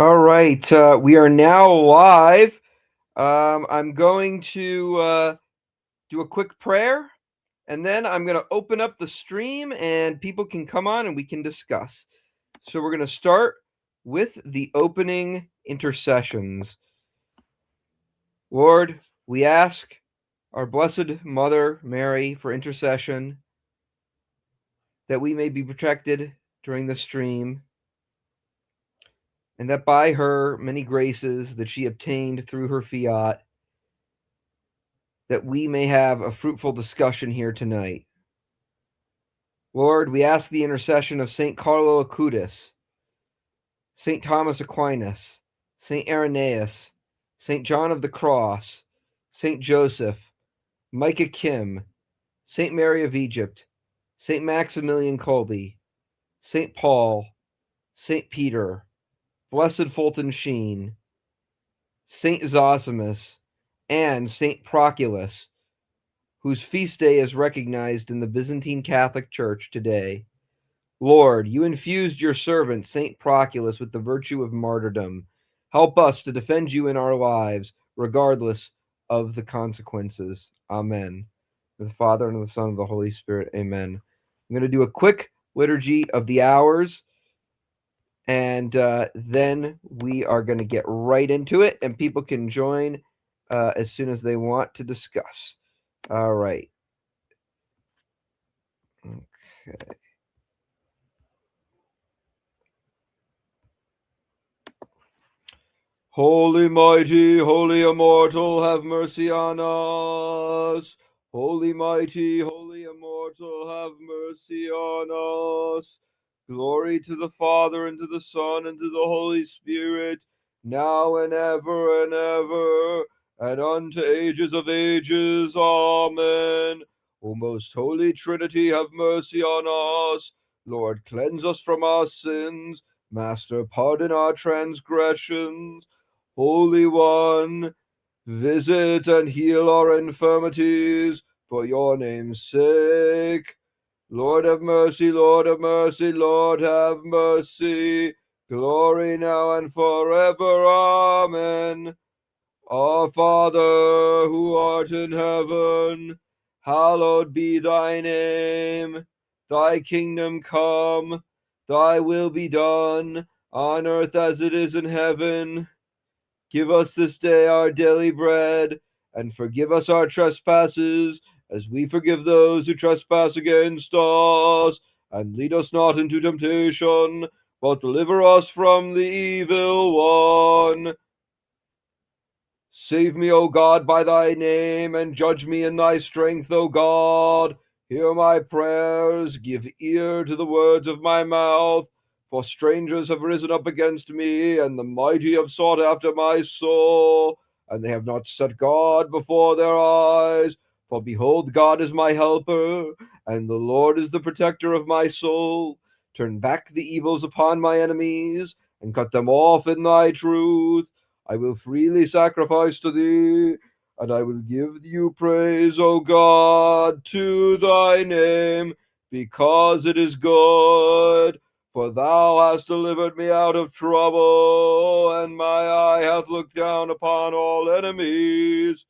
All right, we are now live. I'm going to do a quick prayer, and then I'm going to open up the stream, and people can come on and we can discuss. So we're going to start with the opening intercessions. Lord, we ask our Blessed Mother Mary for intercession, that we may be protected during the stream, and that by her many graces that she obtained through her fiat, that we may have a fruitful discussion here tonight. Lord, we ask the intercession of St. Carlo Acutis, St. Thomas Aquinas, St. Irenaeus, St. John of the Cross, St. Joseph, Micah Kim, St. Mary of Egypt, St. Maximilian Kolbe, St. Paul, St. Peter, Blessed Fulton Sheen, St. Zosimus, and St. Proculus, whose feast day is recognized in the Byzantine Catholic Church today. Lord, you infused your servant, St. Proculus, with the virtue of martyrdom. Help us to defend you in our lives, regardless of the consequences. Amen. In the Father, and of the Son, and of the Holy Spirit. Amen. I'm going to do a quick liturgy of the hours, and then we are going to get right into it, and people can join as soon as they want to discuss. All right. Okay. Holy mighty, holy immortal, have mercy on us. Holy mighty, holy immortal, have mercy on us. Glory to the Father, and to the Son, and to the Holy Spirit, now and ever, and unto ages of ages. Amen. O most holy Trinity, have mercy on us. Lord, cleanse us from our sins. Master, pardon our transgressions. Holy One, visit and heal our infirmities for your name's sake. Lord have mercy, Lord have mercy, Lord have mercy. Glory now and forever. Amen. Our Father, who art in heaven, hallowed be thy name. Thy kingdom come, thy will be done, on earth as it is in heaven. Give us this day our daily bread, and forgive us our trespasses, as we forgive those who trespass against us. And lead us not into temptation, but deliver us from the evil one. Save me, O God, by thy name, and judge me in thy strength, O God. Hear my prayers, give ear to the words of my mouth. For strangers have risen up against me, and the mighty have sought after my soul, and they have not set God before their eyes. For behold, God is my helper, and the Lord is the protector of my soul. Turn back the evils upon my enemies, and cut them off in thy truth. I will freely sacrifice to thee, and I will give you praise, O God, to thy name, because it is good. For thou hast delivered me out of trouble, and my eye hath looked down upon all enemies.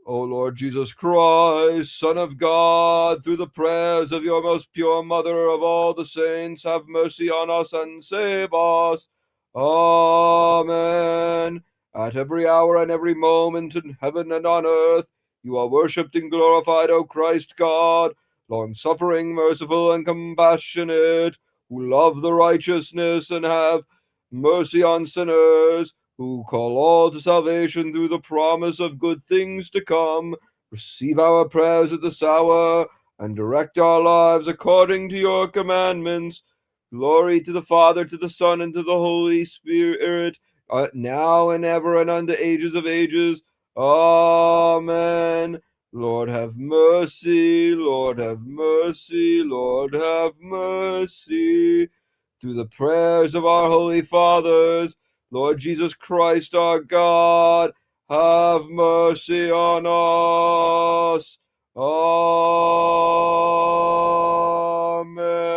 O Lord Jesus Christ, Son of God, through the prayers of your most pure Mother of all the saints, have mercy on us and save us. Amen. At every hour and every moment, in heaven and on earth, you are worshipped and glorified, O Christ God, long-suffering, merciful, and compassionate, who love the righteousness and have mercy on sinners, who call all to salvation through the promise of good things to come. Receive our prayers at this hour, and direct our lives according to your commandments. Glory to the Father, to the Son, and to the Holy Spirit, now and ever, and unto ages of ages. Amen. Lord have mercy, Lord have mercy, Lord have mercy. Through the prayers of our holy fathers, Lord Jesus Christ, our God, have mercy on us.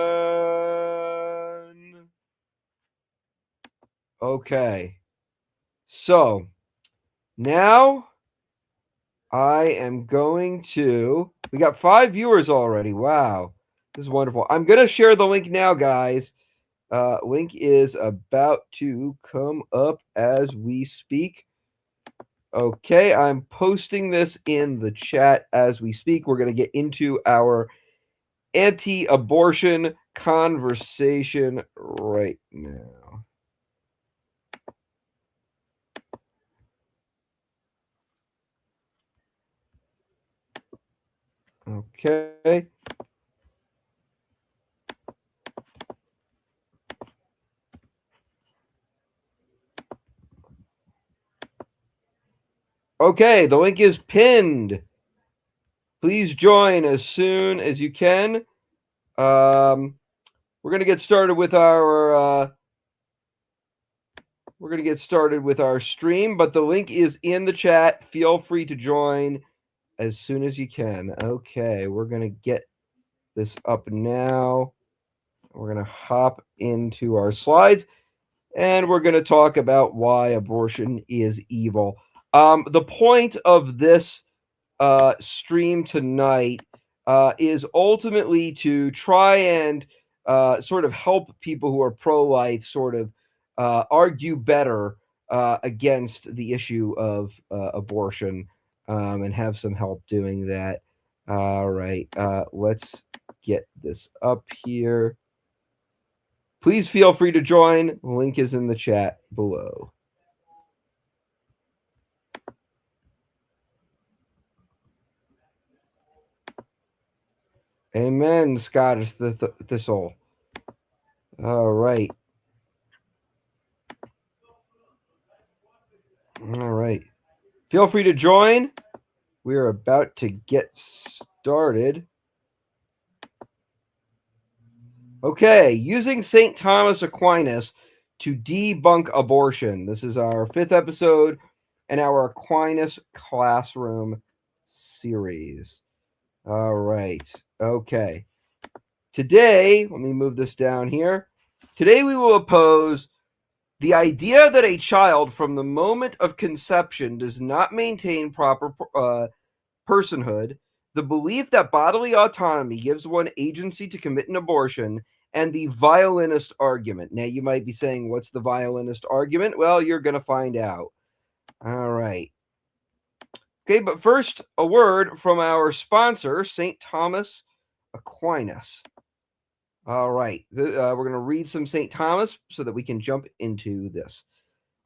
Amen. Okay. So now I am going to. We got 5 viewers already. Wow. This is wonderful. I'm going to share the link now, guys. Link is about to come up as we speak. Okay, I'm posting this in the chat as we speak. We're going to get into our anti-abortion conversation right now. Okay. Okay, the link is pinned. Please join as soon as you can. We're gonna get started with our stream, but the link is in the chat. Feel free to join as soon as you can. Okay, we're gonna get this up now. We're gonna hop into our slides, and we're gonna talk about why abortion is evil. The point of this stream tonight is ultimately to try and sort of help people who are pro-life sort of argue better against the issue of abortion and have some help doing that. All right, let's get this up here. Please feel free to join. The link is in the chat below. Amen, Scottish Thistle. All right. All right. Feel free to join. We are about to get started. Okay, using St. Thomas Aquinas to debunk abortion. This is our 5th episode in our Aquinas Classroom series. All right. Okay. Today, let me move this down here. Today we will oppose the idea that a child from the moment of conception does not maintain proper personhood, the belief that bodily autonomy gives one agency to commit an abortion, and the violinist argument. Now, you might be saying, what's the violinist argument? Well, you're going to find out. All right. Okay, but first, a word from our sponsor, St. Thomas Aquinas. All right. We're going to read some St. Thomas so that we can jump into this.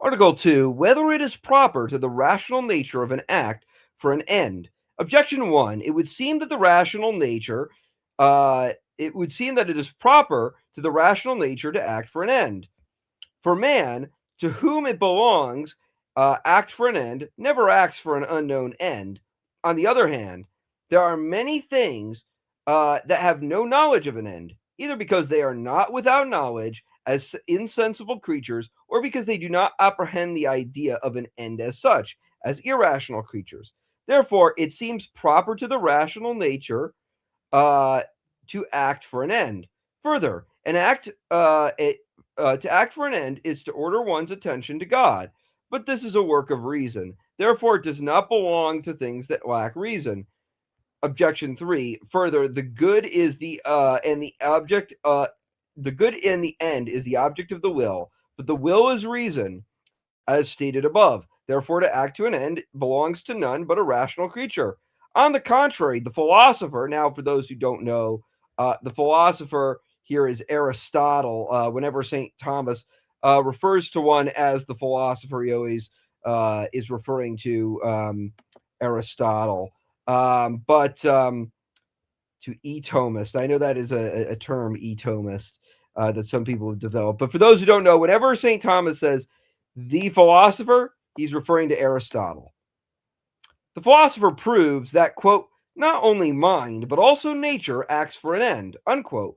Article 2, whether it is proper to the rational nature of an act for an end. Objection 1, it would seem that the rational nature, it would seem that it is proper to the rational nature to act for an end. For man, to whom it belongs, act for an end, never acts for an unknown end. On the other hand, there are many things that have no knowledge of an end, either because they are not without knowledge as insensible creatures, or because they do not apprehend the idea of an end as such, as irrational creatures. Therefore, it seems proper to the rational nature to act for an end. Further, to act for an end is to order one's attention to God, but this is a work of reason. Therefore, it does not belong to things that lack reason. Objection 3. Further, the good is the good and the end is the object of the will, but the will is reason, as stated above. Therefore, to act to an end belongs to none but a rational creature. On the contrary, the philosopher, now for those who don't know, the philosopher here is Aristotle. Whenever St. Thomas refers to one as the philosopher, he always is referring to Aristotle. But to e-Thomist, I know that is a term, e-Thomist, that some people have developed. But for those who don't know, whenever St. Thomas says the philosopher, he's referring to Aristotle. The philosopher proves that, quote, not only mind, but also nature acts for an end, unquote.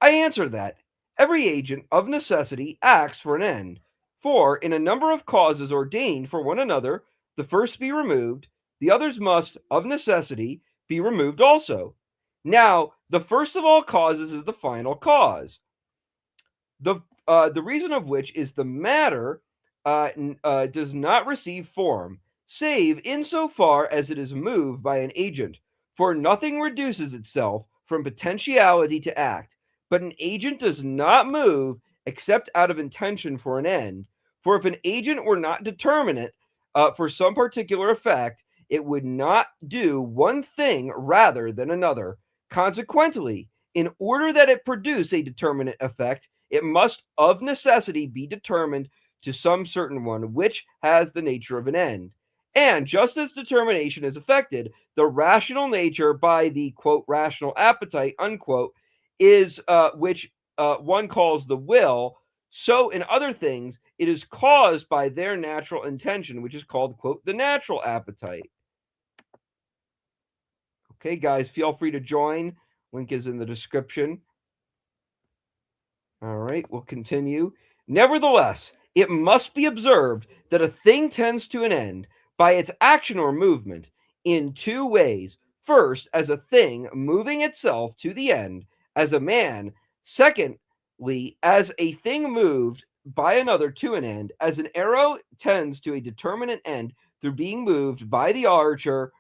I answer that every agent of necessity acts for an end, for in a number of causes ordained for one another, the first be removed, the others must, of necessity, be removed also. Now, the first of all causes is the final cause. The the reason of which is the matter does not receive form, save insofar as it is moved by an agent. For nothing reduces itself from potentiality to act, but an agent does not move except out of intention for an end. For if an agent were not determinate for some particular effect, it would not do one thing rather than another. Consequently, in order that it produce a determinate effect, it must of necessity be determined to some certain one, which has the nature of an end. And just as determination is affected, the rational nature by the quote rational appetite unquote is which one calls the will. So in other things, it is caused by their natural intention, which is called quote the natural appetite. Okay, guys, feel free to join. Link is in the description. All right, we'll continue. Nevertheless, it must be observed that a thing tends to an end by its action or movement in two ways. First, as a thing moving itself to the end, as a man. Secondly, as a thing moved by another to an end, as an arrow tends to a determinate end through being moved by the archer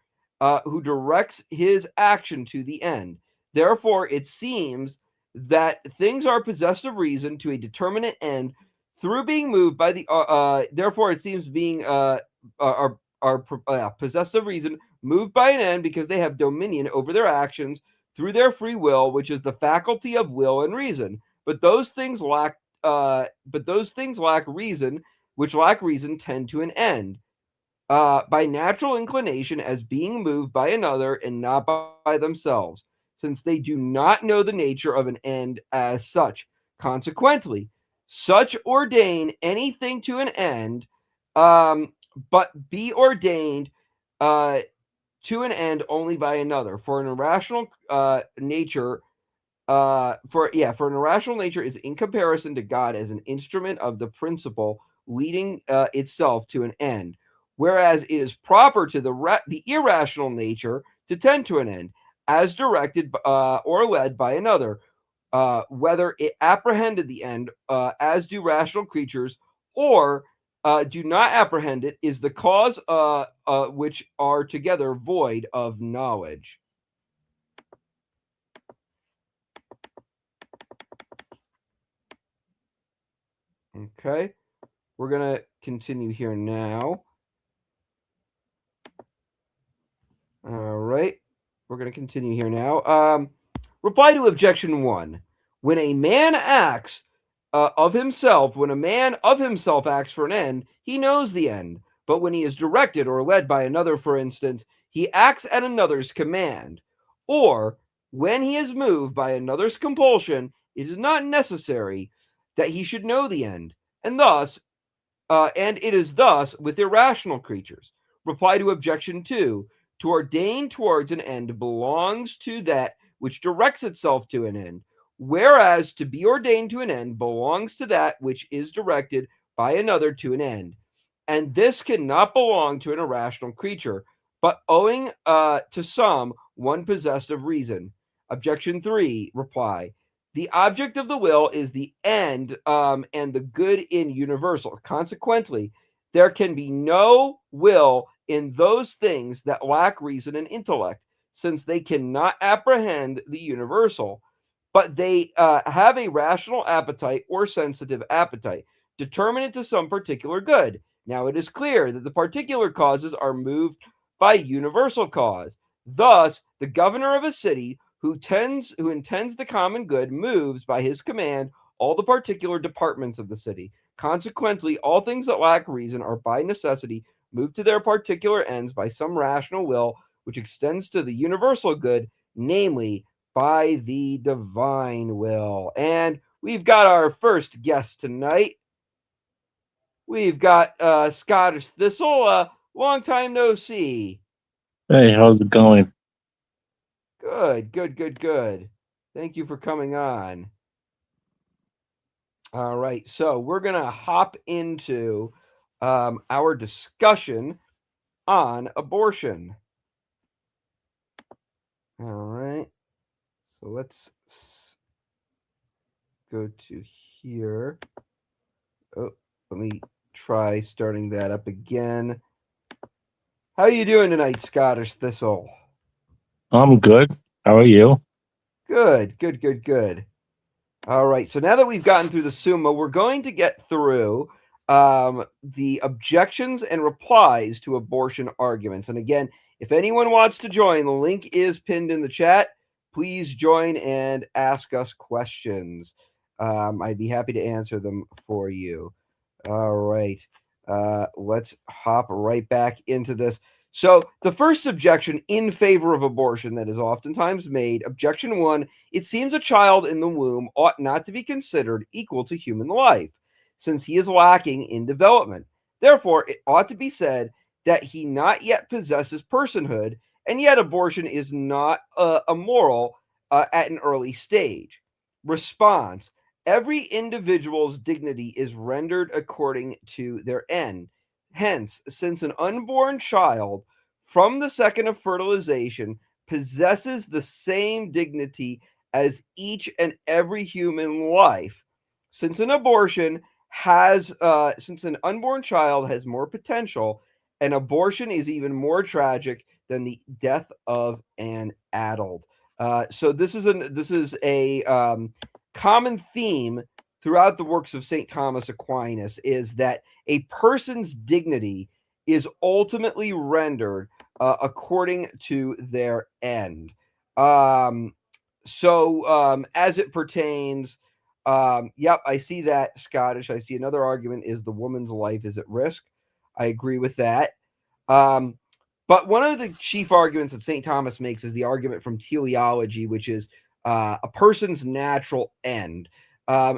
who directs his action to the end. Therefore, it seems that things are possessed of reason to a determinate end through being moved by the therefore it seems being are possessed of reason, moved by an end because they have dominion over their actions through their free will, which is the faculty of will and reason. But those things lack reason, which lack reason tend to an end by natural inclination as being moved by another and not by themselves, since they do not know the nature of an end as such. Consequently, such ordain anything to an end, but be ordained to an end only by another. For an irrational nature for an irrational nature is in comparison to God as an instrument of the principle leading itself to an end, whereas it is proper to the irrational nature to tend to an end, as directed or led by another, whether it apprehended the end, as do rational creatures, or do not apprehend it, is the cause which are together void of knowledge. Okay. We're going to continue here now. All right. We're going to continue here now. Reply to objection 1. When a man acts when a man of himself acts for an end, he knows the end. But when he is directed or led by another, for instance, he acts at another's command. Or when he is moved by another's compulsion, it is not necessary that he should know the end. And it is thus with irrational creatures. Reply to objection 2. To ordain towards an end belongs to that which directs itself to an end, whereas to be ordained to an end belongs to that which is directed by another to an end. And this cannot belong to an irrational creature, but owing to some one possessed of reason. Objection 3. Reply. The object of the will is the end and the good in universal. Consequently, there can be no will in those things that lack reason and intellect, since they cannot apprehend the universal, but they have a rational appetite or sensitive appetite, determinate to some particular good. Now it is clear that the particular causes are moved by universal cause. Thus, the governor of a city who intends the common good moves by his command all the particular departments of the city. Consequently, all things that lack reason are by necessity moved to their particular ends by some rational will which extends to the universal good, namely by the divine will. And we've got our first guest tonight. We've got Scottish Thistle. Long time no see. Hey, how's it going? Good. Thank you for coming on. All right, so we're going to hop into our discussion on abortion. All right, so let's go to here. Oh, let me try starting that up again. How are you doing tonight, Scottish Thistle? I'm good. How are you? Good. All right. So now that we've gotten through the Summa, we're going to get through the objections and replies to abortion arguments. And again, if anyone wants to join, the link is pinned in the chat. Please join and ask us questions. I'd be happy to answer them for you. All right. Let's hop right back into this. So, the first objection in favor of abortion that is oftentimes made, objection 1, it seems a child in the womb ought not to be considered equal to human life, since he is lacking in development. Therefore, it ought to be said that he not yet possesses personhood, and yet abortion is not immoral at an early stage. Response: every individual's dignity is rendered according to their end. Hence, since an unborn child from the second of fertilization possesses the same dignity as each and every human life, since an unborn child has more potential, an abortion is even more tragic than the death of an adult. So this is a common theme throughout the works of St. Thomas Aquinas, is that a person's dignity is ultimately rendered according to their end. As it pertains, yep, I see that, Scottish. I see another argument is the woman's life is at risk. I agree with that. But one of the chief arguments that St. Thomas makes is the argument from teleology, which is a person's natural end.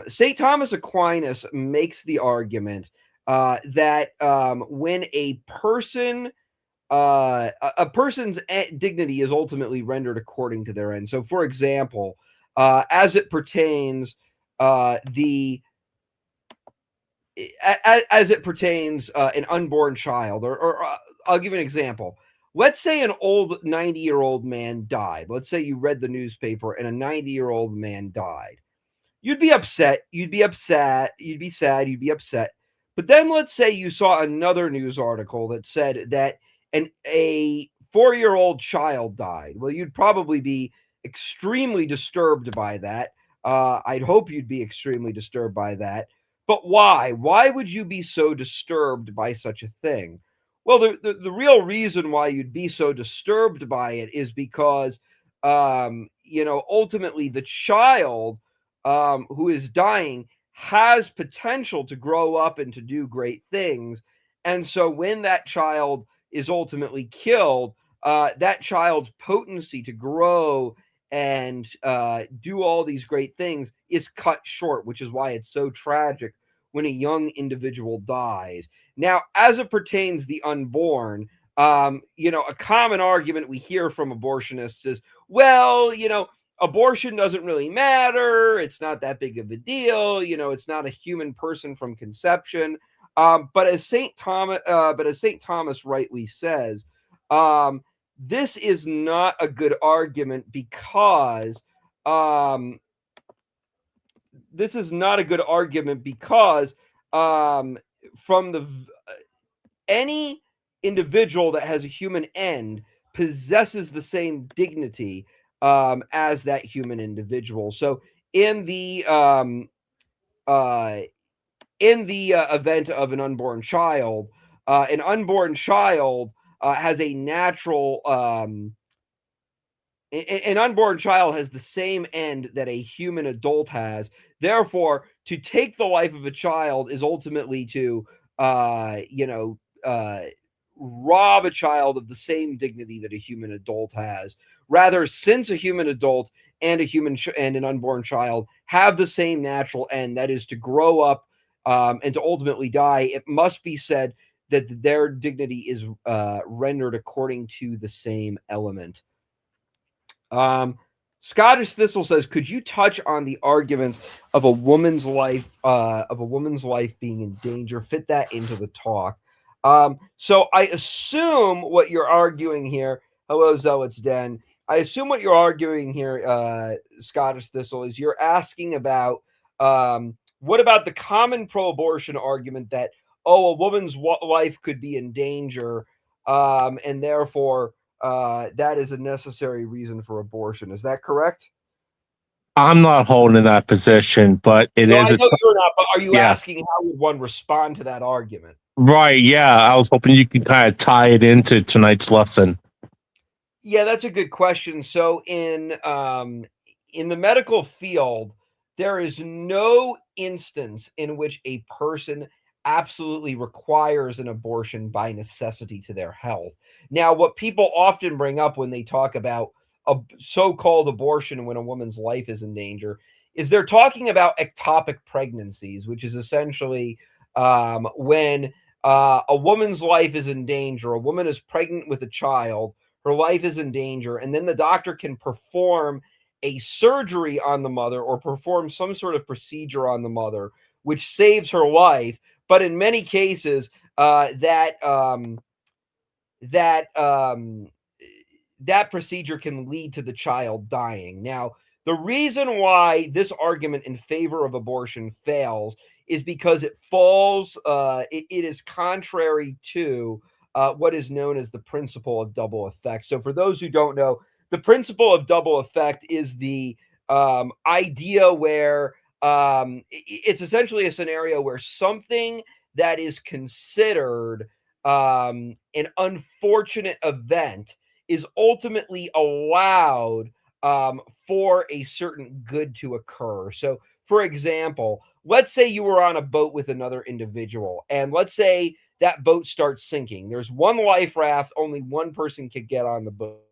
St. Thomas Aquinas makes the argument that when a person's dignity is ultimately rendered according to their end. So, for example, as it pertains an unborn child, or I'll give you an example. Let's say an old 90-year-old man died. Let's say you read the newspaper and a 90-year-old man died. You'd be upset. You'd be upset. You'd be sad. You'd be upset. But then let's say you saw another news article that said that a 4-year-old child died. Well, you'd probably be extremely disturbed by that. I'd hope you'd be extremely disturbed by that. But why? Why would you be so disturbed by such a thing? Well, the real reason why you'd be so disturbed by it is because, ultimately the child who is dying has potential to grow up and to do great things. And so when that child is ultimately killed, that child's potency to grow and do all these great things is cut short, which is why it's so tragic when a young individual dies. Now, as it pertains the unborn, a common argument we hear from abortionists is, well, abortion doesn't really matter. It's not that big of a deal. It's not a human person from conception. But as Saint Thomas rightly says, this is not a good argument because from any individual that has a human end possesses the same dignity as that human individual. So in the event of an unborn child, has a natural an unborn child has the same end that a human adult has. Therefore, to take the life of a child is ultimately to rob a child of the same dignity that a human adult has. Rather, since a human adult and and an unborn child have the same natural end, that is to grow up and to ultimately die, it must be said that their dignity is rendered according to the same element. Scottish Thistle says, "Could you touch on the arguments of a woman's life being in danger? Fit that into the talk." So I assume what you're arguing here. Hello, Zealot's Den. I assume what you're arguing here, Scottish Thistle, is you're asking about What about the common pro-abortion argument that, oh, a woman's life could be in danger, and therefore that is a necessary reason for abortion? Is that correct? I'm not holding that position, but it No, I is a know you're not, but are you yeah. asking how would one respond to that argument? Right, yeah. I was hoping you could kind of tie it into tonight's lesson. Yeah, that's a good question. So in the medical field, there is no instance in which a person absolutely requires an abortion by necessity to their health. Now, what people often bring up when they talk about a so-called abortion when a woman's life is in danger is they're talking about ectopic pregnancies, which is essentially when a woman's life is in danger. A woman is pregnant with a child, her life is in danger, and then the doctor can perform a surgery on the mother or perform some sort of procedure on the mother, which saves her life. But in many cases, that that procedure can lead to the child dying. Now, the reason why this argument in favor of abortion fails is because it is contrary to what is known as the principle of double effect. So, for those who don't know, the principle of double effect is the idea where it's essentially a scenario where something that is considered an unfortunate event is ultimately allowed for a certain good to occur. So, for example, let's say you were on a boat with another individual, and let's say that boat starts sinking. There's one life raft, only one person can get on the boat.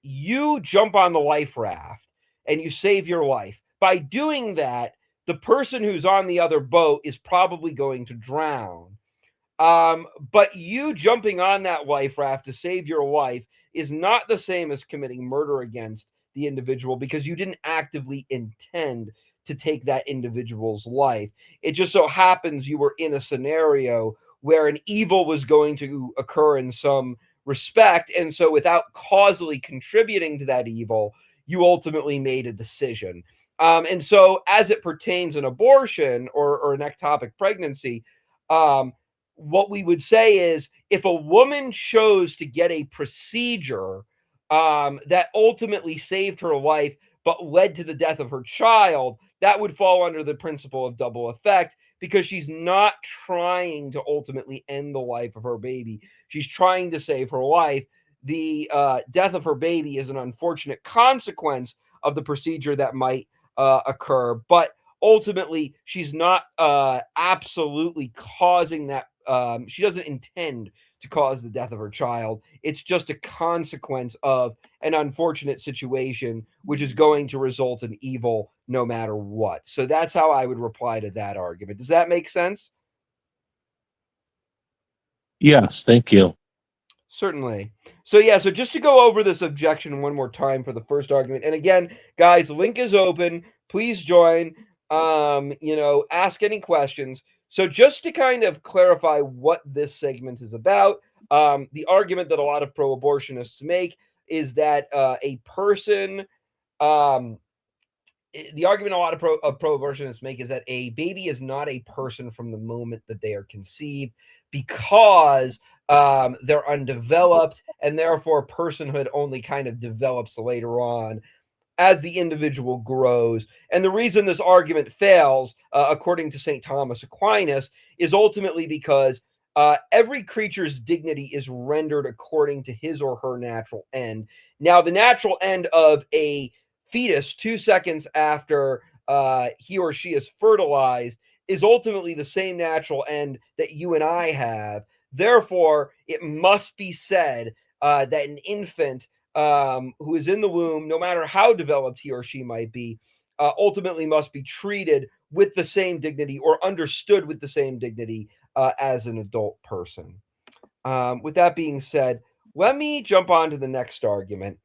You jump on the life raft and you save your life. By doing that, the person who's on the other boat is probably going to drown. But you jumping on that life raft to save your life is not the same as committing murder against the individual because you didn't actively intend to take that individual's life. It just so happens you were in a scenario where an evil was going to occur in some respect. And so, without causally contributing to that evil, you ultimately made a decision. And so, as it pertains an abortion or an ectopic pregnancy, um, what we would say is if a woman chose to get a procedure that ultimately saved her life but led to the death of her child, that would fall under the principle of double effect because she's not trying to ultimately end the life of her baby. She's trying to save her life. The death of her baby is an unfortunate consequence of the procedure that might occur, but ultimately she's not absolutely causing that. She doesn't intend to cause the death of her child. It's just a consequence of an unfortunate situation, which is going to result in evil no matter what. So that's how I would reply to that argument. Does that make sense? Yes, thank you. Certainly. So yeah, so just to go over this objection one more time for the first argument. And again, guys, link is open. Please join. Ask any questions. So just to kind of clarify what this segment is about, the argument that a lot of pro-abortionists make is that a person um, the argument a lot of pro-abortionists make is that a baby is not a person from the moment that they are conceived because they're undeveloped and therefore personhood only kind of develops later on as the individual grows. And the reason this argument fails, according to St. Thomas Aquinas, is ultimately because every creature's dignity is rendered according to his or her natural end. Now, the natural end of a fetus 2 seconds after he or she is fertilized is ultimately the same natural end that you and I have. Therefore, it must be said that an infant who is in the womb, no matter how developed he or she might be, ultimately must be treated with the same dignity or understood with the same dignity as an adult person. With that being said, let me jump on to the next argument.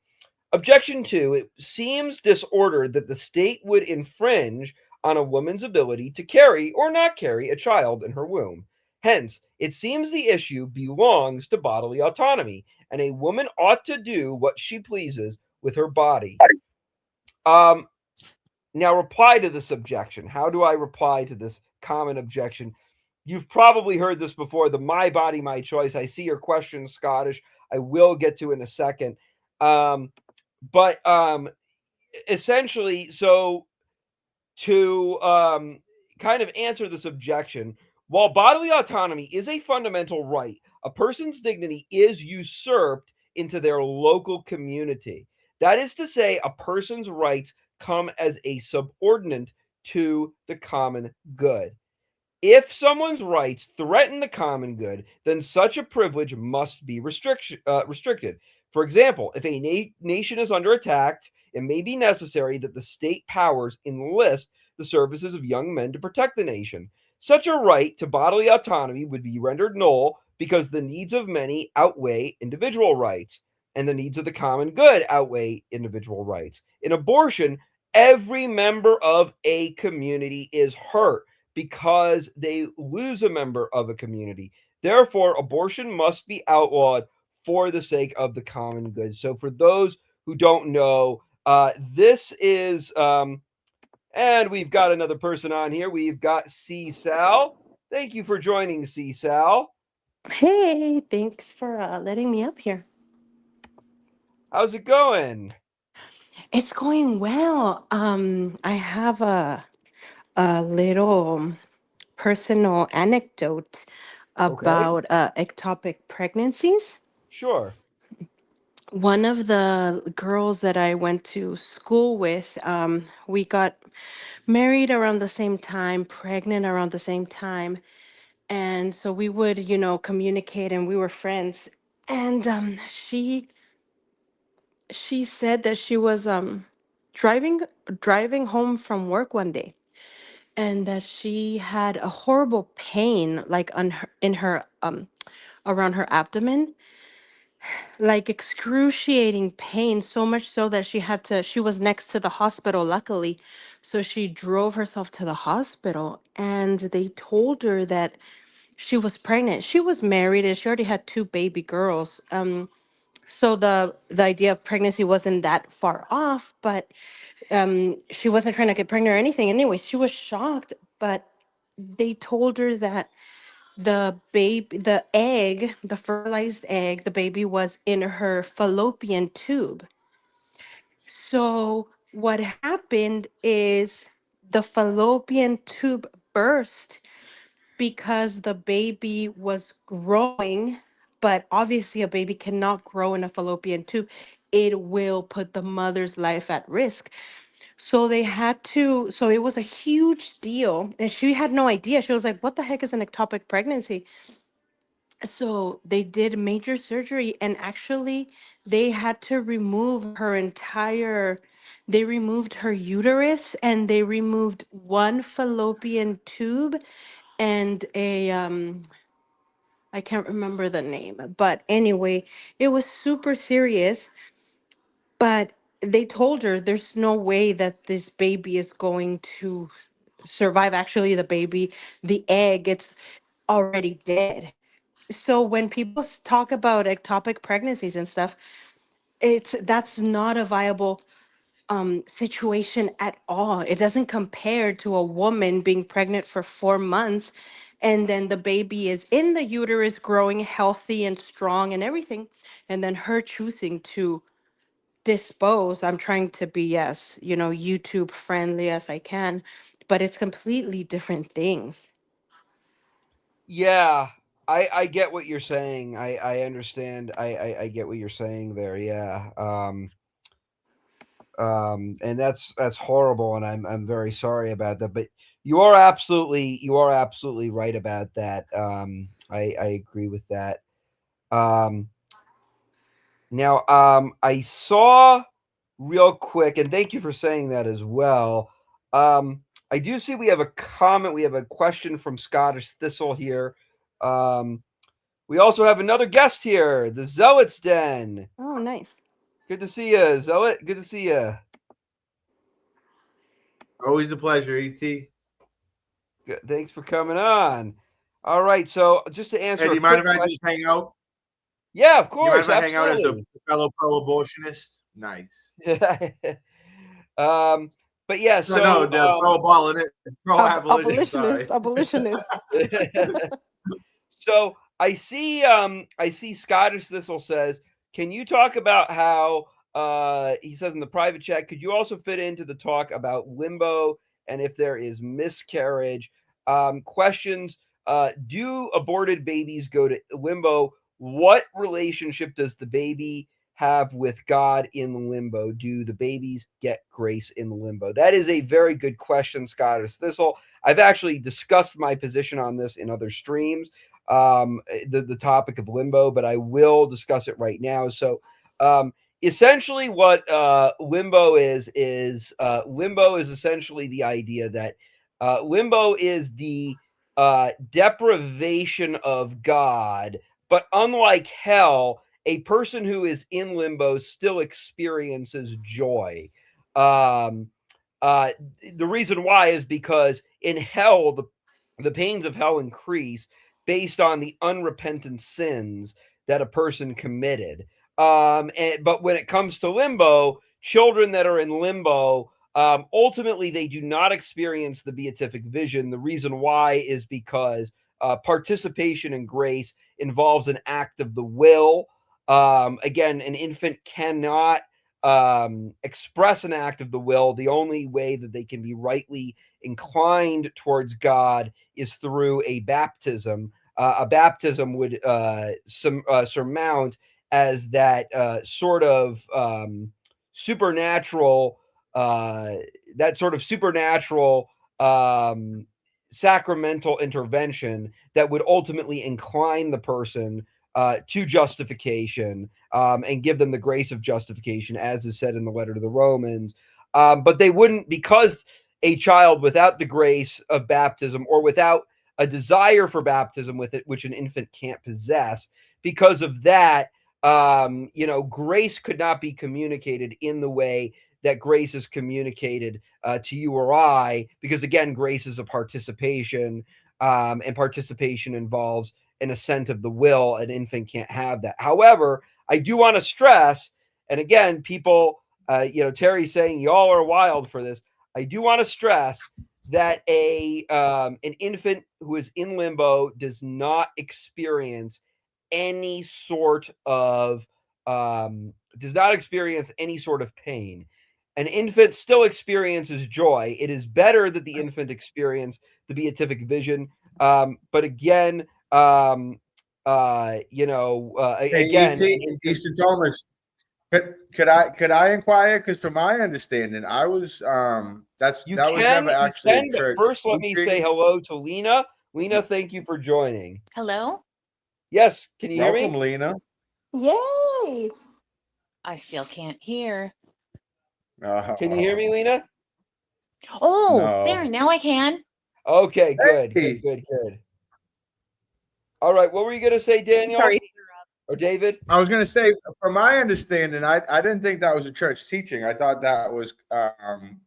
Objection 2, it seems disordered that the state would infringe on a woman's ability to carry or not carry a child in her womb. Hence, it seems the issue belongs to bodily autonomy, and a woman ought to do what she pleases with her body. Um, Now, reply to this objection. How do I reply to this common objection? You've probably heard this before, the my body, my choice. I see your question, Scottish. I will get to in a second. But essentially, so to kind of answer this objection, while bodily autonomy is a fundamental right, a person's dignity is usurped into their local community. That is to say, a person's rights come as a subordinate to the common good. If someone's rights threaten the common good, then such a privilege must be restricted. For example, if a nation is under attack, it may be necessary that the state powers enlist the services of young men to protect the nation. Such a right to bodily autonomy would be rendered null because the needs of many outweigh individual rights, and the needs of the common good outweigh individual rights. In abortion, every member of a community is hurt because they lose a member of a community. Therefore, abortion must be outlawed for the sake of the common good. So, for those who don't know, this is, and we've got another person on here. We've got C Sal. Thank you for joining, C Sal. Hey, thanks for letting me up here. How's it going? It's going well. I have a little personal anecdote Okay, about ectopic pregnancies. sure. One of the girls that I went to school with, we got married around the same time, pregnant around the same time, and so we would, communicate, and we were friends. And she said that she was driving driving home from work one day, and that she had a horrible pain, like on her, in her around her abdomen, like excruciating pain, so much so that she was next to the hospital, luckily, so she drove herself to the hospital, and they told her that she was pregnant. She was married and she already had two baby girls. So the idea of pregnancy wasn't that far off, but she wasn't trying to get pregnant or anything. Anyway, she was shocked, but they told her that the fertilized egg, the baby was in her fallopian tube. So what happened is the fallopian tube burst because the baby was growing, but obviously a baby cannot grow in a fallopian tube. It will put the mother's life at risk. So it was a huge deal. And she had no idea. She was like, what the heck is an ectopic pregnancy? So they did major surgery, and actually they had to they removed her uterus, and they removed one fallopian tube and I can't remember the name, but anyway, it was super serious. But they told her there's no way that this baby is going to survive. Actually, the egg, it's already dead. So when people talk about ectopic pregnancies and stuff, that's not a viable situation at all. It doesn't compare to a woman being pregnant for 4 months, and then the baby is in the uterus growing healthy and strong and everything, and then her choosing to dispose. I'm trying to be, yes, YouTube friendly as I can, but it's completely different things. Yeah, I get what you're saying. I understand. I get what you're saying there. Yeah. And that's horrible, and I'm very sorry about that. But you are absolutely right about that. I agree with that. Um, Now, I saw real quick, and thank you for saying that as well. I do see we have a comment. We have a question from Scottish Thistle here. Um, we also have another guest here, the Zealots Den. Oh, nice. Good to see you, Zealot. Good to see you. Always a pleasure, ET. Good. Thanks for coming on. All right, so just to Hey, answer do a you mind quick if I question. just hang out? Yeah, of Do you mind course, if I hang out as a absolutely. fellow pro-abortionist? Nice. um, But yeah, so no, Abolitionist, abolitionist. So I see Scottish Thistle says, can you talk about how he says in the private chat, could you also fit into the talk about limbo and if there is miscarriage? Questions, do aborted babies go to limbo? What relationship does the baby have with God in limbo? Do the babies get grace in limbo? That is a very good question, Scottish Thistle. I've actually discussed my position on this in other streams, the topic of limbo, but I will discuss it right now. So, essentially, what limbo is limbo is essentially the idea that limbo is the deprivation of God, but unlike hell, a person who is in limbo still experiences joy. Um, uh, the reason why is because in hell, the pains of hell increase based on the unrepentant sins that a person committed. But when it comes to limbo, children that are in limbo, ultimately they do not experience the beatific vision. The reason why is because participation in grace involves an act of the will. Again, an infant cannot express an act of the will. The only way that they can be rightly inclined towards God is through a baptism. A baptism would surmount as that sort of supernatural, that sort of supernatural sacramental intervention that would ultimately incline the person to justification, and give them the grace of justification, as is said in the letter to the Romans. But they wouldn't, because a child without the grace of baptism or without a desire for baptism with it, which an infant can't possess, because of that, grace could not be communicated in the way that grace is communicated to you or I, because again, grace is a participation, and participation involves an assent of the will. An infant can't have that. However, I do want to stress, and again, people, Terry's saying y'all are wild for this. I do want to stress that an infant who is in limbo does not experience any sort of pain. An infant still experiences joy. It is better that the infant experience the beatific vision. But again, Hey, again, Eastern Thomas. Could I inquire? Because from my understanding, I was that was never actually a but church first let me say teaching. hello to Lena. Lena, thank you for joining. Hello? Yes, can you hear Welcome, me? Lena. Yay! I still can't hear. Can you hear me, Lena? Oh, there, No. now I can. Okay, good, Hey. good. All right, what were you going to say, Daniel? Sorry. Or David? I was going to say, from my understanding, I didn't think that was a church teaching. I thought that was a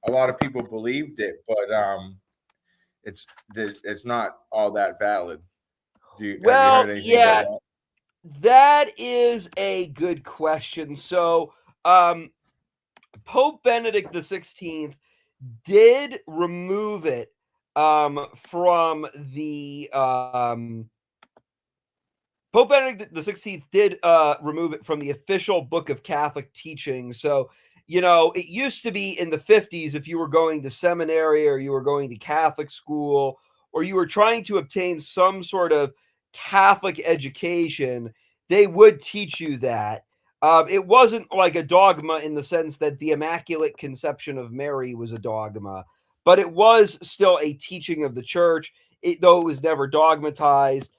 lot of people believed it, but it's not all that valid. Have you Well, heard anything yeah, about that? that is a good question. So, Pope Benedict XVI did remove it from the Pope Benedict XVI did remove it from the official book of Catholic teaching. So, it used to be in the 50s, if you were going to seminary or you were going to Catholic school or you were trying to obtain some sort of Catholic education, they would teach you that. It wasn't like a dogma in the sense that the Immaculate Conception of Mary was a dogma, but it was still a teaching of the church, though it was never dogmatized.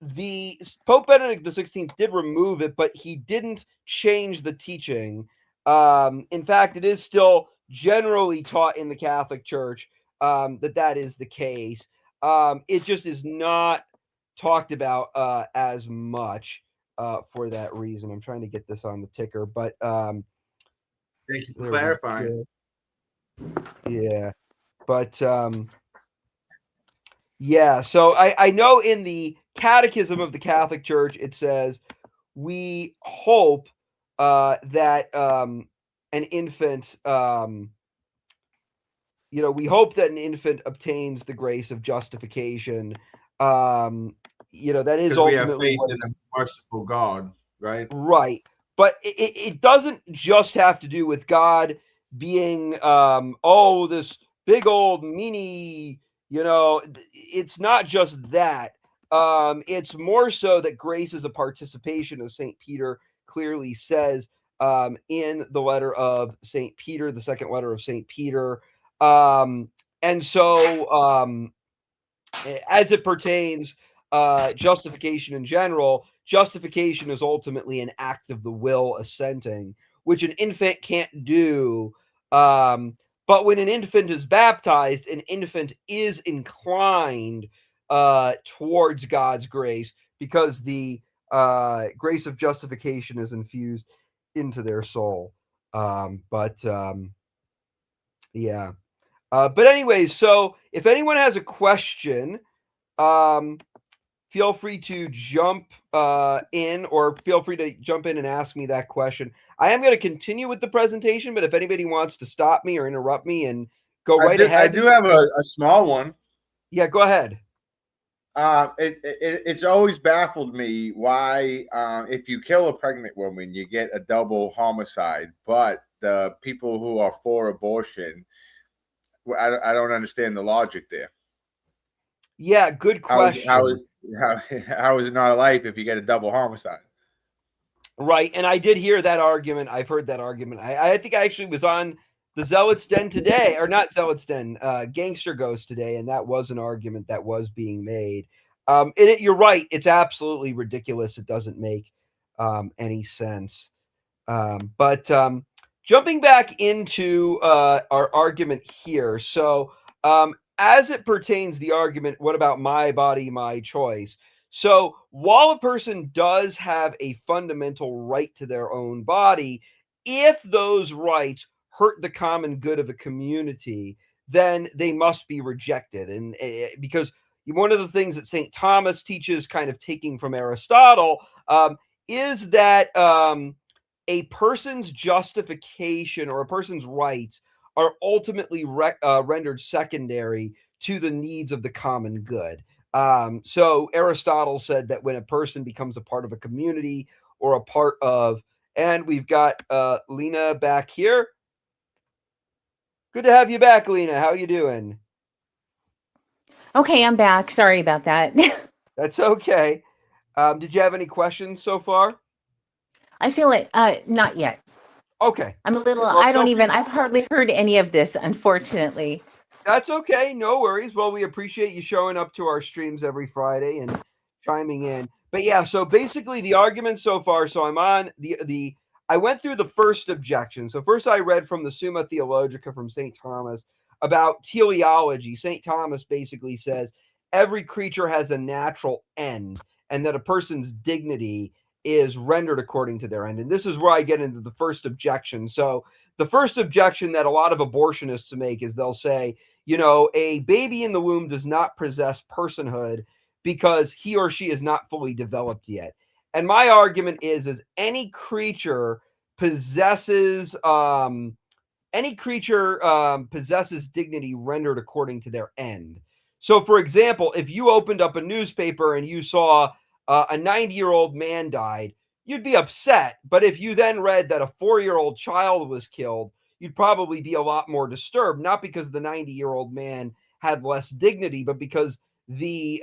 The Pope Benedict XVI did remove it, but he didn't change the teaching. In fact, it is still generally taught in the Catholic Church that is the case. It just is not talked about as much for that reason. I'm trying to get this on the ticker, but Thank you for clarifying. Yeah, but yeah, so I know in the Catechism of the Catholic Church it says, we hope that an infant we hope that an infant obtains the grace of justification. That is Because we have ultimately faith what in a merciful God, right? right. But it doesn't just have to do with God being, this big old meanie, it's not just that. It's more so that grace is a participation, as St. Peter clearly says in the letter of St. Peter, the second letter of St. Peter. And so, as it pertains justification in general, justification is ultimately an act of the will assenting, which an infant can't do. But when an infant is baptized, an infant is inclined towards God's grace because the grace of justification is infused into their soul. Yeah. But anyways, so if anyone has a question, feel free to jump in, or feel free to jump in and ask me that question. I am going to continue with the presentation, but if anybody wants to stop me or interrupt me and go right ahead. I do have a small one. Yeah, go ahead. It's always baffled me why, if you kill a pregnant woman, you get a double homicide, but the people who are for abortion, I don't understand the logic there. Yeah, good question. How is it not a life if you get a double homicide? Right, and I did hear that argument. I've heard that argument. I think I actually was on the Zealots Den today, or not Zealots Den, Gangster Ghost today, and that was an argument that was being made. You're right. It's absolutely ridiculous. It doesn't make any sense. But jumping back into our argument here. So as it pertains the argument, what about my body, my choice? So while a person does have a fundamental right to their own body, if those rights hurt the common good of a community, then they must be rejected. And because one of the things that St. Thomas teaches, kind of taking from Aristotle, is that a person's justification or a person's rights are ultimately rendered secondary to the needs of the common good. So Aristotle said that when a person becomes a part of a community or a part of, and we've got Lena back here. Good to have you back, Lena. How are you doing? Okay, I'm back. Sorry about that. That's okay. Did you have any questions so far? I feel it. Not yet. Okay. I'm a little, Well, I've hardly heard any of this, unfortunately. That's okay. No worries. Well, we appreciate you showing up to our streams every Friday and chiming in. But yeah, so basically the argument so far, so I'm on I went through the first objection. So first I read from the Summa Theologica from St. Thomas about teleology. St. Thomas basically says every creature has a natural end and that a person's dignity is rendered according to their end. And this is where I get into the first objection. So the first objection that a lot of abortionists make is they'll say, a baby in the womb does not possess personhood because he or she is not fully developed yet. And my argument is any creature possesses dignity rendered according to their end. So, for example, if you opened up a newspaper and you saw a 90-year-old man died, you'd be upset. But if you then read that a 4-year-old child was killed, you'd probably be a lot more disturbed, not because the 90-year-old man had less dignity, but because of the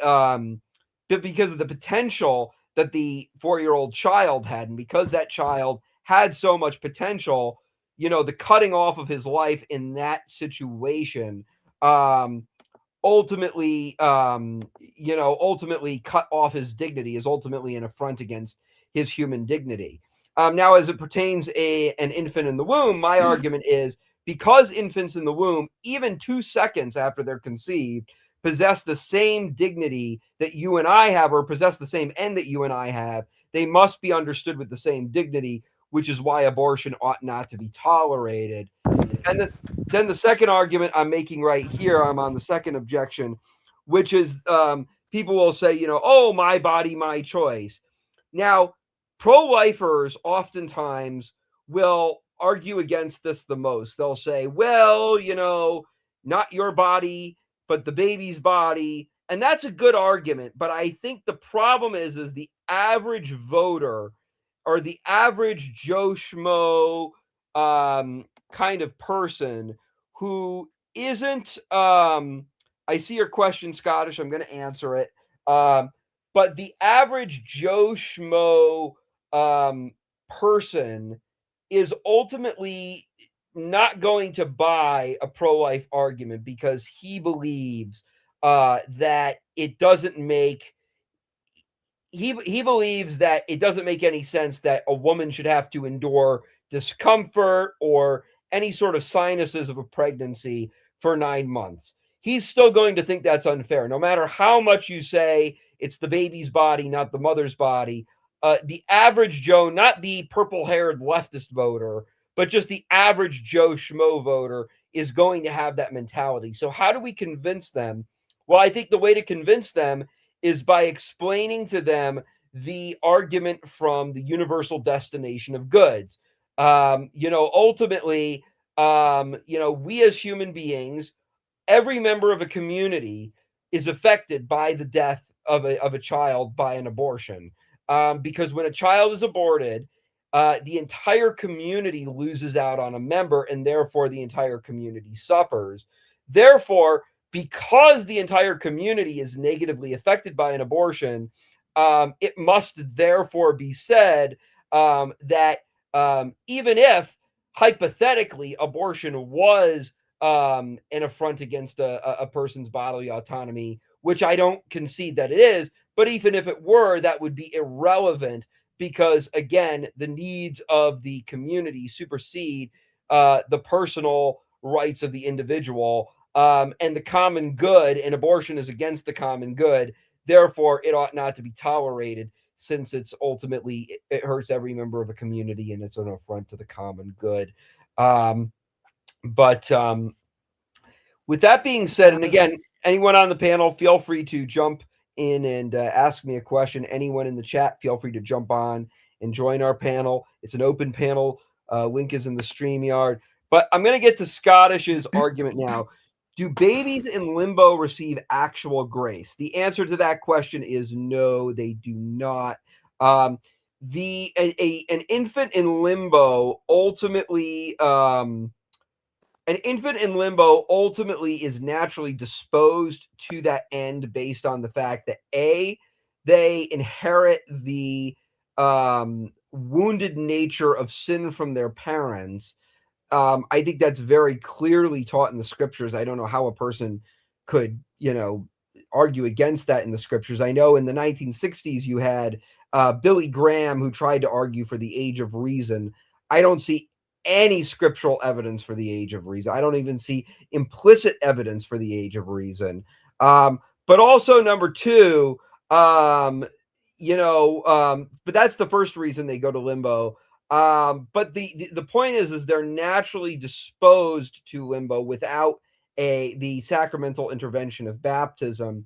potential that the 4-year-old child had. And because that child had so much potential, the cutting off of his life in that situation ultimately cut off his dignity, is ultimately an affront against his human dignity. Now, as it pertains an infant in the womb, my argument is because infants in the womb, even 2 seconds after they're conceived, possess the same dignity that you and I have, or possess the same end that you and I have, they must be understood with the same dignity, which is why abortion ought not to be tolerated. And then the second argument I'm making right here, I'm on the second objection, which is people will say, oh, my body, my choice. Now, pro-lifers oftentimes will argue against this the most. They'll say, well, not your body, but the baby's body. And that's a good argument. But I think the problem is the average voter or the average Joe Schmo kind of person who isn't, I see your question, Scottish. I'm going to answer it. But the average Joe Schmo person is ultimately not going to buy a pro-life argument because he believes that it doesn't make he believes that it doesn't make any sense that a woman should have to endure discomfort or any sort of sinuses of a pregnancy for 9 months. He's still going to think that's unfair, no matter how much you say it's the baby's body, not the mother's body. The average Joe, not the purple-haired leftist voter, but just the average Joe Schmo voter, is going to have that mentality. So how do we convince them? Well, I think the way to convince them is by explaining to them the argument from the universal destination of goods. Ultimately, we as human beings, every member of a community is affected by the death of a child by an abortion. Because when a child is aborted, the entire community loses out on a member, and therefore the entire community suffers. Therefore, because the entire community is negatively affected by an abortion, it must therefore be said that even if hypothetically abortion was an affront against a person's bodily autonomy, which I don't concede that it is, but even if it were, that would be irrelevant because, again, the needs of the community supersede the personal rights of the individual. And the common good, and abortion is against the common good. Therefore, it ought not to be tolerated since it's ultimately, it hurts every member of a community and it's an affront to the common good. But with that being said, and again, anyone on the panel, feel free to jump in and ask me a question. Anyone in the chat, feel free to jump on and join our panel. It's an open panel. Link is in the StreamYard. But I'm going to get to Scottish's argument now. Do babies in limbo receive actual grace? The answer to that question is no, they do not. An infant in limbo ultimately is naturally disposed to that end based on the fact that they inherit the wounded nature of sin from their parents. I think that's very clearly taught in the scriptures. I don't know how a person could, argue against that in the scriptures. I know in the 1960s you had Billy Graham who tried to argue for the age of reason. I don't see any scriptural evidence for the age of reason. I don't even see implicit evidence for the age of reason. But also number two, but that's the first reason they go to limbo. But the point is they're naturally disposed to limbo without the sacramental intervention of baptism.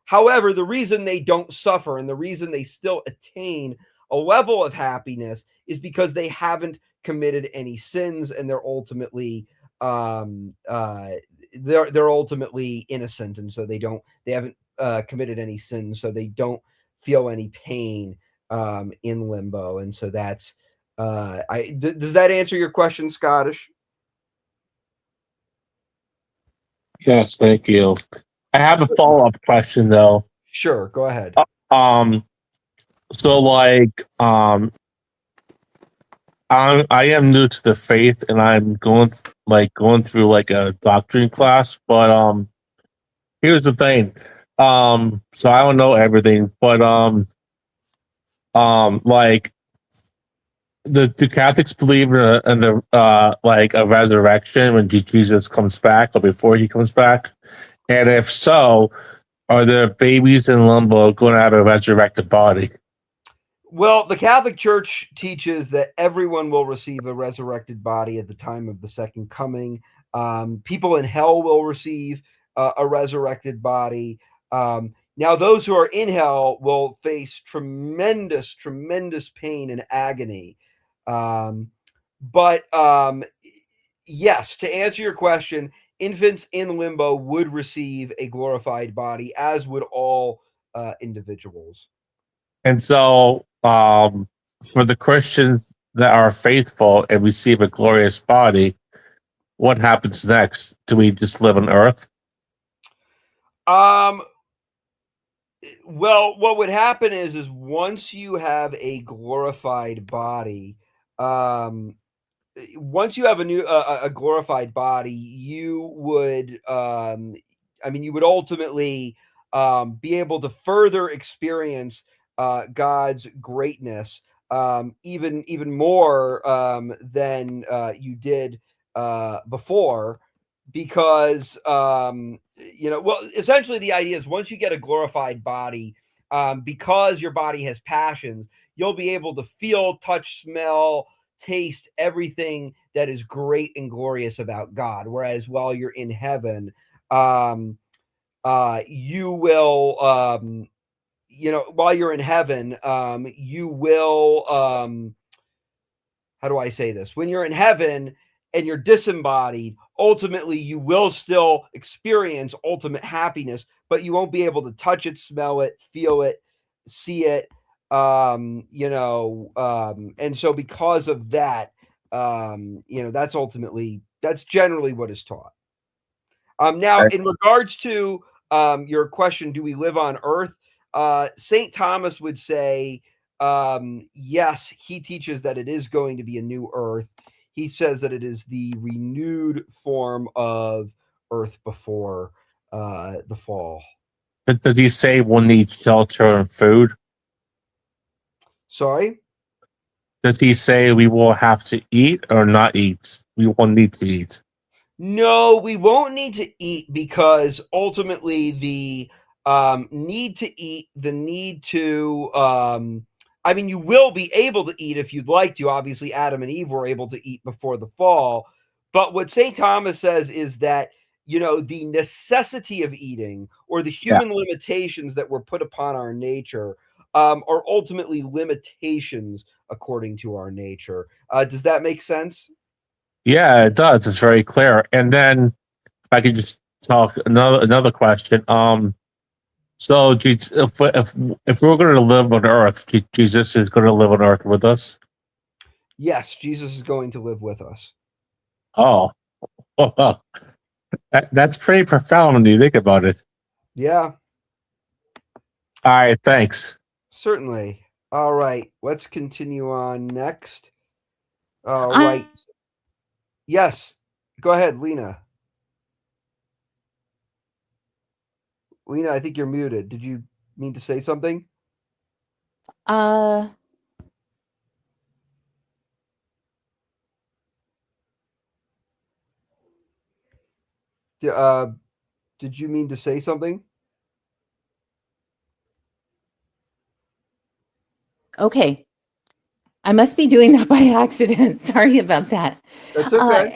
However, the reason they don't suffer and the reason they still attain a level of happiness is because they haven't committed any sins and they're ultimately they're ultimately innocent, and so they haven't committed any sins, so they don't feel any pain in limbo, and so that's does that answer your question, Scottish? Yes, thank you. I have a follow-up question though. Sure, go ahead. So I am new to the faith and I'm going through like a doctrine class, but here's the thing. So I don't know everything, but like do Catholics believe in like a resurrection when Jesus comes back or before he comes back? And if so, are the babies in limbo going to have a resurrected body? Well, the Catholic Church teaches that everyone will receive a resurrected body at the time of the second coming. People in hell will receive a resurrected body. Now, those who are in hell will face tremendous, tremendous pain and agony. But yes, to answer your question, infants in limbo would receive a glorified body, as would all individuals. And so, for the Christians that are faithful and receive a glorious body, what happens next? Do we just live on earth? Well, what would happen is once you have a glorified body, once you have a glorified body, you would, you would ultimately be able to further experience God's greatness, even more than you did before, because well, essentially the idea is once you get a glorified body, because your body has passions, you'll be able to feel, touch, smell, taste everything that is great and glorious about God. Whereas while you're in heaven, you will, while you're in heaven, you will, how do I say this? When you're in heaven and you're disembodied, ultimately you will still experience ultimate happiness, but you won't be able to touch it, smell it, feel it, see it. And so because of that, that's generally what is taught. Now, in regards to your question, do we live on earth? St. Thomas would say, yes, he teaches that it is going to be a new earth. He says that it is the renewed form of earth before the fall. But does he say we'll need shelter and food? Sorry? Does he say we will have to eat or not eat? We will need to eat. No, we won't need to eat, because ultimately the need to eat, the need to, you will be able to eat if you'd like to. Obviously, Adam and Eve were able to eat before the fall. But what St. Thomas says is that, the necessity of eating, or the human limitations that were put upon our nature, are ultimately limitations according to our nature. Does that make sense? Yeah, it does. It's very clear. And then if I could just talk another question. So if we're going to live on Earth, Jesus is going to live on Earth with us. Yes, Jesus is going to live with us. Oh, that's pretty profound when you think about it. Yeah, All right, thanks. certainly. All right, let's continue on next. All I- right. Yes, go ahead, Lena. Lena, I think you're muted. Did you mean to say something? Uh, Did you mean to say something? okay. I must be doing that by accident. Sorry about that. That's okay. All right,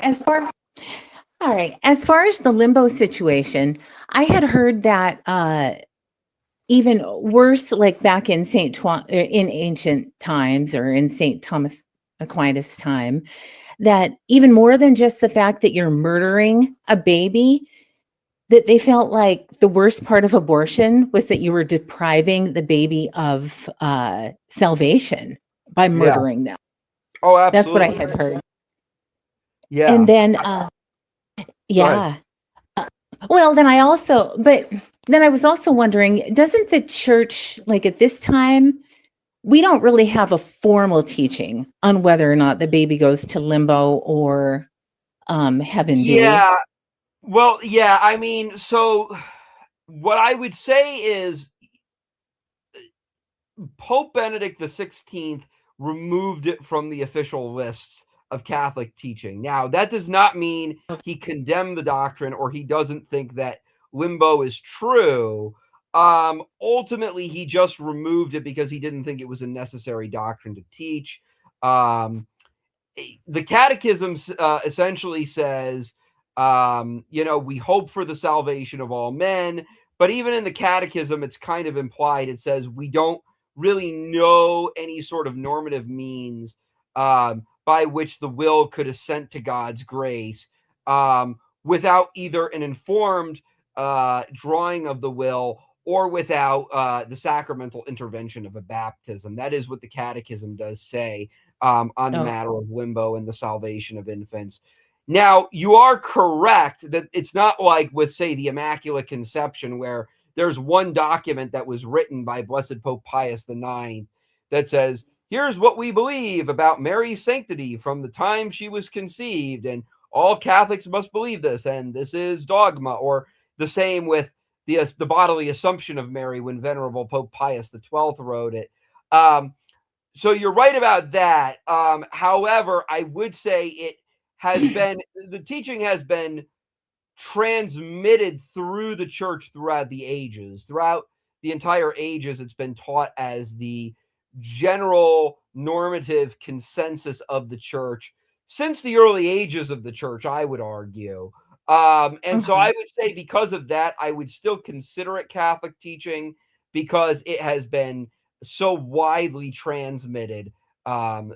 as far as the limbo situation, I had heard that even worse, like back in in ancient times, or in Saint Thomas Aquinas' time, that even more than just the fact that you're murdering a baby, that they felt like the worst part of abortion was that you were depriving the baby of salvation by Yeah. murdering them. Oh, That's what I absolutely. had heard. Yeah. And then, Go ahead. yeah. Well, then I was also wondering, doesn't the church, like at this time, we don't really have a formal teaching on whether or not the baby goes to limbo or heaven, do we? Yeah. Well, yeah. So what I would say is Pope Benedict XVI removed it from the official lists of Catholic teaching. Now, that does not mean he condemned the doctrine or he doesn't think that limbo is true. Ultimately, he just removed it because he didn't think it was a necessary doctrine to teach. The Catechism essentially says, we hope for the salvation of all men. But even in the Catechism, it's kind of implied. It says we don't really know any sort of normative means by which the will could assent to God's grace. without either an informed drawing of the will or without the sacramental intervention of a baptism. That is what the Catechism does say on the matter of limbo and the salvation of infants. Now, you are correct that it's not like with, say, the Immaculate Conception, where there's one document that was written by Blessed Pope Pius IX that says, here's what we believe about Mary's sanctity from the time she was conceived, and all Catholics must believe this, and this is dogma. Or the same with the bodily assumption of Mary when Venerable Pope Pius XII wrote it. So you're right about that. However, I would say it has been, the teaching has been transmitted through the church throughout the ages. Throughout the entire ages, it's been taught as the general normative consensus of the church since the early ages of the church, I would argue. And so I would say because of that, I would still consider it Catholic teaching because it has been so widely transmitted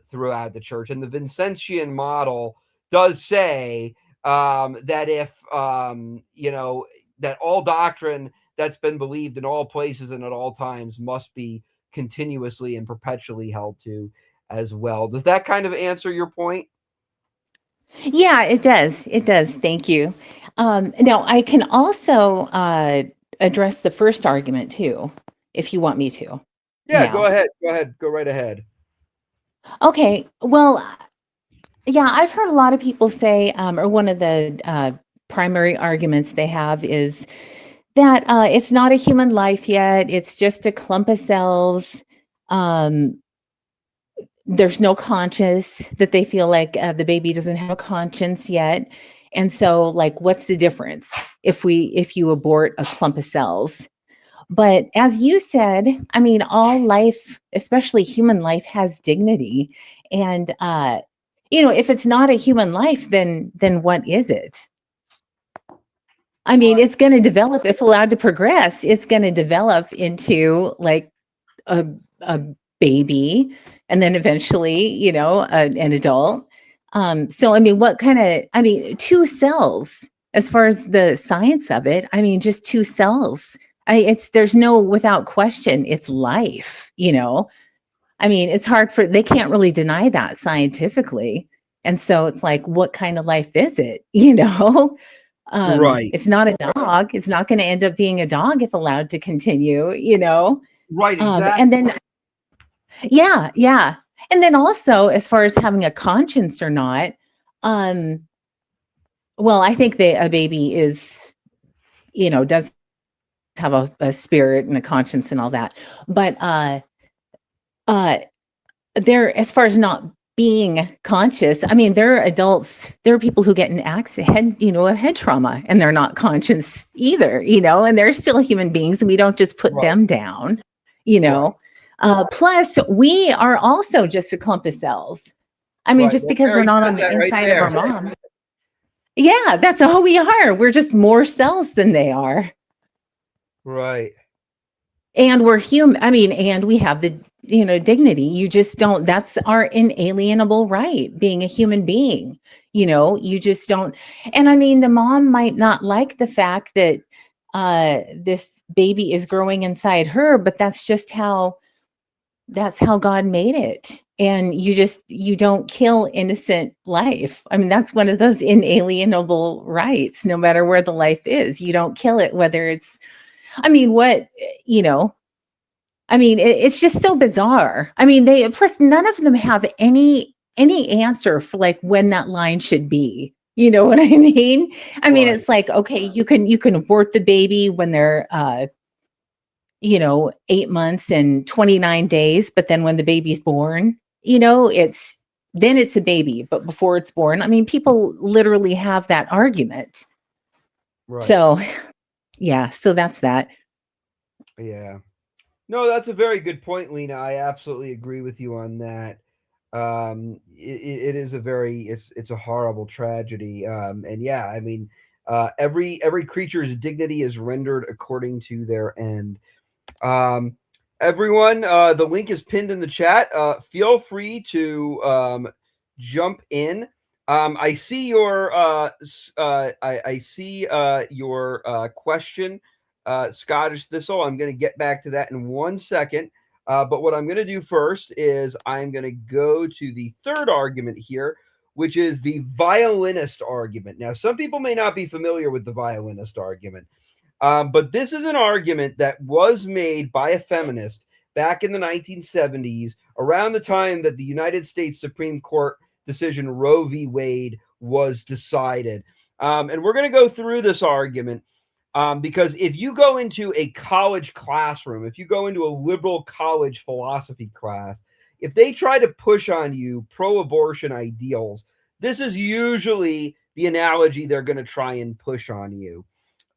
throughout the church. And the Vincentian model does say that if, that all doctrine that's been believed in all places and at all times must be continuously and perpetually held to as well. Does that kind of answer your point? Yeah, it does. It does. Thank you. Now, I can also address the first argument too, if you want me to. Yeah, go ahead. Go right ahead. Okay. Well, yeah, I've heard a lot of people say, or one of the primary arguments they have is that it's not a human life yet. It's just a clump of cells. There's no conscience, that they feel like the baby doesn't have a conscience yet. And so, like, what's the difference if you abort a clump of cells? But as you said, I mean, all life, especially human life, has dignity. And if it's not a human life, then what is it? I mean, it's going to develop, if allowed to progress, it's going to develop into like a baby, and then eventually, an adult. So, I mean, two cells, as far as the science of it, I mean, just two cells. There's no, without question, it's life, I mean, it's hard they can't really deny that scientifically. And so it's like, what kind of life is it? Right. It's not a dog. It's not going to end up being a dog if allowed to continue, Right, exactly. And then, yeah. And then also, as far as having a conscience or not, well, I think a baby is, does have a spirit and a conscience and all that. But as far as not being conscious, I mean, there are adults, there are people who get an accident, a head trauma, and they're not conscious either, and they're still human beings, and we don't just put them down, plus we are also just a clump of cells. I mean, just because we're not on the inside of our mom. Yeah, that's all we are. We're just more cells than they are. Right. And we're human. I mean, and we have the, dignity. You just don't, that's our inalienable right, being a human being. You just don't. And I mean, the mom might not like the fact that this baby is growing inside her, but that's how God made it. And you don't kill innocent life. I mean, that's one of those inalienable rights, no matter where the life is. You don't kill it, whether it's, I mean, it's just so bizarre. I mean, plus none of them have any answer for like when that line should be. You know what I mean? I mean, it's like, okay, you can abort the baby when they're 8 months and 29 days, but then when the baby's born, it's a baby, but before it's born, I mean, people literally have that argument. Right. So, yeah, so that's that. Yeah. No, that's a very good point, Lena. I absolutely agree with you on that. It is it's a horrible tragedy. And yeah, I mean, every creature's dignity is rendered according to their end. Everyone, the link is pinned in the chat. Feel free to jump in I see your I see your question, Scottish Thistle. I'm going to get back to that in 1 second. But what I'm going to do first is I'm going to go to the third argument here, which is the violinist argument. Now, some people may not be familiar with the violinist argument, but this is an argument that was made by a feminist back in the 1970s, around the time that the United States Supreme Court decision Roe v. Wade was decided. And we're going to go through this argument because if you go into a college classroom, if you go into a liberal college philosophy class, if they try to push on you pro-abortion ideals, this is usually the analogy they're going to try and push on you.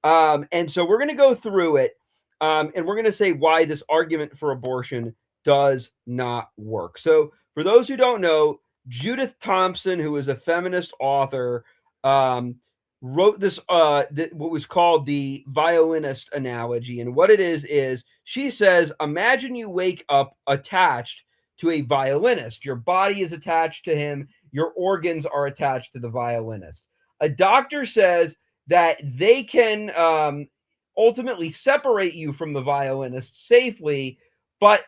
And so we're going to go through it, and we're going to say why this argument for abortion does not work. So for those who don't know, Judith Thompson, who is a feminist author, wrote this what was called the violinist analogy. And what it is she says, imagine you wake up attached to a violinist. Your body is attached to him. Your organs are attached to the violinist. A doctor says that they can ultimately separate you from the violinist safely, but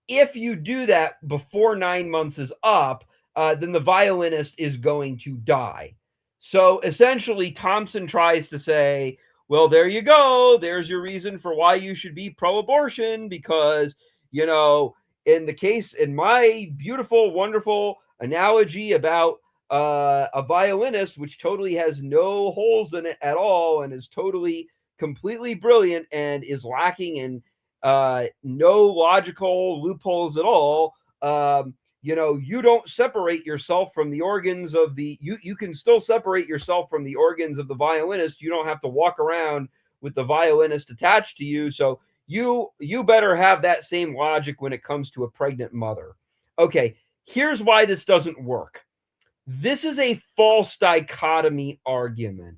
if you do that before 9 months is up, then the violinist is going to die. So essentially, Thompson tries to say, well, there you go. There's your reason for why you should be pro-abortion, because, you know, in my beautiful, wonderful analogy about a violinist, which totally has no holes in it at all and is totally completely brilliant and is lacking in no logical loopholes at all. You don't separate yourself from the organs of you can still separate yourself from the organs of the violinist. You don't have to walk around with the violinist attached to you. So you better have that same logic when it comes to a pregnant mother. Okay, here's why this doesn't work. This is a false dichotomy argument,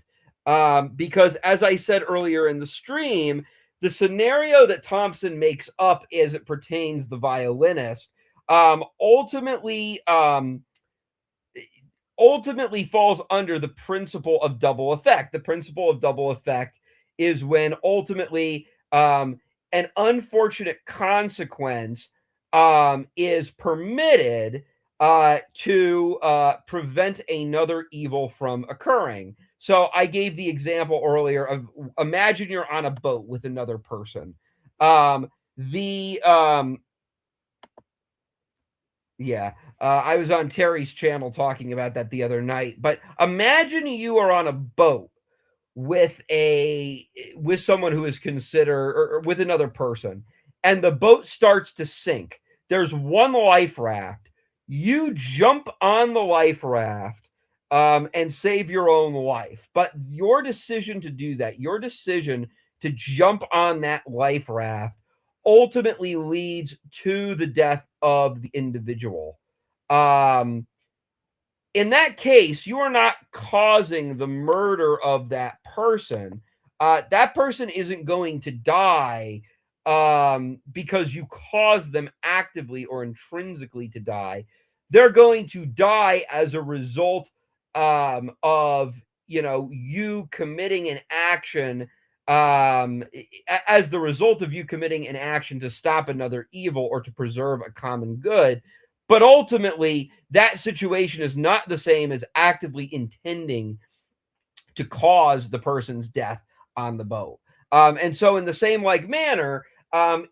because as I said earlier in the stream, the scenario that Thompson makes up as it pertains to the violinist ultimately falls under the principle of double effect. The principle of double effect is when ultimately an unfortunate consequence is permitted to prevent another evil from occurring. So I gave the example earlier of, imagine you're on a boat with another person. I was on Terry's channel talking about that the other night. But imagine you are on a boat with someone who is considered, or with another person, and the boat starts to sink. There's one life raft. You jump on the life raft and save your own life. But your decision to do that, your decision to jump on that life raft, ultimately leads to the death of the individual. In that case, you are not causing the murder of that person. That person isn't going to die because you cause them actively or intrinsically to die. They're going to die as a result of you committing an action, as the result of you committing an action to stop another evil or to preserve a common good. But ultimately, that situation is not the same as actively intending to cause the person's death on the boat. And so in the same manner,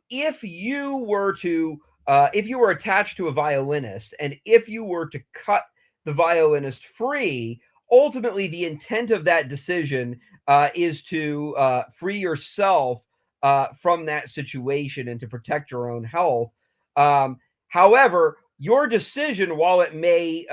if you were attached to a violinist, and if you were to cut the violinist free, ultimately the intent of that decision is to free yourself from that situation and to protect your own health. However, your decision, while it may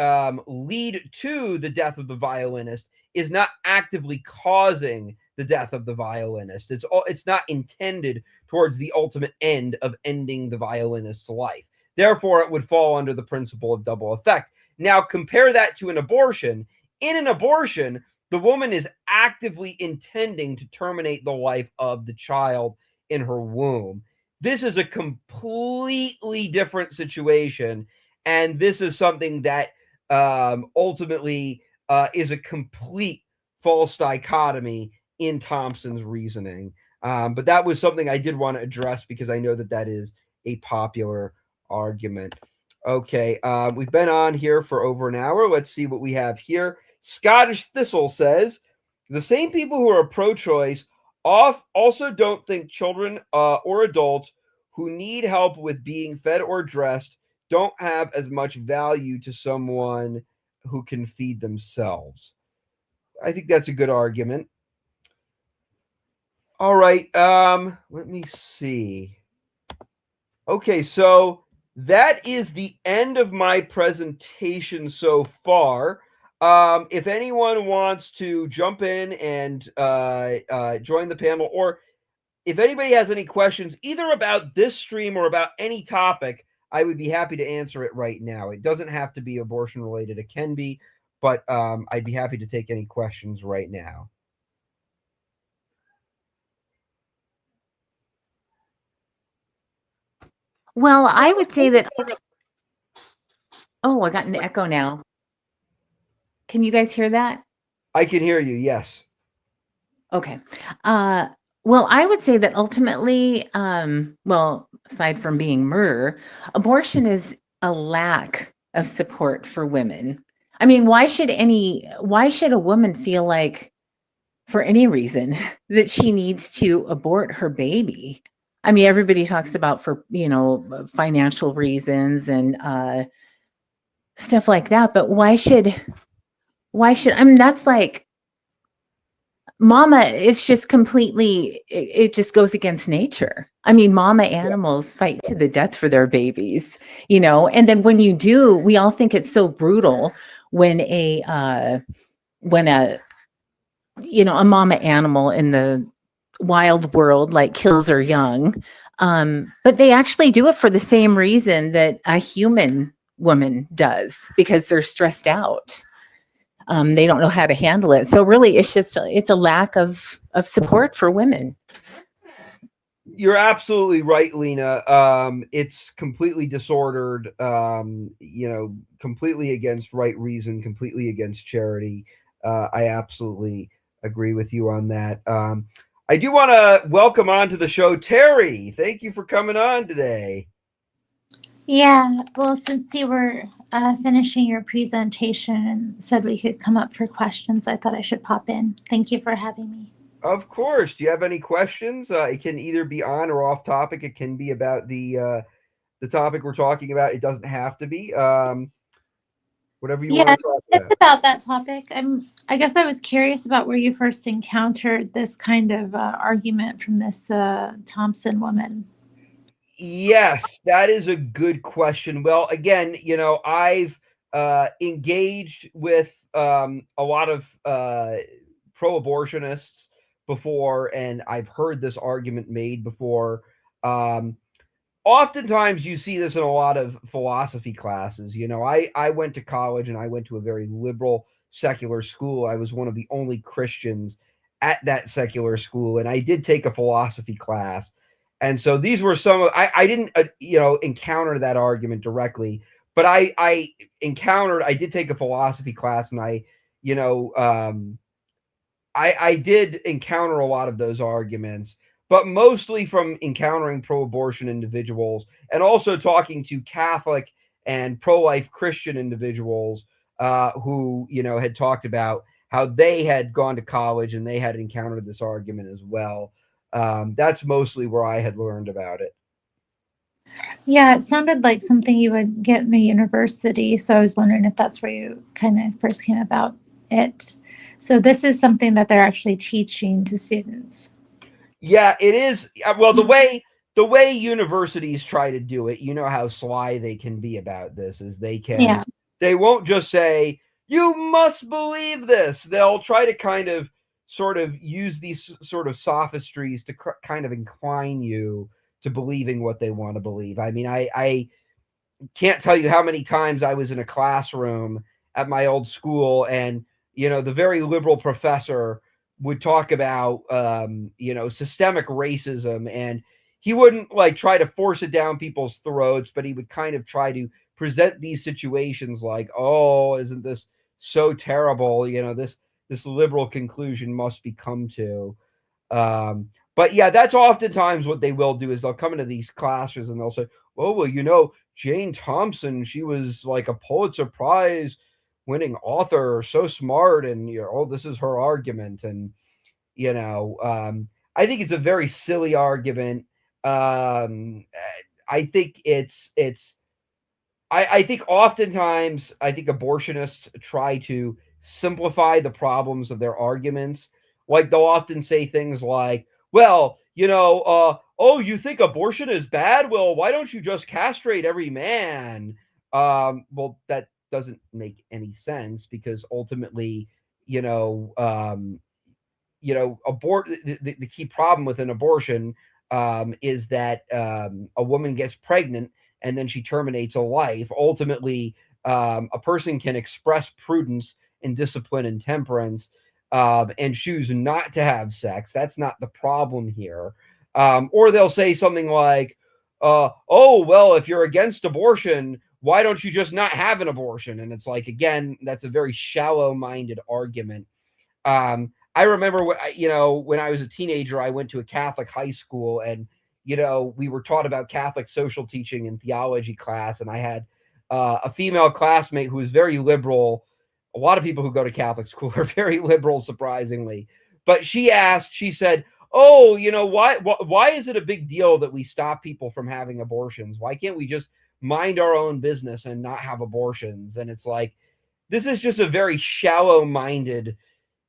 lead to the death of the violinist, is not actively causing the death of the violinist. It's not intended towards the ultimate end of ending the violinist's life. Therefore, it would fall under the principle of double effect. Now, compare that to an abortion. In an abortion, the woman is actively intending to terminate the life of the child in her womb. This is a completely different situation, and this is something that ultimately is a complete false dichotomy in Thompson's reasoning. But that was something I did want to address because I know that that is a popular argument. Okay, we've been on here for over an hour. Let's see what we have here. Scottish Thistle says the same people who are pro-choice also don't think children or adults who need help with being fed or dressed don't have as much value to someone who can feed themselves. I think that's a good argument. All right, let me see. Okay, so that is the end of my presentation so far. If anyone wants to jump in and join the panel, or if anybody has any questions, either about this stream or about any topic, I would be happy to answer it right now. It doesn't have to be abortion related. It can be, but I'd be happy to take any questions right now. Well, I would say that. Oh, I got an echo now. Can you guys hear that? I can hear you. Yes. Okay. Well, I would say that ultimately, well, aside from being murder, abortion is a lack of support for women. I mean, why should a woman feel like, for any reason, that she needs to abort her baby? I mean, everybody talks about for, financial reasons and stuff like that, but I mean, that's like, mama, it's just completely, it just goes against nature. I mean, mama animals fight to the death for their babies, and then when you do, we all think it's so brutal when a mama animal in the wild world like kills her young. But they actually do it for the same reason that a human woman does, because they're stressed out. They don't know how to handle it. So really, it's a lack of support for women. You're absolutely right, Lena. It's completely disordered, completely against right reason, completely against charity. I absolutely agree with you on that. I do want to welcome onto the show Terry. Thank you for coming on today. Yeah, well, since you were finishing your presentation and said we could come up for questions, I thought I should pop in. Thank you for having me. Of course. Do you have any questions? It can either be on or off topic. It can be about the topic we're talking about. It doesn't have to be. Whatever you want to talk it's about. about that topic. I guess I was curious about where you first encountered this kind of argument from this Thompson woman. Yes, that is a good question. Well, again, I've engaged with a lot of pro-abortionists before, and I've heard this argument made before. Oftentimes you see this in a lot of philosophy classes. I went to college and I went to a very liberal secular school. I was one of the only Christians at that secular school, and I did take a philosophy class. And so these were some of, I didn't, encounter that argument directly, but I did take a philosophy class, and I did encounter a lot of those arguments, but mostly from encountering pro-abortion individuals and also talking to Catholic and pro-life Christian individuals who, had talked about how they had gone to college and they had encountered this argument as well. That's mostly where I had learned about it. Yeah, it sounded like something you would get in a university. So I was wondering if that's where you kind of first came about it. So this is something that they're actually teaching to students. Yeah, it is. Well, the way universities try to do it, you know how sly they can be about this, is they won't just say, you must believe this. They'll try to kind of sort of use these sort of sophistries to kind of incline you to believing what they want to believe. I mean, I can't tell you how many times I was in a classroom at my old school, and the very liberal professor would talk about systemic racism, and he wouldn't like try to force it down people's throats, but he would kind of try to present these situations like, oh, isn't this so terrible? This liberal conclusion must be come to. But yeah, that's oftentimes what they will do is they'll come into these classes and they'll say, oh, well, Jane Thompson, she was like a Pulitzer Prize winning author, so smart, and this is her argument. And I think it's a very silly argument. I think I think oftentimes abortionists try to simplify the problems of their arguments. Like they'll often say things like, well, oh, you think abortion is bad? Well, why don't you just castrate every man? Well, that doesn't make any sense because ultimately, the key problem with an abortion is that a woman gets pregnant and then she terminates a life. Ultimately, a person can express prudence and discipline and temperance and choose not to have sex. That's not the problem here. Or they'll say something like, oh, well, if you're against abortion, why don't you just not have an abortion? And it's like, again, that's a very shallow-minded argument. I remember when I was a teenager, I went to a Catholic high school, and we were taught about Catholic social teaching in theology class, and I had a female classmate who was very liberal. A lot of people who go to Catholic school are very liberal, surprisingly. But she said, "Oh, why is it a big deal that we stop people from having abortions? Why can't we just mind our own business and not have abortions?" And it's like, this is just a very shallow-minded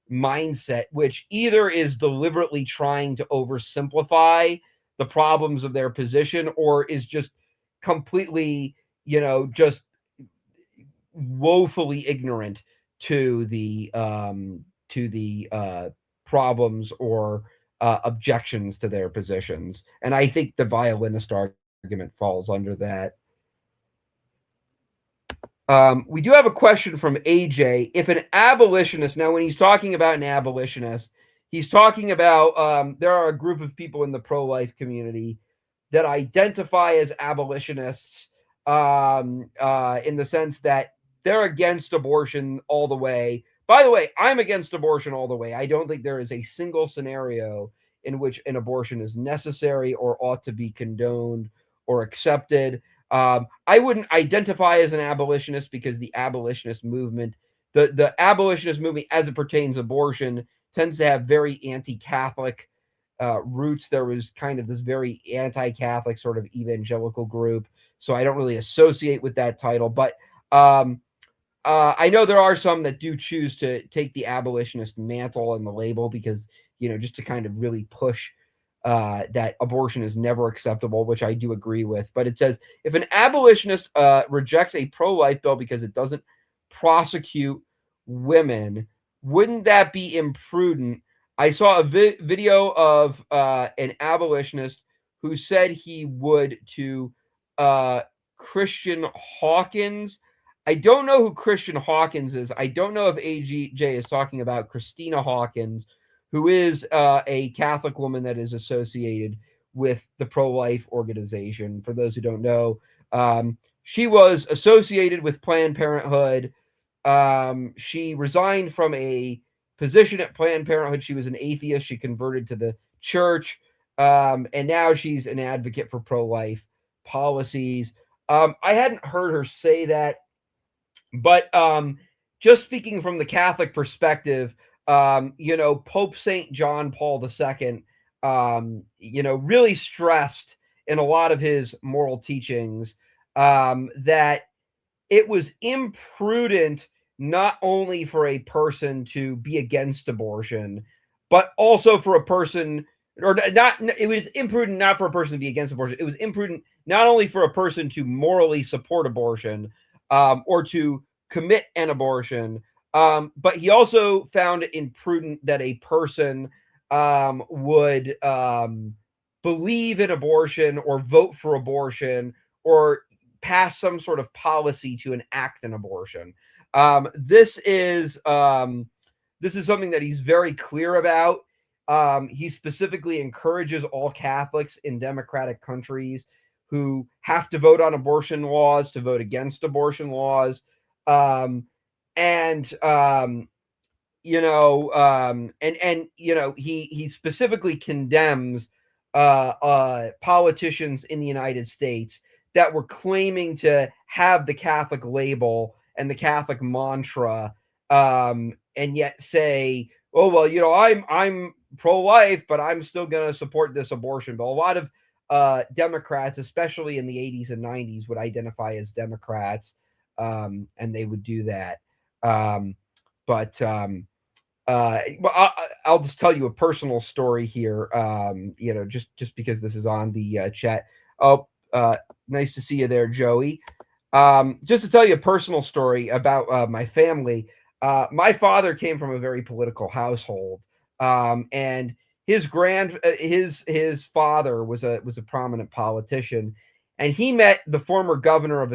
mindset, which either is deliberately trying to oversimplify the problems of their position or is just completely, just woefully ignorant to the problems or objections to their positions. And I think the violinist argument falls under that. We do have a question from AJ. If an abolitionist, now when he's talking about an abolitionist, he's talking about there are a group of people in the pro-life community that identify as abolitionists in the sense that they're against abortion all the way. By the way, I'm against abortion all the way. I don't think there is a single scenario in which an abortion is necessary or ought to be condoned or accepted. I wouldn't identify as an abolitionist because the abolitionist movement, the abolitionist movement as it pertains to abortion, tends to have very anti-Catholic roots. There was kind of this very anti-Catholic sort of evangelical group, so I don't really associate with that title. But I know there are some that do choose to take the abolitionist mantle and the label because, just to kind of really push that abortion is never acceptable, which I do agree with. But it says, if an abolitionist rejects a pro-life bill because it doesn't prosecute women, wouldn't that be imprudent? I saw a video of an abolitionist who said he would to Christian Hawkins. I don't know who Christian Hawkins is. I don't know if AJ is talking about Christina Hawkins, who is a Catholic woman that is associated with the pro-life organization. For those who don't know, she was associated with Planned Parenthood. She resigned from a position at Planned Parenthood. She was an atheist. She converted to the church, and now she's an advocate for pro-life policies. I hadn't heard her say that, but just speaking from the Catholic perspective, Pope St. John Paul II, really stressed in a lot of his moral teachings that it was imprudent not only for a person to be against abortion, but also for a person, or not, it was imprudent not for a person to be against abortion. It was imprudent not only for a person to morally support abortion or to commit an abortion, but he also found it imprudent that a person would believe in abortion or vote for abortion or pass some sort of policy to enact an abortion. This is something that he's very clear about. He specifically encourages all Catholics in democratic countries who have to vote on abortion laws, to vote against abortion laws. And he specifically condemns politicians in the United States that were claiming to have the Catholic label and the Catholic mantra, and yet say, "Oh well, I'm pro-life, but I'm still going to support this abortion bill." A lot of Democrats, especially in the 80s and 90s, would identify as Democrats, and they would do that. But I'll just tell you a personal story here. Just because this is on the chat. Oh, nice to see you there, Joey. Just to tell you a personal story about my family. My father came from a very political household, and his father was a prominent politician, and he met the former governor of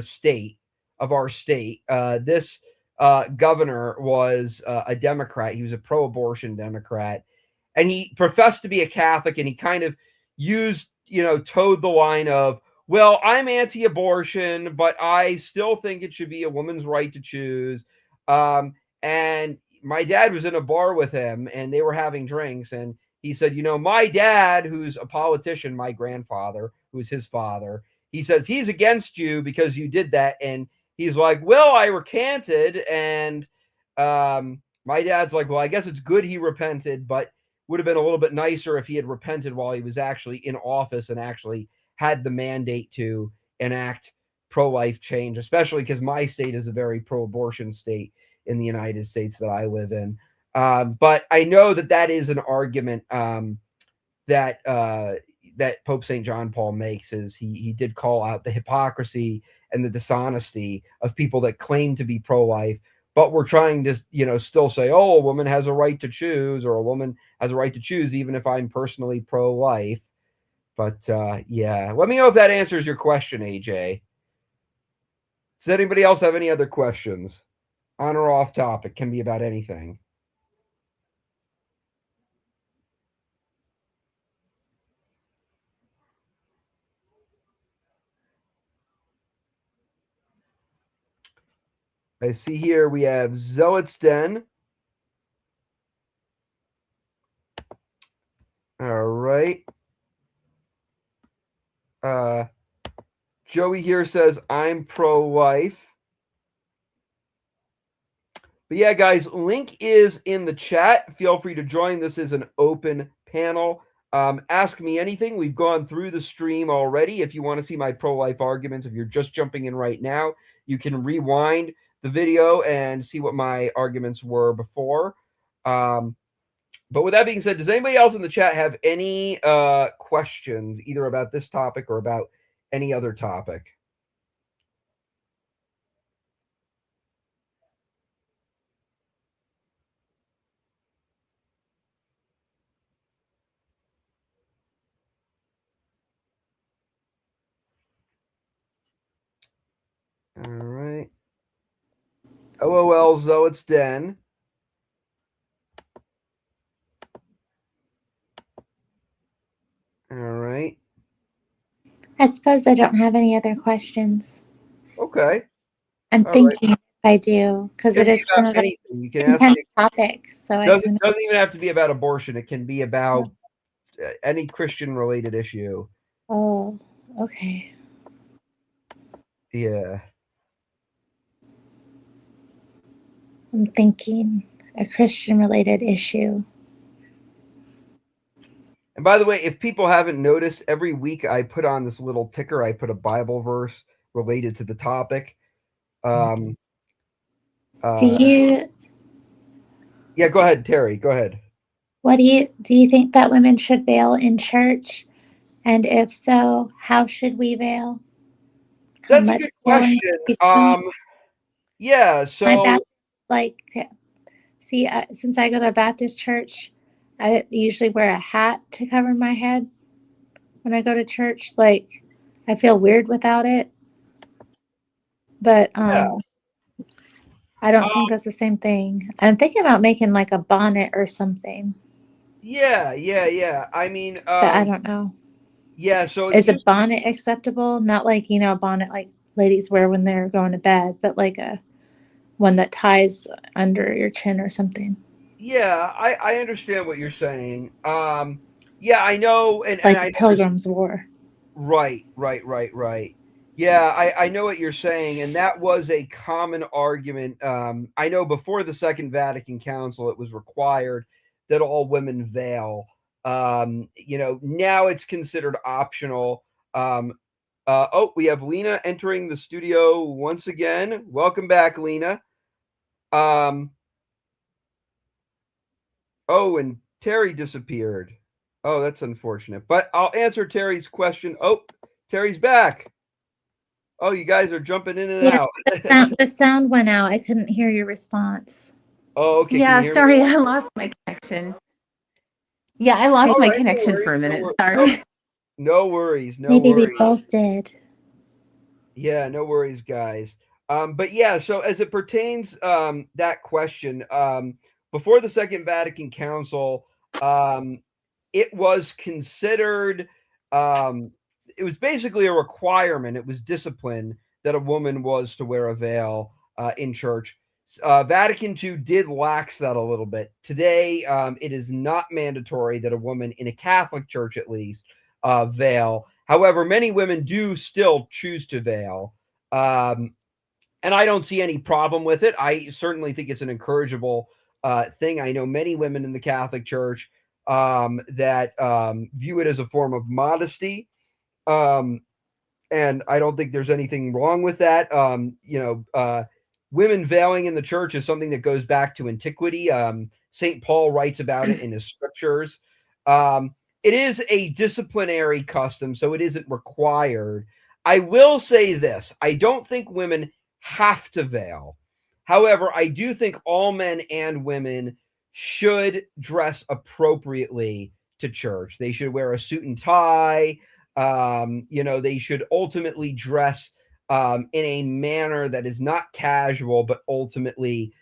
our state. This governor was a Democrat. He was a pro-abortion Democrat, and he professed to be a Catholic, and he kind of towed the line of, well, I'm anti-abortion, but I still think it should be a woman's right to choose. And my dad was in a bar with him, and they were having drinks, and he said, my dad, who's a politician, my grandfather, who's his father, he says he's against you because you did that. And he's like, well, I recanted. And my dad's like, well, I guess it's good he repented, but would have been a little bit nicer if he had repented while he was actually in office and actually had the mandate to enact pro-life change, especially because my state is a very pro-abortion state in the United States that I live in. But I know that is an argument that Pope St. John Paul makes. Is he did call out the hypocrisy and the dishonesty of people that claim to be pro-life, but we're trying to, still say, oh, a woman has a right to choose, or a woman has a right to choose, even if I'm personally pro-life. But yeah, let me know if that answers your question, AJ. Does anybody else have any other questions? On or off topic, can be about anything. I see here we have Zealots Den. All right. Joey here says, I'm pro-life. But yeah, guys, link is in the chat. Feel free to join. This is an open panel. Ask me anything. We've gone through the stream already. If you want to see my pro-life arguments, if you're just jumping in right now, you can rewind the video and see what my arguments were before. But with that being said, does anybody else in the chat have any questions, either about this topic or about any other topic? All right. LOL, Zealots Den. All right. I suppose I don't have any other questions. Okay. I'm All thinking if I do, because it is kind of anything. You can ask intense me. topic. So Doesn't even have to be about abortion. It can be about any Christian-related issue. Oh, okay. Yeah. I'm thinking a Christian-related issue. And by the way, if people haven't noticed, every week I put on this little ticker. I put a Bible verse related to the topic. Do you? Yeah, go ahead, Terry. Go ahead. What do you think that women should veil in church? And if so, how should we veil? That's a good question. Yeah. So since I go to a Baptist church, I usually wear a hat to cover my head when I go to church. Like, I feel weird without it. But I don't think that's the same thing. I'm thinking about making like a bonnet or something. Yeah. I mean, but I don't know. Yeah, so it Is a used bonnet acceptable? Not like, you know, a bonnet like ladies wear when they're going to bed, but like a one that ties under your chin or something. yeah, I understand what you're saying. Yeah, I know, and Like I the know there's pilgrims wore. right. Yeah, I know what you're saying, and that was a common argument. I know before the Second Vatican Council, it was required that all women veil. You know, now it's considered optional. Oh, we have Lena entering the studio once again. Welcome back, Lena. Um, oh, and Terry disappeared. Oh, that's unfortunate. But I'll answer Terry's question. Oh, Terry's back. Oh, you guys are jumping in and Yeah, out. the sound went out. I couldn't hear your response. Oh, okay. Can Yeah, you hear me? sorry, I lost my connection. Yeah, I Maybe, lost All my right, no connection for worries. a No, minute. no, Sorry. no worries. No maybe we worries. both did. Yeah, no worries, guys. But yeah, so as it pertains that question, before the Second Vatican Council, um, it was considered it was basically a requirement, it was discipline that a woman was to wear a veil in church. Vatican II did lax that a little bit. Today, it is not mandatory that a woman in a Catholic church, at least, veil. However, many women do still choose to veil. Um, and I don't see any problem with it. I certainly think it's an encourageable thing. I know many women in the Catholic Church that view it as a form of modesty. Um, and I don't think there's anything wrong with that. Women veiling in the church is something that goes back to antiquity. St. Paul writes about it in his scriptures. Um, it is a disciplinary custom, so it isn't required. I will say this: I don't think women have to veil. However, I do think all men and women should dress appropriately to church. They should wear a suit and tie. They should ultimately dress in a manner that is not casual, but ultimately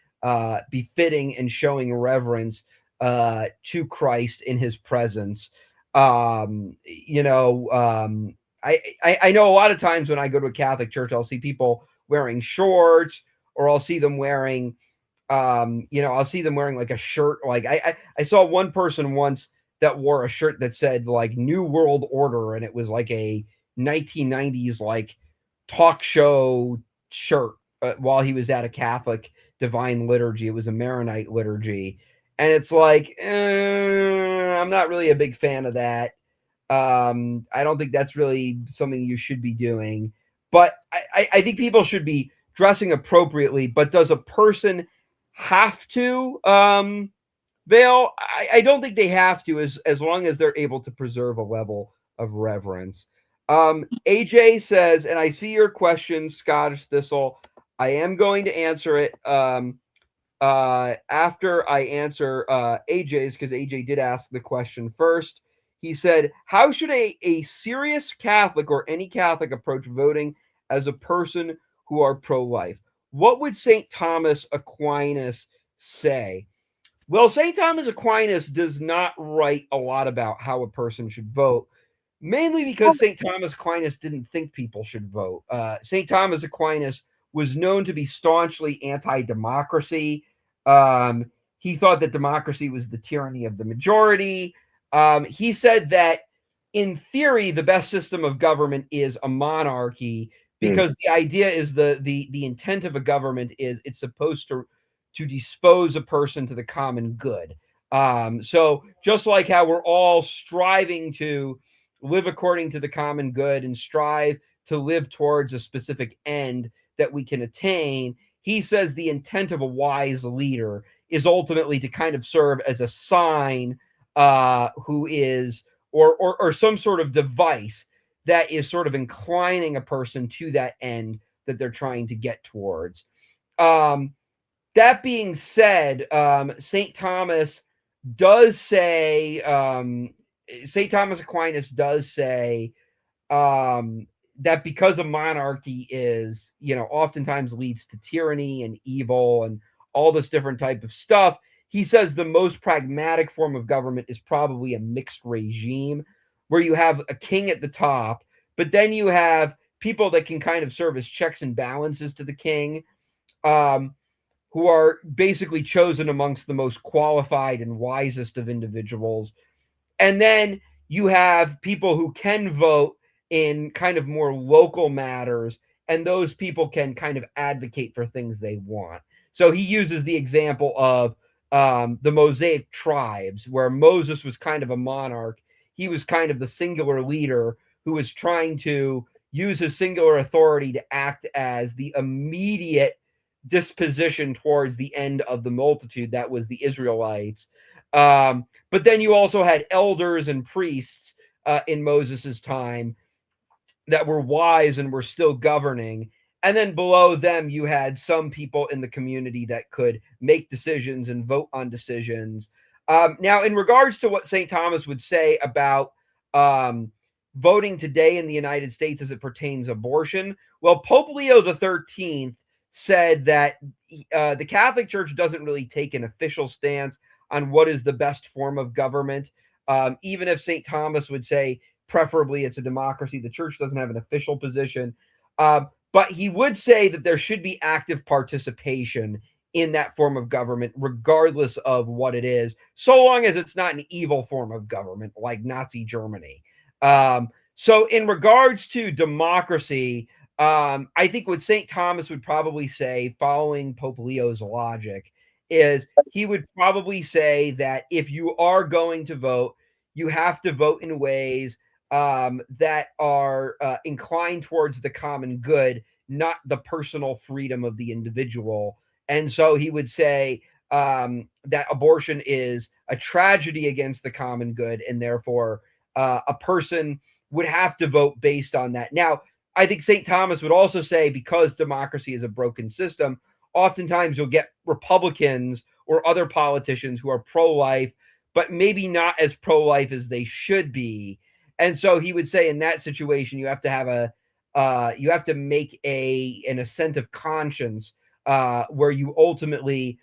befitting and showing reverence to Christ in his presence. I know a lot of times when I go to a Catholic church, I'll see people wearing shorts, or I'll see them wearing I'll see them wearing like a shirt. Like I saw one person once that wore a shirt that said like New World Order, and it was like a 1990s like talk show shirt while he was at a Catholic divine liturgy. It was a Maronite liturgy, and it's like I'm not really a big fan of that. I don't think that's really something you should be doing. But I think people should be dressing appropriately. But does a person have to veil? I don't think they have to, as long as they're able to preserve a level of reverence. AJ says, and I see your question, Scottish Thistle. I am going to answer it after I answer AJ's, because AJ did ask the question first. He said, how should a serious Catholic or any Catholic approach voting as a person who are pro-life? What would St. Thomas Aquinas say? Well, St. Thomas Aquinas does not write a lot about how a person should vote, mainly because St. Thomas Aquinas didn't think people should vote. St. Thomas Aquinas was known to be staunchly anti-democracy. He thought that democracy was the tyranny of the majority. He said that in theory, the best system of government is a monarchy, because the idea is the intent of a government is it's supposed to dispose a person to the common good. So just like how we're all striving to live according to the common good and strive to live towards a specific end that we can attain, he says the intent of a wise leader is ultimately to kind of serve as a sign who is or some sort of device that is sort of inclining a person to that end that they're trying to get towards. That being said, St. Thomas does say, St. Thomas Aquinas does say that because a monarchy is, oftentimes leads to tyranny and evil and all this different type of stuff, he says the most pragmatic form of government is probably a mixed regime. where you have a king at the top, but then you have people that can kind of serve as checks and balances to the king, who are basically chosen amongst the most qualified and wisest of individuals. And then you have people who can vote in kind of more local matters, and those people can kind of advocate for things they want. So he uses the example of the Mosaic tribes, where Moses was kind of a monarch. He was kind of the singular leader who was trying to use his singular authority to act as the immediate disposition towards the end of the multitude, that was the Israelites. But then you also had elders and priests in Moses's time that were wise and were still governing. And then below them, you had some people in the community that could make decisions and vote on decisions. Now, in regards to what St. Thomas would say about voting today in the United States as it pertains abortion, well, Pope Leo XIII said that the Catholic Church doesn't really take an official stance on what is the best form of government. Even if St. Thomas would say preferably it's a democracy, the church doesn't have an official position. But he would say that there should be active participation in that form of government, regardless of what it is, so long as it's not an evil form of government like Nazi Germany. So in regards to democracy, I think what St. Thomas would probably say, following Pope Leo's logic, is he would probably say that if you are going to vote, you have to vote in ways that are inclined towards the common good, not the personal freedom of the individual. And so he would say that abortion is a tragedy against the common good, and therefore a person would have to vote based on that. Now, I think St. Thomas would also say, because democracy is a broken system, oftentimes you'll get Republicans or other politicians who are pro-life, but maybe not as pro-life as they should be. And so he would say in that situation, you have to have you have to make an assent of conscience where you ultimately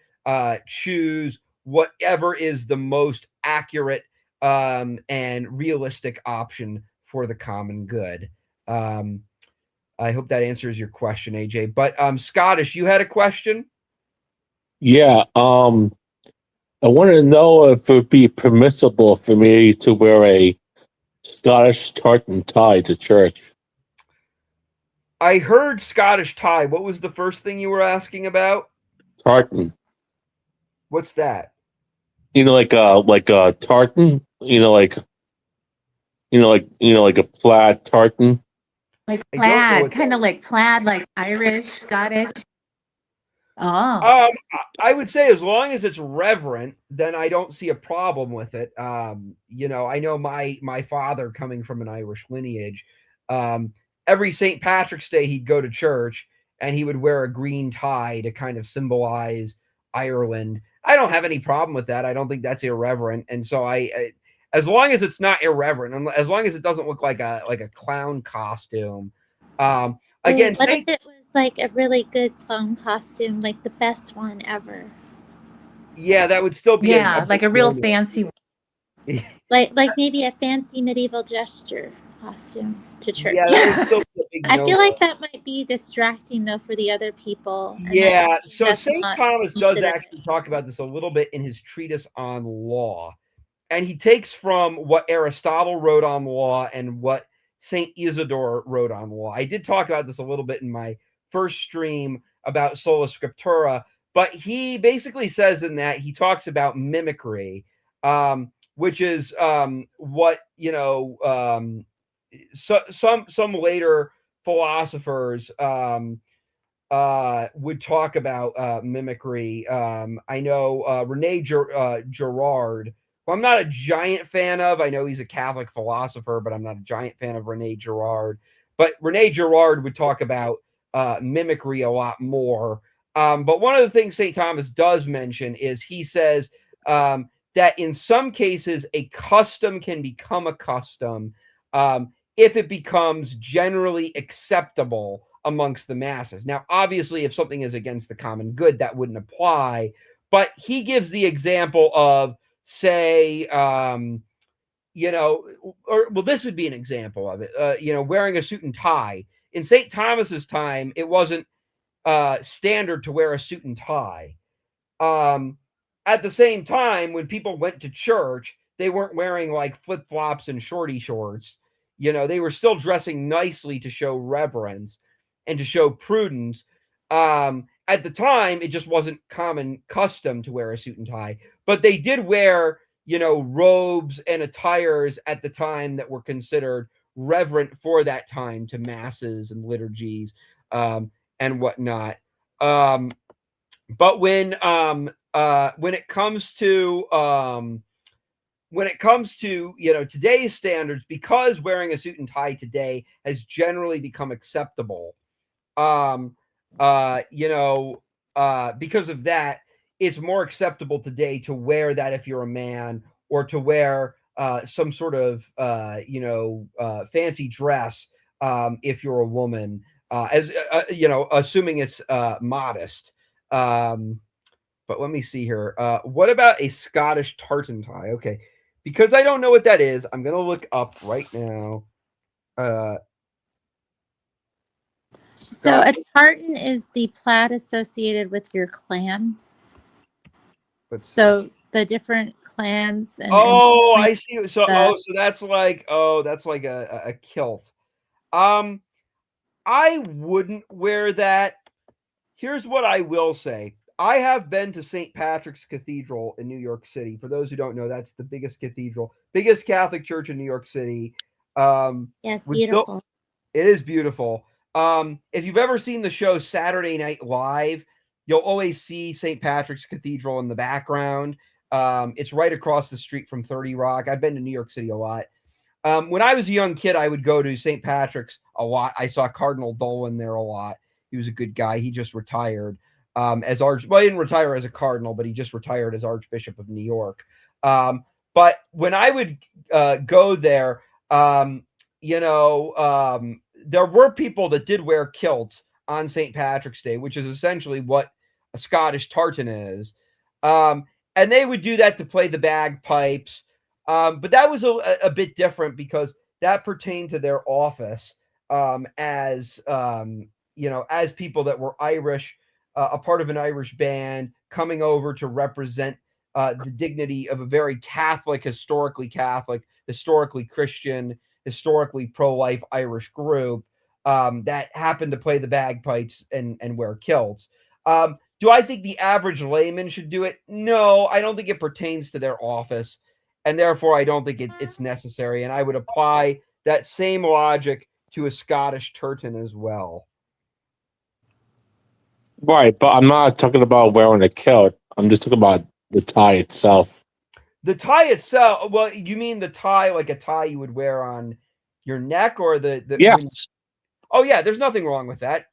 choose whatever is the most accurate and realistic option for the common good. I hope that answers your question, AJ. But Scottish, you had a question? Yeah. I wanted to know if it would be permissible for me to wear a Scottish tartan tie to church. I heard Scottish tie. What was the first thing you were asking about? Tartan. What's that? Like a tartan. Like a plaid tartan. Like I don't know plaid, what kind that of like plaid, like Irish, Scottish. Oh, I would say as long as it's reverent, then I don't see a problem with it. I know my father, coming from an Irish lineage, every St. Patrick's Day he'd go to church and he would wear a green tie to kind of symbolize Ireland. I don't have any problem with that. I don't think that's irreverent, and so as long as it's not irreverent, and as long as it doesn't look like a clown costume. Again, What if it was like a really good clown costume, like the best one ever? Yeah, that would still be yeah, like a real no-no. fancy. Like maybe a fancy medieval gesture costume to church. Yeah, that would still be a big I feel no-no. like that might be distracting though for the other people. And Yeah, so that's St. not Thomas does considered. actually talk about this a little bit in his treatise on law. And he takes from what Aristotle wrote on law and what St. Isidore wrote on law. I did talk about this a little bit in my first stream about sola scriptura, but he basically says in that he talks about mimicry, which is what, some later philosophers would talk about mimicry. I know Rene Girard, who I'm not a giant fan of. I know he's a Catholic philosopher, but I'm not a giant fan of Rene Girard. But Rene Girard would talk about mimicry a lot more. But one of the things St. Thomas does mention is he says that in some cases a custom can become a custom if it becomes generally acceptable amongst the masses. Now, obviously, if something is against the common good, that wouldn't apply. But he gives the example of, say, this would be an example of it. Wearing a suit and tie. In St. Thomas's time, it wasn't standard to wear a suit and tie. At the same time, when people went to church, they weren't wearing like flip flops and shorty shorts. They were still dressing nicely to show reverence and to show prudence. At the time, it just wasn't common custom to wear a suit and tie, but they did wear, robes and attires at the time that were considered reverent for that time to masses and liturgies and whatnot. But when it comes to today's standards, because wearing a suit and tie today has generally become acceptable, because of that, it's more acceptable today to wear that if you're a man, or to wear some sort of fancy dress if you're a woman, assuming it's modest. But let me see here. What about a Scottish tartan tie? Okay, because I don't know what that is, I'm gonna look up right now. So a tartan is the plaid associated with your clan. So the different clans and I see. So that's like a kilt. I wouldn't wear that. Here's what I will say. I have been to St. Patrick's Cathedral in New York City. For those who don't know, that's the biggest cathedral, biggest Catholic church in New York City. Yes, beautiful. It is beautiful. If you've ever seen the show Saturday Night Live, you'll always see St. Patrick's Cathedral in the background. It's right across the street from 30 Rock. I've been to New York City a lot. When I was a young kid, I would go to St. Patrick's a lot. I saw Cardinal Dolan there a lot. He was a good guy. He just retired he didn't retire as a cardinal, but he just retired as Archbishop of New York. But when I would go there, there were people that did wear kilts on St. Patrick's Day, which is essentially what a Scottish tartan is. And they would do that to play the bagpipes. But that was a bit different because that pertained to their office as people that were Irish, a part of an Irish band coming over to represent the dignity of a very historically Christian, historically pro-life Irish group that happened to play the bagpipes and wear kilts. Do I think the average layman should do it? No, I don't think it pertains to their office, and therefore I don't think it's necessary. And I would apply that same logic to a Scottish tartan as well. Right, but I'm not talking about wearing a kilt. I'm just talking about the tie itself. The tie itself. Well, you mean the tie like a tie you would wear on your neck, or the yes? Oh yeah, there's nothing wrong with that.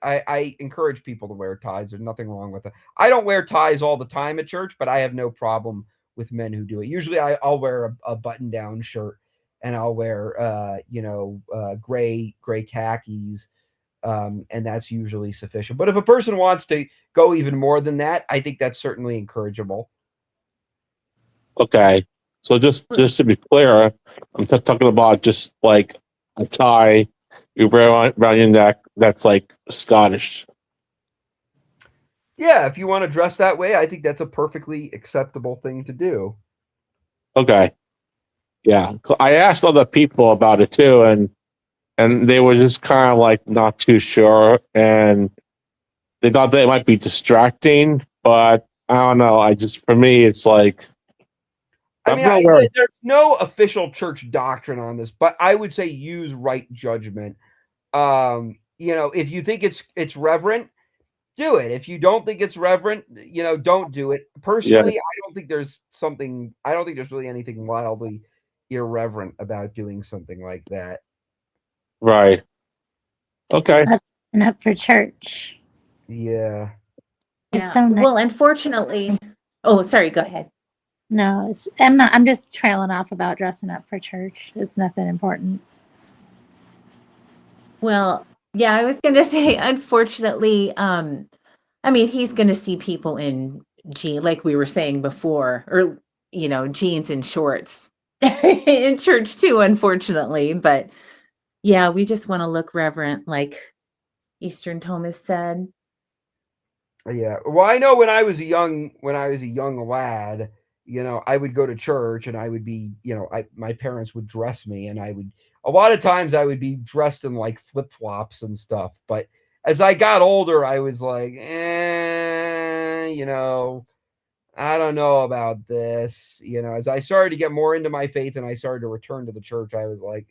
I encourage people to wear ties. There's nothing wrong with it. I don't wear ties all the time at church, but I have no problem with men who do it. Usually, I'll wear a button-down shirt, and I'll wear gray khakis. And that's usually sufficient. But if a person wants to go even more than that, I think that's certainly encourageable. Okay, so just to be clear, I'm talking about just like a tie you wear around your neck that's like Scottish. Yeah, if you want to dress that way, I think that's a perfectly acceptable thing to do. Okay, yeah, I asked other people about it too, and they were just kind of like not too sure, and they thought that it might be distracting, but I don't know. For me, it's like, there's no official church doctrine on this, but I would say use right judgment. If you think it's reverent, do it. If you don't think it's reverent, don't do it. Personally, yeah. I don't think there's really anything wildly irreverent about doing something like that. Right. Okay. And up for church. Yeah. It's so nice. Well, unfortunately, oh, sorry, go ahead. No, I'm just trailing off about dressing up for church. It's nothing important. Well, yeah, I was going to say, unfortunately, he's going to see people in like we were saying before, or, jeans and shorts in church too, unfortunately. But yeah, we just want to look reverent, like Eastern Thomas said. Yeah. Well, I know when I was a young lad, I would go to church and I would be, my parents would dress me and a lot of times I would be dressed in like flip-flops and stuff. But as I got older, I was like, I don't know about this. As I started to get more into my faith and I started to return to the church, I was like,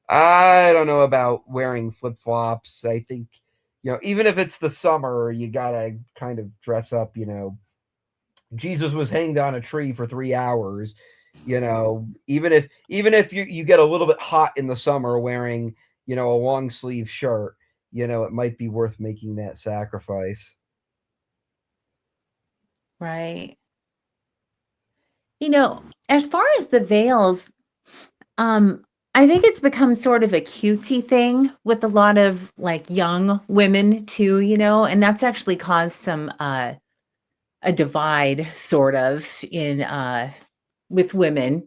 I don't know about wearing flip flops. I think, even if it's the summer, you gotta kind of dress up. Jesus was hanged on a tree for 3 hours. Even if you get a little bit hot in the summer wearing, a long sleeve shirt, it might be worth making that sacrifice. Right. As far as the veils, I think it's become sort of a cutesy thing with a lot of like young women too, and that's actually caused some a divide sort of in with women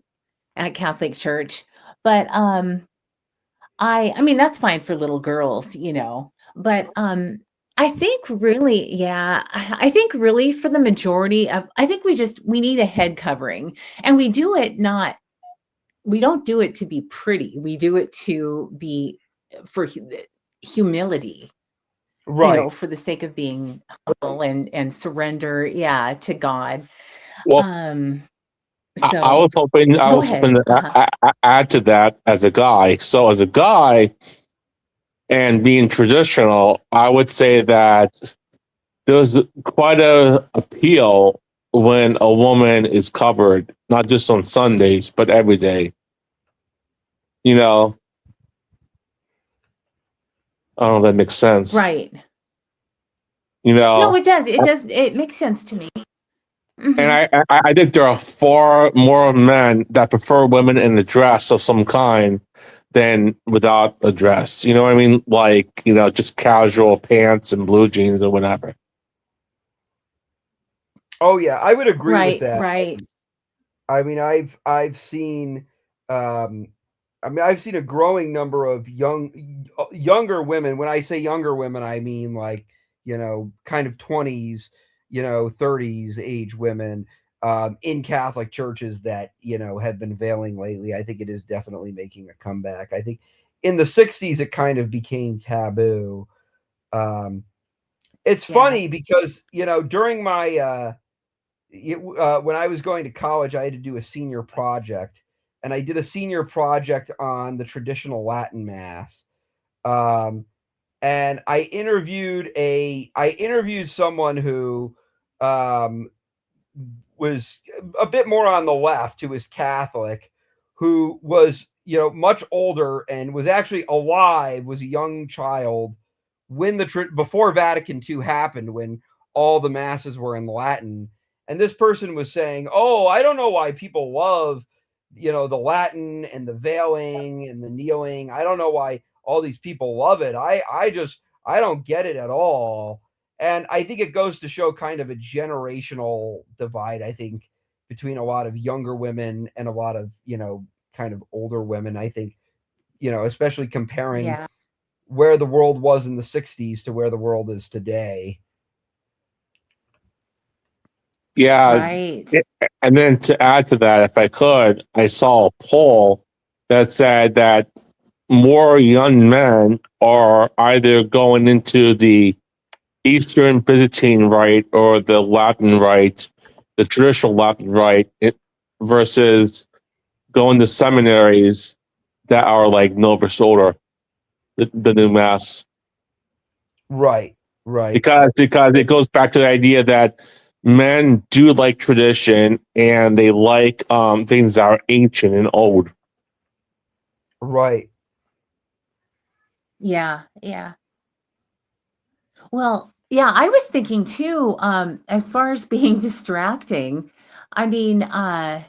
at Catholic Church. But I mean that's fine for little girls, but I think really, yeah, I think really for the majority of, I think we need a head covering, and we don't do it to be pretty. We do it to be for humility, Right. for the sake of being humble and surrender, yeah, to God. Well, Um, I was so hoping go ahead. to add to that as a guy. So as a guy and being traditional, I would say that there's quite a appeal when a woman is covered, not just on Sundays, but every day. You know, I don't know if that makes sense. Right. You No, know, it does. It does. It makes sense to me. and Hmm. I think there are far more men that prefer women in a dress of some kind than without a dress. You know what I mean? Like, just casual pants and blue jeans or whatever. Oh yeah, I would agree with Right. that. Right. I mean, I've seen, um, I've seen a growing number of younger women. When I say younger women, I mean like kind of 20s, 30s age women in Catholic churches that have been veiling lately. I think it is definitely making a comeback. I think in the 60s it kind of became taboo. Um, it's Yeah. funny because during my when I was going to college, I had to do a senior project, and I did a senior project on the traditional Latin Mass. Um, and I interviewed someone who um, was a bit more on the left, who was Catholic, who was much older and was actually alive, was a young child when before Vatican II happened, when all the masses were in Latin. And this person was saying, "Oh, I don't know why people love the Latin and the veiling and the kneeling. I don't know why all these people love it. I don't get it at all." And I think it goes to show kind of a generational divide, I think, between a lot of younger women and a lot of, kind of older women. I think, especially comparing Yeah. where the world was in the 60s to where the world is today. Yeah. Right. And then to add to that, if I could, I saw a poll that said that more young men are either going into the Eastern Byzantine Rite or the Latin Rite, the traditional Latin Rite, versus going to seminaries that are like Novus Order, the new mass. Right, right. Because it goes back to the idea that men do like tradition and they like things that are ancient and old. Right. Yeah. Yeah. Well, yeah, I was thinking too, as far as being distracting, I mean, I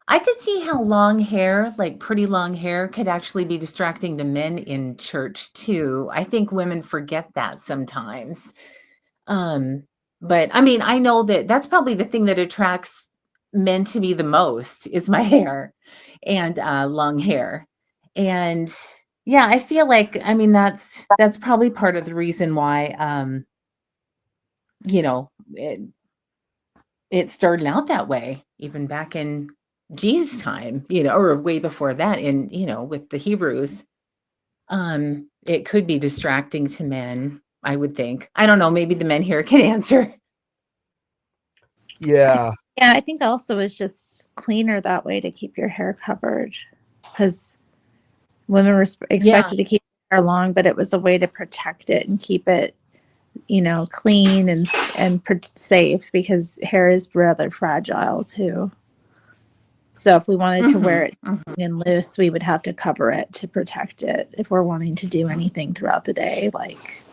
could see how long hair, like pretty long hair, could actually be distracting to men in church too. I think women forget that sometimes. Um, but I mean, I know that that's probably the thing that attracts men to me the most is my hair and long hair. And yeah, I feel like, I mean, that's probably part of the reason why, you know, it started out that way, even back in Jesus' time, or way before that in, with the Hebrews. It could be distracting to men, I would think. I don't know, maybe the men here can answer. Yeah. Yeah, I think also it's just cleaner that way to keep your hair covered because women were Yeah. expected to keep their hair long, but it was a way to protect it and keep it, clean and safe because hair is rather fragile too. So if we wanted to wear it and loose, we would have to cover it to protect it if we're wanting to do anything throughout the day, like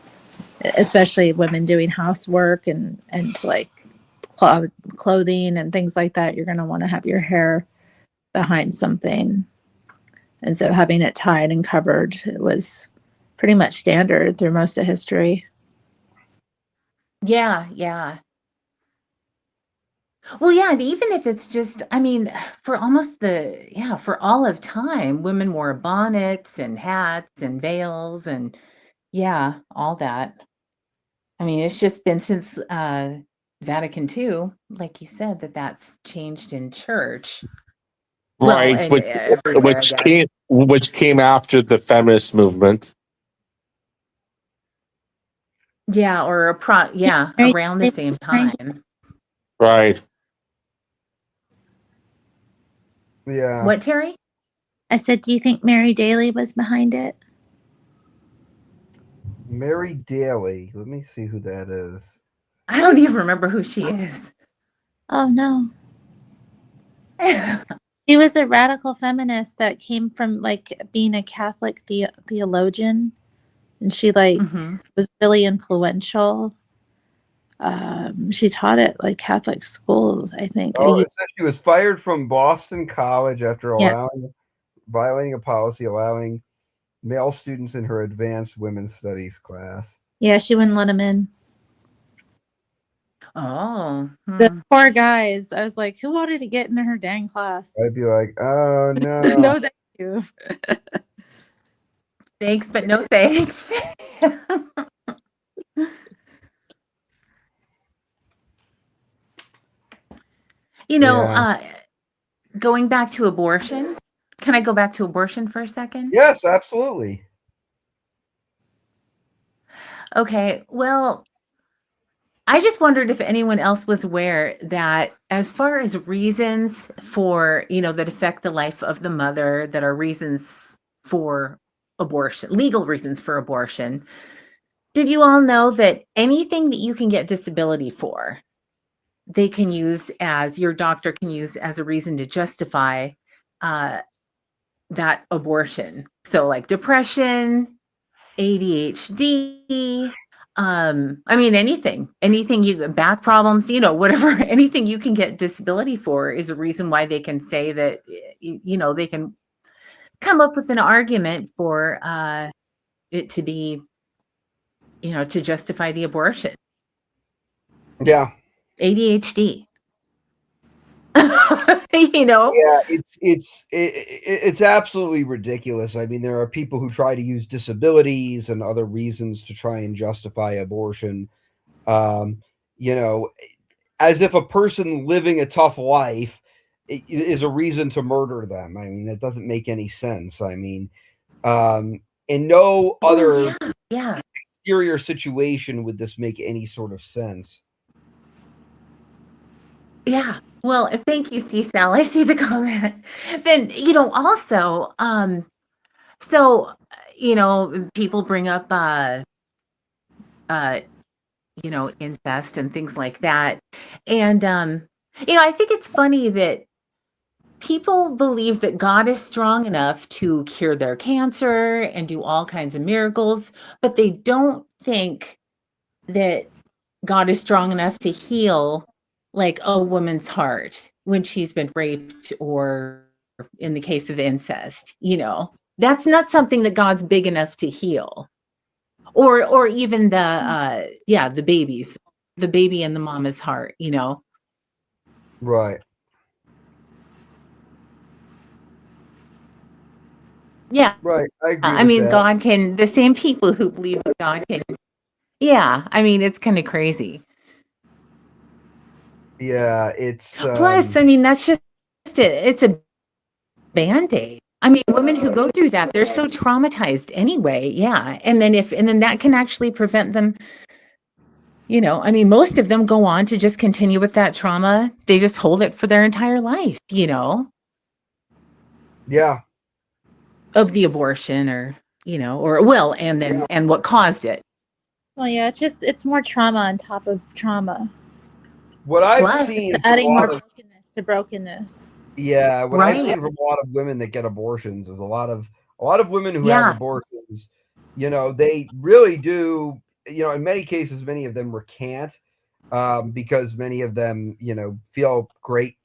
especially women doing housework and like clothing and things like that. You're going to want to have your hair behind something. And so having it tied and covered was pretty much standard through most of history. Yeah, yeah. Well, yeah, and even if it's just, I mean, for for all of time, women wore bonnets and hats and veils and yeah, all that. I mean, it's just been since Vatican II, like you said, that's changed in church. Well, Right, and everywhere, I guess. which came after the feminist movement. Yeah, or around the same time. Right. Yeah. What, Terry? I said, do you think Mary Daly was behind it? Mary Daly. Let me see who that is. I don't even remember who she is. Oh, no. She was a radical feminist that came from like being a Catholic theologian, and she was really influential. She taught at like Catholic schools, I think. Oh, it says she was fired from Boston College after Yeah. violating a policy allowing male students in her advanced women's studies class. Yeah, she wouldn't let him in. Oh. The poor guys. I was like, who wanted to get into her dang class? I'd be like, oh no. No, thank you. Thanks, but no thanks. Going back to abortion. Can I go back to abortion for a second? Yes, absolutely. Okay, well, I just wondered if anyone else was aware that as far as reasons for, that affect the life of the mother, that are reasons for abortion, legal reasons for abortion, did you all know that anything that you can get disability for, they can use your doctor can use as a reason to justify that abortion? So like depression, ADHD, I mean anything you back problems, whatever, anything you can get disability for is a reason why they can say that, they can come up with an argument for it to be, to justify the abortion. Yeah. ADHD. Yeah, it's absolutely ridiculous. I mean, there are people who try to use disabilities and other reasons to try and justify abortion. You know, as if a person living a tough life is a reason to murder them. I mean, that doesn't make any sense. I mean, in no other exterior situation would this make any sort of sense. Yeah. Well, thank you, Sal. I see the comment. Then, also, so, people bring up, incest and things like that. And, I think it's funny that people believe that God is strong enough to cure their cancer and do all kinds of miracles, but they don't think that God is strong enough to heal like a woman's heart when she's been raped, or in the case of incest, that's not something that God's big enough to heal. Or even the baby and the mama's heart, Right. Yeah. Right. I agree I with mean, that. God can, the same people who believe that God can, yeah, I mean, it's kind of crazy. Yeah, it's Plus, I mean, that's just it's a band-aid. I mean, women who go through that, they're so traumatized anyway. Yeah. And then that can actually prevent them, I mean, most of them go on to just continue with that trauma. They just hold it for their entire life, yeah. of the abortion or well, and what caused it. Well, yeah, it's more trauma on top of trauma. What I've Plus, seen It's from a adding more lot of brokenness to brokenness. yeah, what I've right? seen from a lot of women that get abortions is a lot of women who have Yeah. abortions, they really do, in many cases, many of them recant, because many of them, feel great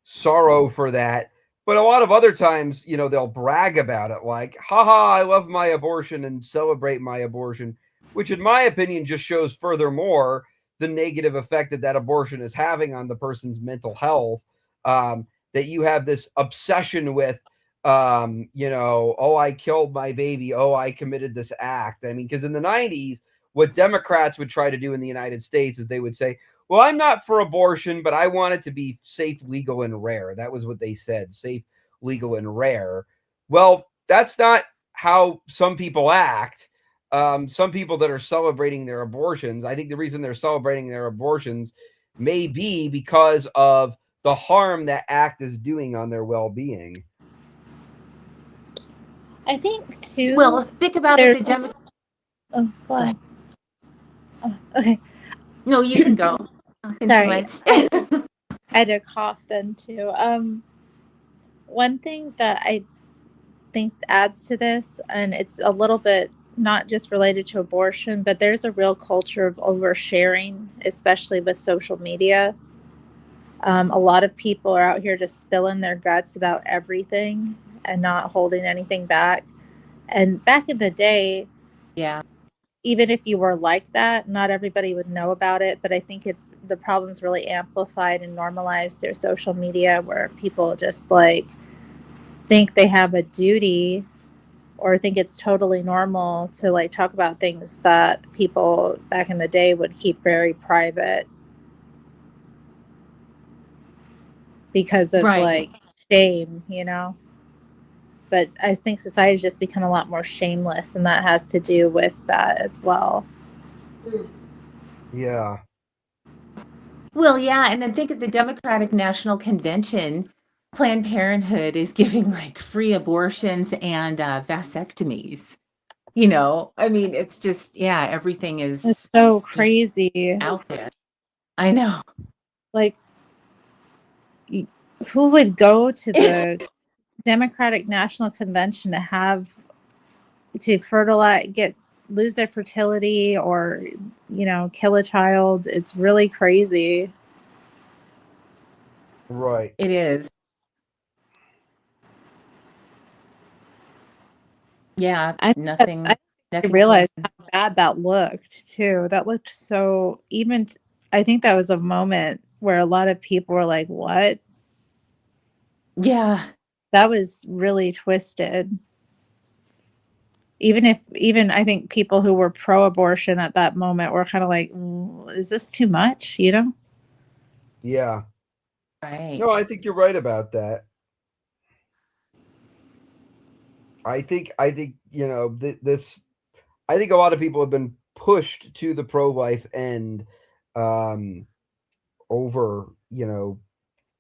sorrow for that. But a lot of other times, they'll brag about it like, haha, I love my abortion and celebrate my abortion, which in my opinion just shows furthermore the negative effect that abortion is having on the person's mental health. That you have this obsession with, oh, I killed my baby. Oh, I committed this act. I mean, because in the 90s, what Democrats would try to do in the United States is they would say, well, I'm not for abortion, but I want it to be safe, legal, and rare. That was what they said, safe, legal, and rare. Well, that's not how some people act. Some people that are celebrating their abortions, I think the reason they're celebrating their abortions may be because of the harm that act is doing on their well-being. I think too. Well, think about it. There's The Democrats. oh, go ahead. Oh, okay, No, you can go. Talking too sorry. much. I had to cough then too. One thing that I think adds to this, and it's a little bit not just related to abortion, but there's a real culture of oversharing, especially with social media. A lot of people are out here just spilling their guts about everything and not holding anything back. And back in the day, Yeah. even if you were like that, not everybody would know about it. But I think the problem's really amplified and normalized through social media, where people just like think they have a duty or think it's totally normal to like talk about things that people back in the day would keep very private because of Right. like shame. But I think society's just become a lot more shameless, and that has to do with that as well. Yeah. Well, yeah, and then think of the Democratic National Convention. Planned Parenthood is giving like free abortions and vasectomies. I mean, it's just, yeah, everything It's is so just crazy. out there. I know. Like, who would go to the Democratic National Convention to fertilize, lose their fertility, or kill a child? It's really crazy. Right. It is. Yeah, I nothing, I nothing. realized how bad that looked too. That looked so even. I think that was a moment where a lot of people were like, "What?" Yeah, That was really twisted. Even I think people who were pro-abortion at that moment were kind of like, "Is this too much?" Yeah. right. No, I think you're right about that. I think this. I think a lot of people have been pushed to the pro-life end, um, over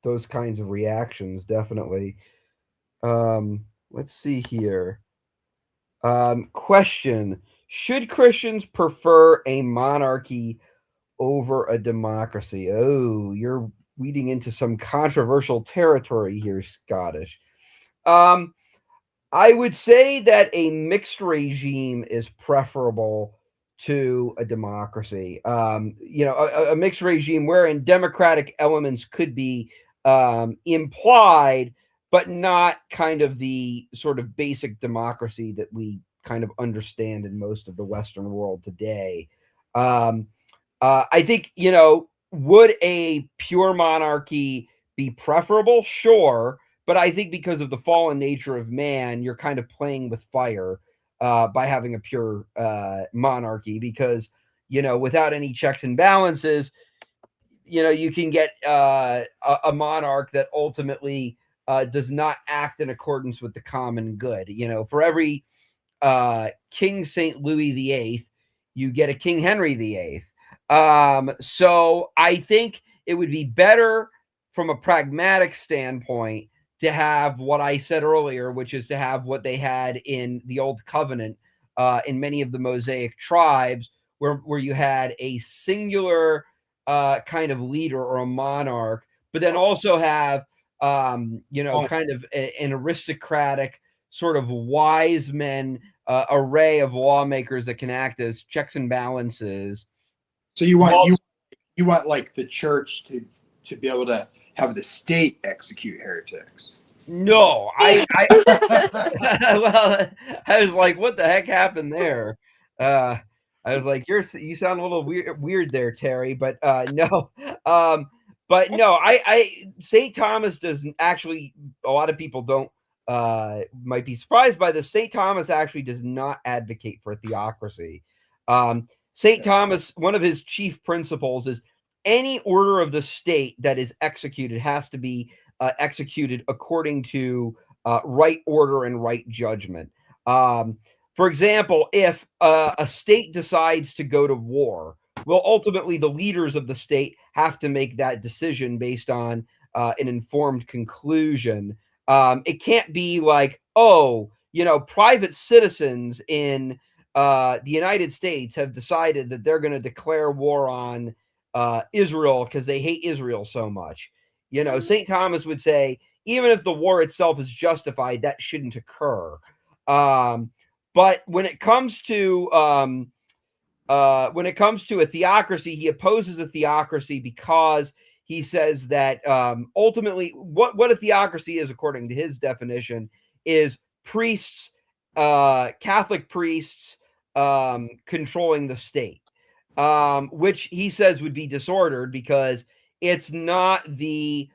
those kinds of reactions. Definitely. Let's see here. Question: should Christians prefer a monarchy over a democracy? Oh, you're weeding into some controversial territory here, Scottish. Um, I would say that a mixed regime is preferable to a democracy. A mixed regime wherein democratic elements could be implied, but not kind of the sort of basic democracy that we kind of understand in most of the Western world today. Um, I think, would a pure monarchy be preferable? Sure, But I think because of the fallen nature of man, you're kind of playing with fire by having a pure monarchy, because, without any checks and balances, you can get a monarch that ultimately does not act in accordance with the common good. For every King St. Louis VIII, you get a King Henry VIII. So I think it would be better from a pragmatic standpoint to have what I said earlier, which is to have what they had in the Old Covenant in many of the Mosaic tribes, where you had a singular kind of leader or a monarch, but then also have kind of an aristocratic sort of wise men array of lawmakers that can act as checks and balances. So you want you want like the church to be able to have the state execute heretics. No, I well, I was like, what the heck happened there? I was like, you sound a little weird there, Terry, but no. But no, I St. Thomas doesn't actually, a lot of people don't might be surprised by this. St. Thomas actually does not advocate for theocracy. St. Thomas, one of his chief principles is any order of the state that is executed has to be executed according to right order and right judgment. For example, if a state decides to go to war, well, ultimately the leaders of the state have to make that decision based on an informed conclusion. It can't be like, private citizens in the United States have decided that they're going to declare war on Israel because they hate Israel so much. St. Thomas would say, even if the war itself is justified, that shouldn't occur. But when it comes to a theocracy, he opposes a theocracy because he says that ultimately, what a theocracy is, according to his definition, is priests, Catholic priests, controlling the state, which he says would be disordered because it's not the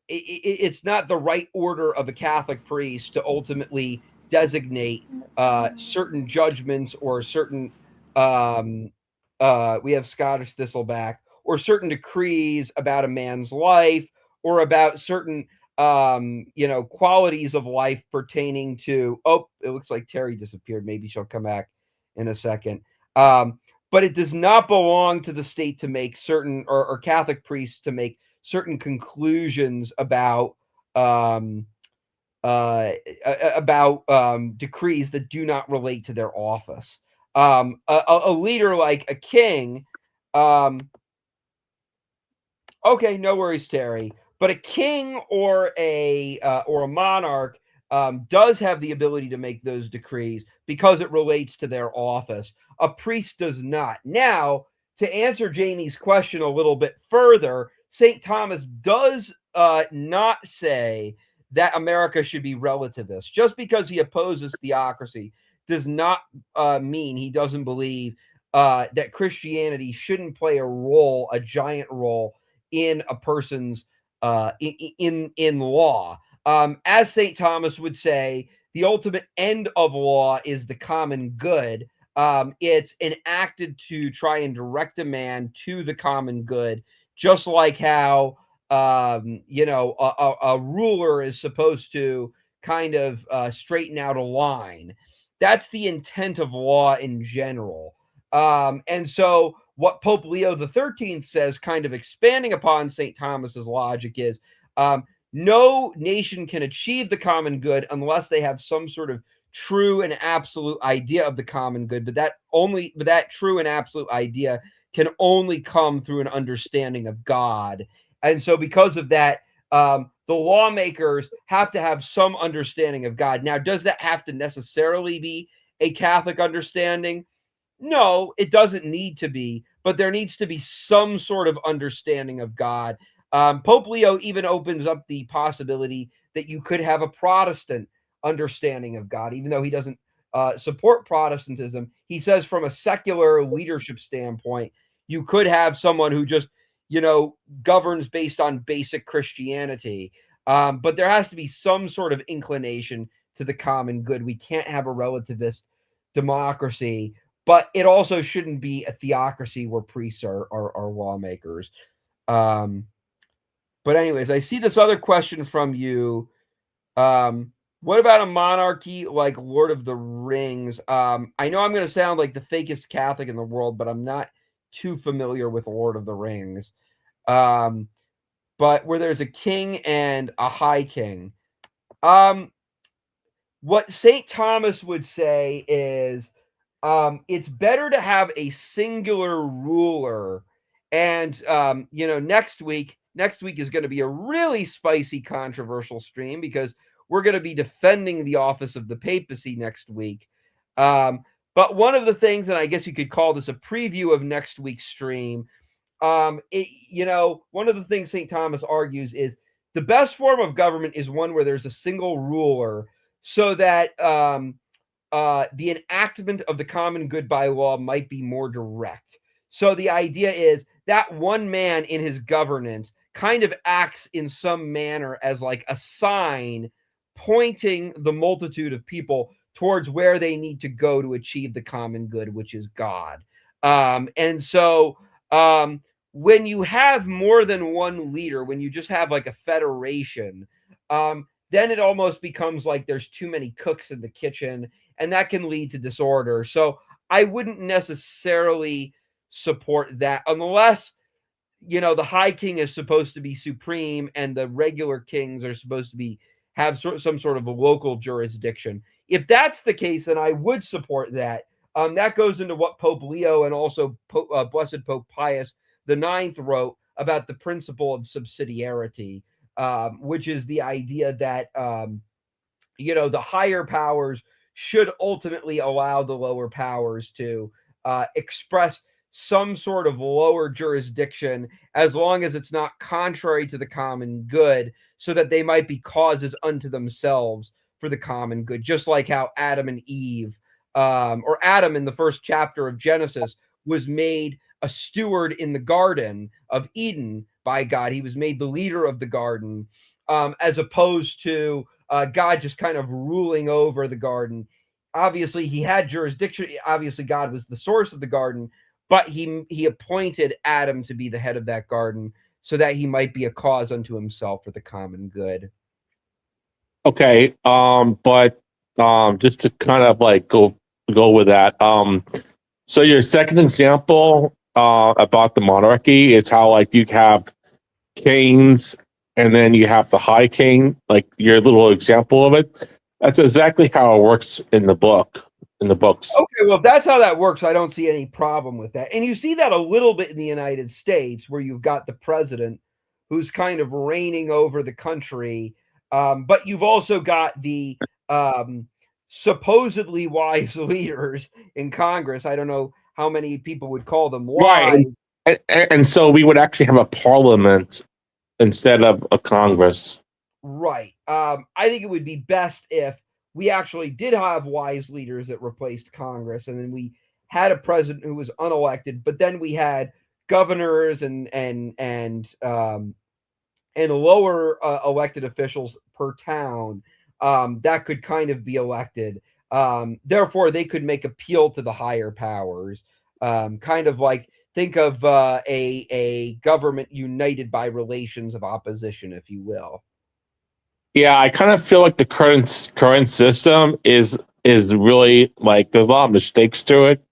it's not the right order of a Catholic priest to ultimately designate certain judgments or certain we have Scottish Thistleback, or certain decrees about a man's life, or about certain qualities of life pertaining to, it looks like Terry disappeared. Maybe she'll come back in a second. But it does not belong to the state to make certain, or Catholic priests to make certain conclusions about decrees that do not relate to their office. A leader like a king, okay, no worries, Terry. But a king or a monarch does have the ability to make those decrees because it relates to their office. A priest does not. Now, to answer Jamie's question a little bit further, St. Thomas does not say that America should be relativist. Just because he opposes theocracy does not mean he doesn't believe that Christianity shouldn't play a giant role in a person's in law. As St. Thomas would say, the ultimate end of law is the common good. It's enacted to try and direct a man to the common good, just like how a ruler is supposed to kind of straighten out a line. That's the intent of law in general. And so what Pope Leo XIII says, kind of expanding upon St. Thomas's logic, is no nation can achieve the common good unless they have some sort of true and absolute idea of the common good. But that true and absolute idea can only come through an understanding of God. And so because of that, the lawmakers have to have some understanding of God. Now, does that have to necessarily be a Catholic understanding? No, it doesn't need to be, but there needs to be some sort of understanding of God. Pope Leo even opens up the possibility that you could have a Protestant understanding of God, even though he doesn't support Protestantism. He says from a secular leadership standpoint, you could have someone who just, governs based on basic Christianity. But there has to be some sort of inclination to the common good. We can't have a relativist democracy, but it also shouldn't be a theocracy where priests are lawmakers. But anyways, I see this other question from you. What about a monarchy like Lord of the Rings? I know I'm going to sound like the fakest Catholic in the world, but I'm not too familiar with Lord of the Rings. But where there's a king and a high king. What St. Thomas would say is it's better to have a singular ruler. And, next week is going to be a really spicy, controversial stream because we're going to be defending the office of the papacy next week. But one of the things, and I guess you could call this a preview of next week's stream, one of the things St. Thomas argues is the best form of government is one where there's a single ruler so that the enactment of the common good by law might be more direct. So the idea is that one man in his governance kind of acts in some manner as like a sign pointing the multitude of people towards where they need to go to achieve the common good, which is God. And so when you have more than one leader, when you just have like a federation, then it almost becomes like there's too many cooks in the kitchen, and that can lead to disorder. So I wouldn't necessarily support that unless, the high king is supposed to be supreme and the regular kings are supposed to have some sort of a local jurisdiction. If that's the case, then I would support that. That goes into what Pope Leo and also Blessed Pope Pius IX wrote about the principle of subsidiarity, which is the idea that the higher powers should ultimately allow the lower powers to express some sort of lower jurisdiction as long as it's not contrary to the common good, so that they might be causes unto themselves for the common good, just like how Adam and Eve, or Adam in the first chapter of Genesis, was made a steward in the Garden of Eden by God. He was made the leader of the garden, as opposed to God just kind of ruling over the garden. Obviously, he had jurisdiction. Obviously, God was the source of the garden, but he appointed Adam to be the head of that garden so that he might be a cause unto himself for the common good. Okay, but just to kind of like go with that. So your second example about the monarchy is how like you have kings and then you have the high king, like your little example of it. That's exactly how it works in the books. Okay, well, if that's how that works, I don't see any problem with that. And you see that a little bit in the United States, where you've got the president who's kind of reigning over the country. But you've also got the supposedly wise leaders in Congress. I don't know how many people would call them wise. Right. And so we would actually have a parliament instead of a Congress. Right. I think it would be best if we actually did have wise leaders that replaced Congress, and then we had a president who was unelected, but then we had governors and lower elected officials per town that could kind of be elected. Therefore, they could make appeal to the higher powers, kind of like think of a government united by relations of opposition, if you will. Yeah, I kind of feel like the current system is really like there's a lot of mistakes to it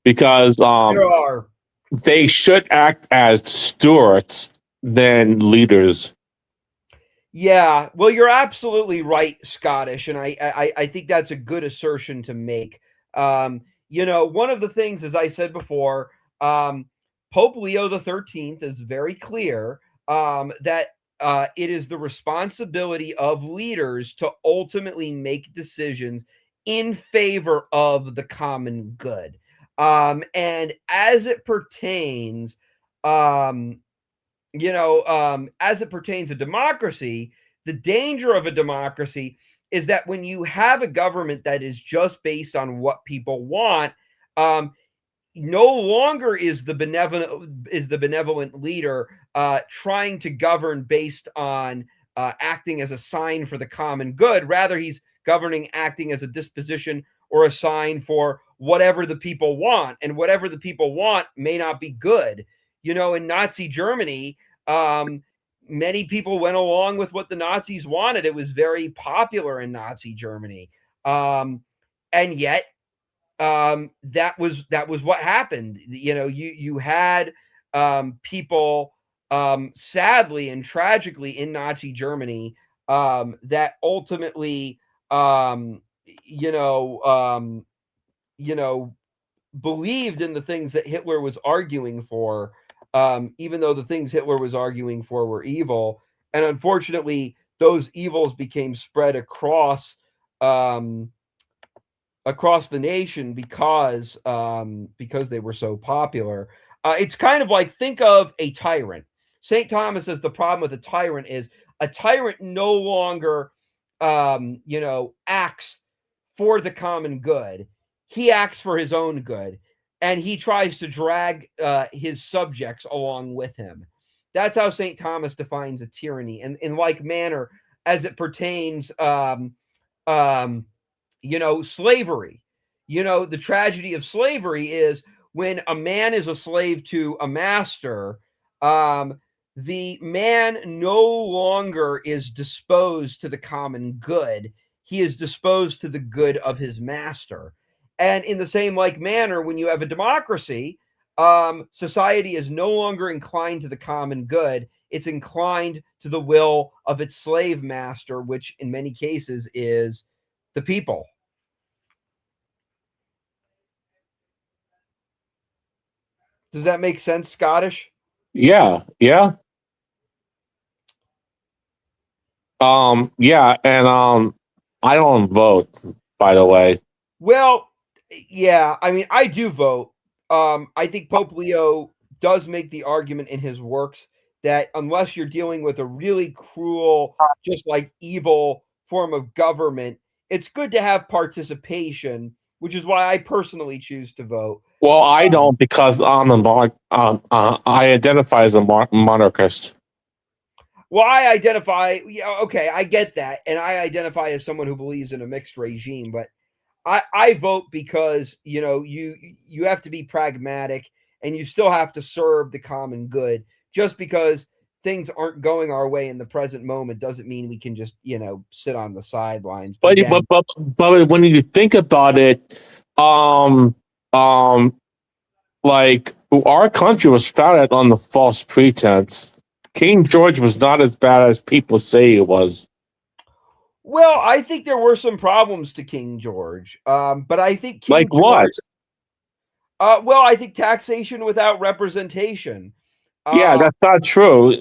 because There are. they should act as stewards than leaders. Yeah, well, you're absolutely right, Scottish, and I think that's a good assertion to make. One of the things, as I said before, Pope Leo the 13th is very clear that it is the responsibility of leaders to ultimately make decisions in favor of the common good. And as it pertains, as it pertains to democracy, the danger of a democracy is that when you have a government that is just based on what people want, no longer is the benevolent leader trying to govern based on acting as a sign for the common good. Rather, he's governing acting as a disposition or a sign for whatever the people want, and whatever the people want may not be good. In Nazi Germany, many people went along with what the Nazis wanted. It was very popular in Nazi Germany, and yet that was what happened. You had people, sadly and tragically, in Nazi Germany, that ultimately, you know, um, you know, believed in the things that Hitler was arguing for, even though the things Hitler was arguing for were evil. And unfortunately, those evils became spread across the nation because they were so popular. It's kind of like, think of a tyrant. St. Thomas says the problem with a tyrant is a tyrant no longer acts for the common good. He acts for his own good, and he tries to drag his subjects along with him. That's how St. Thomas defines a tyranny. And in like manner, as it pertains slavery. The tragedy of slavery is when a man is a slave to a master, the man no longer is disposed to the common good. He is disposed to the good of his master. And in the same like manner, when you have a democracy, society is no longer inclined to the common good. It's inclined to the will of its slave master, which in many cases is the people. Does that make sense, Scottish? Yeah, yeah. Yeah, and I don't vote, by the way. Well, yeah, I mean, I do vote. I think Pope Leo does make the argument in his works that unless you're dealing with a really cruel, just like evil form of government, it's good to have participation, which is why I personally choose to vote. Well, I don't, because I'm I identify as a monarchist. Well, I identify, okay, I get that, and I identify as someone who believes in a mixed regime, but I vote because you have to be pragmatic, and you still have to serve the common good. Just because things aren't going our way in the present moment doesn't mean we can just sit on the sidelines. But But again, but when you think about it, um um like, our country was founded on the false pretense. King George was not as bad as people say he was. well, I think there were some problems to King George, but I think Like King what? George. Well, I think taxation without representation. Yeah, Uh, that's not true.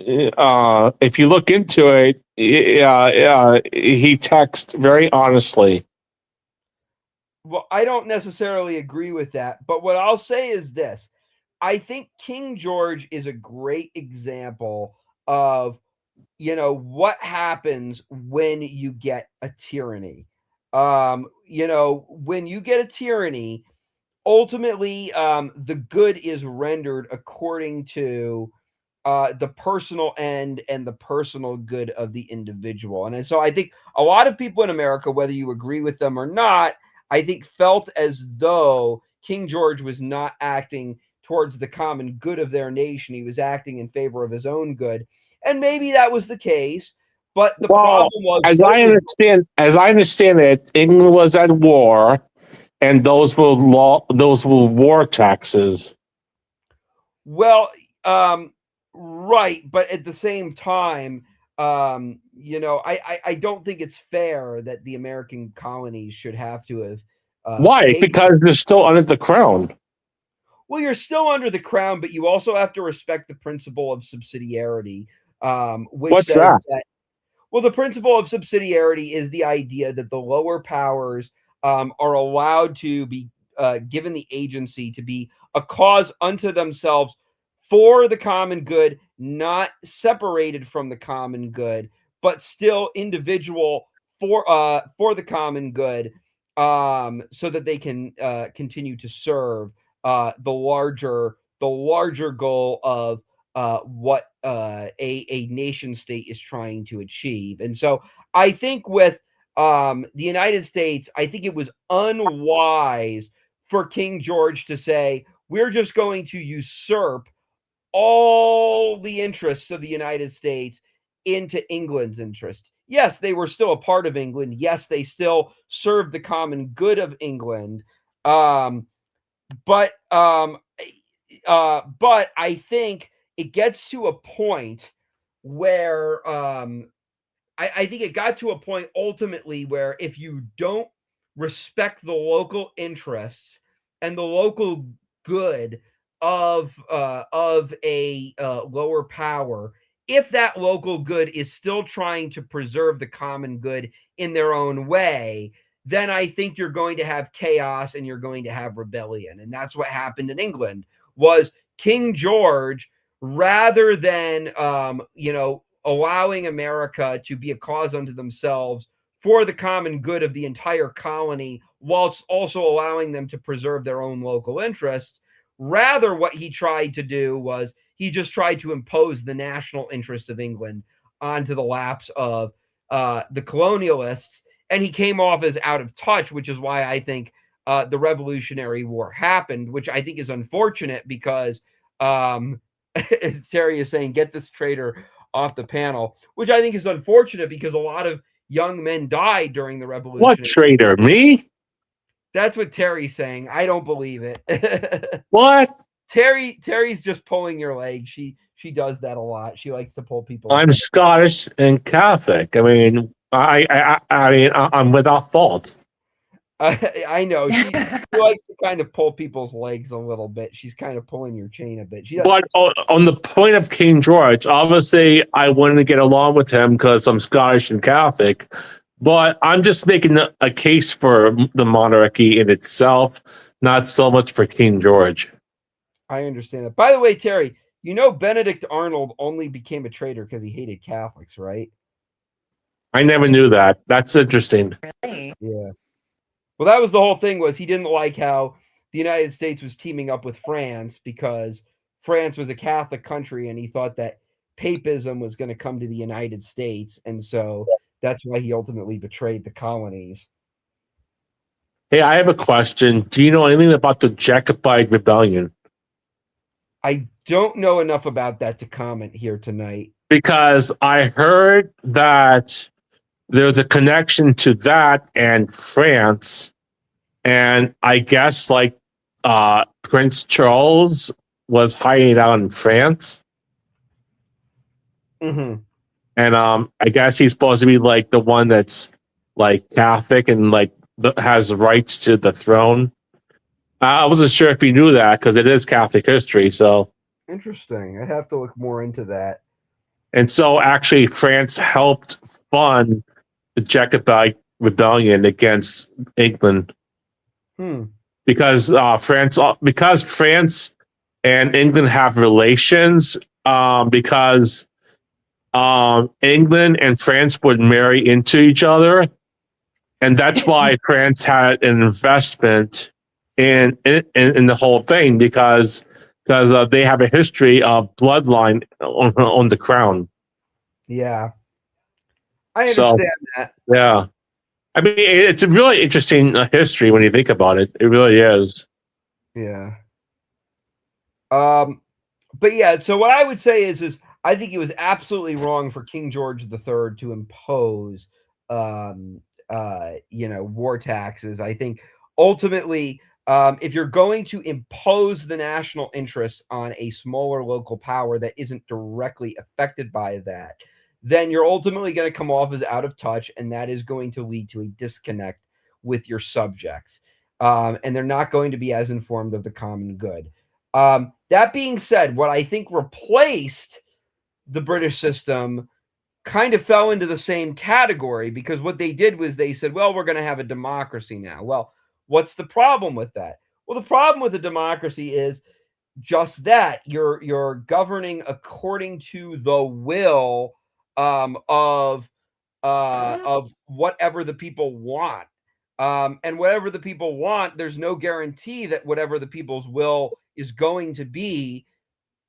If you look into it, he texted very honestly. well, I don't necessarily agree with that, but what I'll say is this. I think King George is a great example of what happens when you get a tyranny. When you get a tyranny, ultimately the good is rendered according to the personal end and the personal good of the individual. And so I think a lot of people in America, whether you agree with them or not, I think felt as though King George was not acting towards the common good of their nation. He was acting in favor of his own good. And maybe that was the case, but the Well, problem was as I understand it, England was at war, and those were war taxes. well, right, but at the same time, I don't think it's fair that the American colonies should have to have Why? paid. Because they're still under the crown. Well, you're still under the crown, but you also have to respect the principle of subsidiarity, which What's says that? that. Well, the principle of subsidiarity is the idea that the lower powers are allowed to be given the agency to be a cause unto themselves for the common good, not separated from the common good, but still individual for the common good, so that they can continue to serve the larger goal of what a nation state is trying to achieve. And so I think with the United States, I think it was unwise for King George to say, we're just going to usurp all the interests of the United States into England's interest. Yes, they were still a part of England. Yes, they still served the common good of England. But I think it gets to a point where I think it got to a point ultimately where if you don't respect the local interests and the local good of a lower power, if that local good is still trying to preserve the common good in their own way, then I think you're going to have chaos and you're going to have rebellion. And that's what happened in England was King George, rather than allowing America to be a cause unto themselves for the common good of the entire colony, whilst also allowing them to preserve their own local interests. Rather, what he tried to do was he just tried to impose the national interests of England onto the laps of the colonialists, and he came off as out of touch, which is why I think the Revolutionary War happened, which I think is unfortunate because Terry is saying, get this traitor off the panel, which I think is unfortunate because a lot of young men died during the revolution. What traitor? Me? That's what Terry's saying. I don't believe it. What? Terry's just pulling your leg. She does that a lot. She likes to pull people. I'm Scottish and Catholic. I mean, I'm without fault. I know she likes to kind of pull people's legs a little bit. She's kind of pulling your chain a bit. But on the point of King George, obviously I wanted to get along with him because I'm Scottish and Catholic. But I'm just making a case for the monarchy in itself, not so much for King George. I understand that. By the way, Terry, you know Benedict Arnold only became a traitor because he hated Catholics, right? I never knew that. That's interesting. Really? Yeah. Well, that was the whole thing, was he didn't like how the United States was teaming up with France because France was a Catholic country, and he thought that papism was going to come to the United States. And so that's why he ultimately betrayed the colonies. Hey, I have a question. Do you know anything about the Jacobite rebellion? I don't know enough about that to comment here tonight. Because I heard that there's a connection to that and France. And I guess Prince Charles was hiding out in France. Mm-hmm. And I guess he's supposed to be like the one that's like Catholic and has rights to the throne. I wasn't sure if you knew that because it is Catholic history. So Interesting. I'd have to look more into that. And so actually France helped fund the Jacobite rebellion against England. Because France and England have relations, because England and France would marry into each other, and that's why France had an investment in the whole thing because they have a history of bloodline on the crown. Yeah, I understand that. Yeah. I mean, it's a really interesting history when you think about it. It really is. Yeah. But yeah, so what I would say is I think it was absolutely wrong for King George III to impose, war taxes. I think ultimately, if you're going to impose the national interests on a smaller local power that isn't directly affected by that, then you're ultimately going to come off as out of touch, and that is going to lead to a disconnect with your subjects. And they're not going to be as informed of the common good. That being said, what I think replaced the British system kind of fell into the same category, because what they did was they said, well, we're going to have a democracy now. Well, what's the problem with that? Well, the problem with a democracy is just that you're governing according to the will of whatever the people want. And whatever the people want, there's no guarantee that whatever the people's will is going to be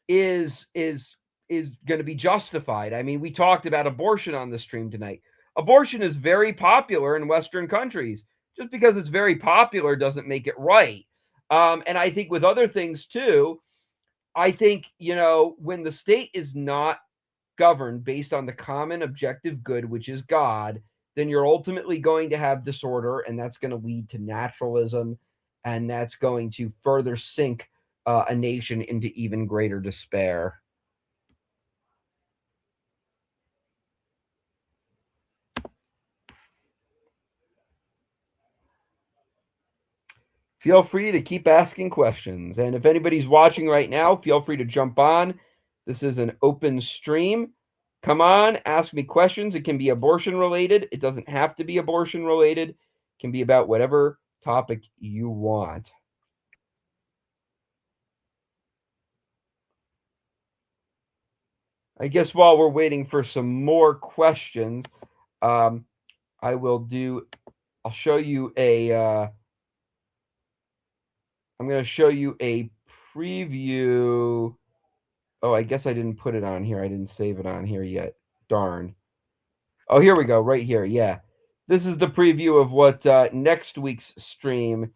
is is going to be justified. I mean, we talked about abortion on the stream tonight. Abortion is very popular in Western countries. Just because it's very popular doesn't make it right. And I think with other things too, I think, when the state is not governed based on the common objective good, which is God, then you're ultimately going to have disorder, and that's going to lead to naturalism, and that's going to further sink a nation into even greater despair. Feel free to keep asking questions. And if anybody's watching right now, feel free to jump on. This is an open stream. Come on, ask me questions. It can be abortion related. It doesn't have to be abortion related. It can be about whatever topic you want. I guess while we're waiting for some more questions, I'll show you I'm going to show you a preview. Oh, I guess I didn't put it on here. I didn't save it on here yet. Darn. Oh, here we go. Right here. Yeah. This is the preview of what next week's stream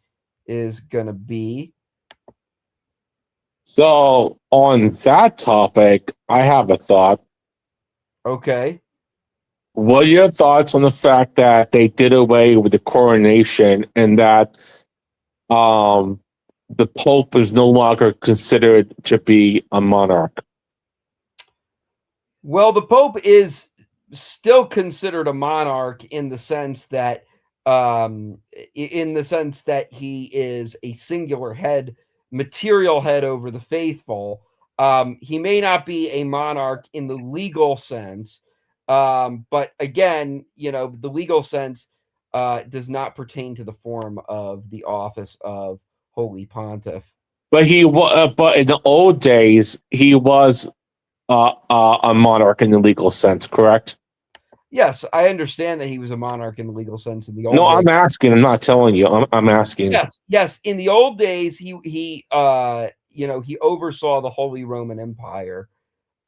is going to be. So on that topic, I have a thought. Okay. What are your thoughts on the fact that they did away with the coronation and that the Pope is no longer considered to be a monarch? Well, the Pope is still considered a monarch in the sense that he is a singular head, material head over the faithful. He may not be a monarch in the legal sense, but again, the legal sense does not pertain to the form of the office of Holy Pontiff. But but in the old days, he was a monarch in the legal sense, correct? Yes, I understand that he was a monarch in the legal sense in the old No, days. I'm asking. I'm not telling you. I'm asking. Yes. In the old days, he oversaw the Holy Roman Empire.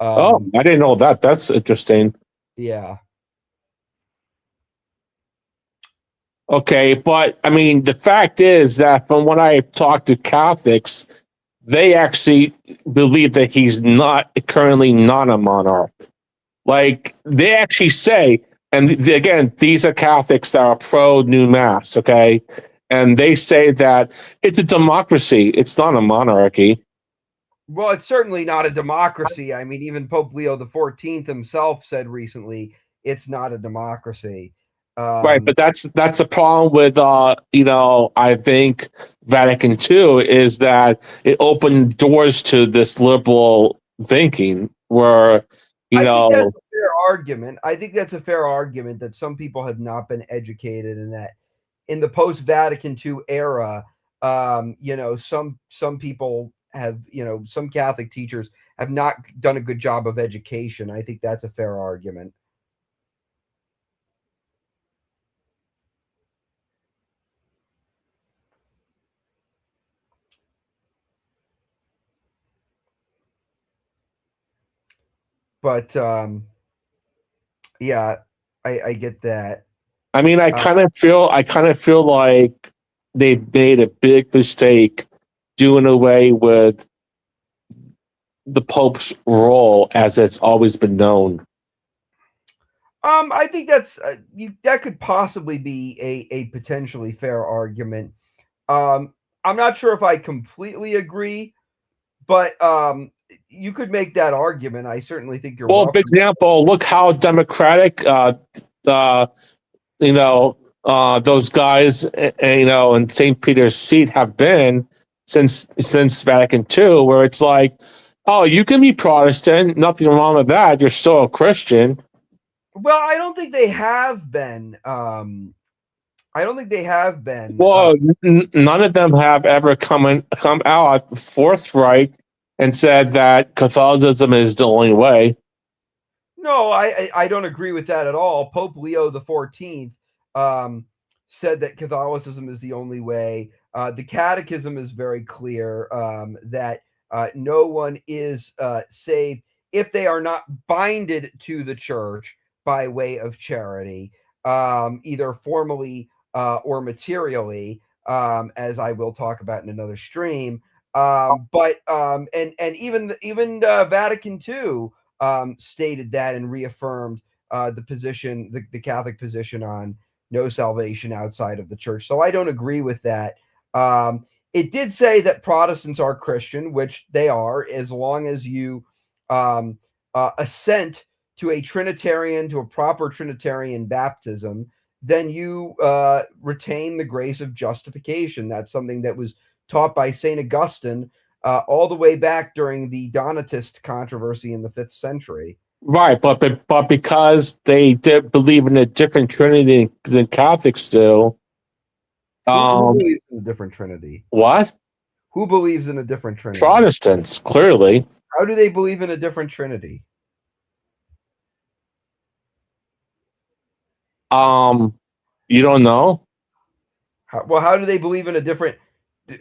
I didn't know that. That's interesting. Yeah. Okay, but I mean, the fact is that from what I've talked to Catholics, they actually believe that he's not currently not a monarch. Like they actually say, and again, these are Catholics that are pro new mass, okay? And they say that it's a democracy, it's not a monarchy. Well, it's certainly not a democracy. I mean, even Pope Leo XIV himself said recently, it's not a democracy. Right, but that's a problem with I think Vatican II is that it opened doors to this liberal thinking where I think that's a fair argument. I think that's a fair argument that some people have not been educated, and that in the post-Vatican II era, some people have, some Catholic teachers have not done a good job of education. I think that's a fair argument. But yeah, I get that. I mean, I kind of feel like they made a big mistake doing away with the Pope's role as it's always been known. I think that's that could possibly be a potentially fair argument. I'm not sure if I completely agree, but you could make that argument. I certainly think you're welcome. For example, look how democratic those guys in St. Peter's seat have been since Vatican II, where it's like, oh, you can be Protestant, nothing wrong with that. You're still a Christian. Well, I don't think they have been. Well, none of them have ever come out forthright and said that Catholicism is the only way. No, I don't agree with that at all. Pope Leo XIV said that Catholicism is the only way. The Catechism is very clear that no one is saved if they are not binded to the church by way of charity, either formally or materially, as I will talk about in another stream. But even Vatican II stated that and reaffirmed the position, the Catholic position on no salvation outside of the church. So I don't agree with that. It did say that Protestants are Christian, which they are, as long as you assent to a Trinitarian, to a proper Trinitarian baptism, then you retain the grace of justification. That's something that was taught by St. Augustine all the way back during the Donatist controversy in the 5th century. Right, but because they did believe in a different Trinity than Catholics do. Who believes in a different Trinity? What? Who believes in a different Trinity? Protestants, clearly. How do they believe in a different Trinity? You don't know? How do they believe in a different?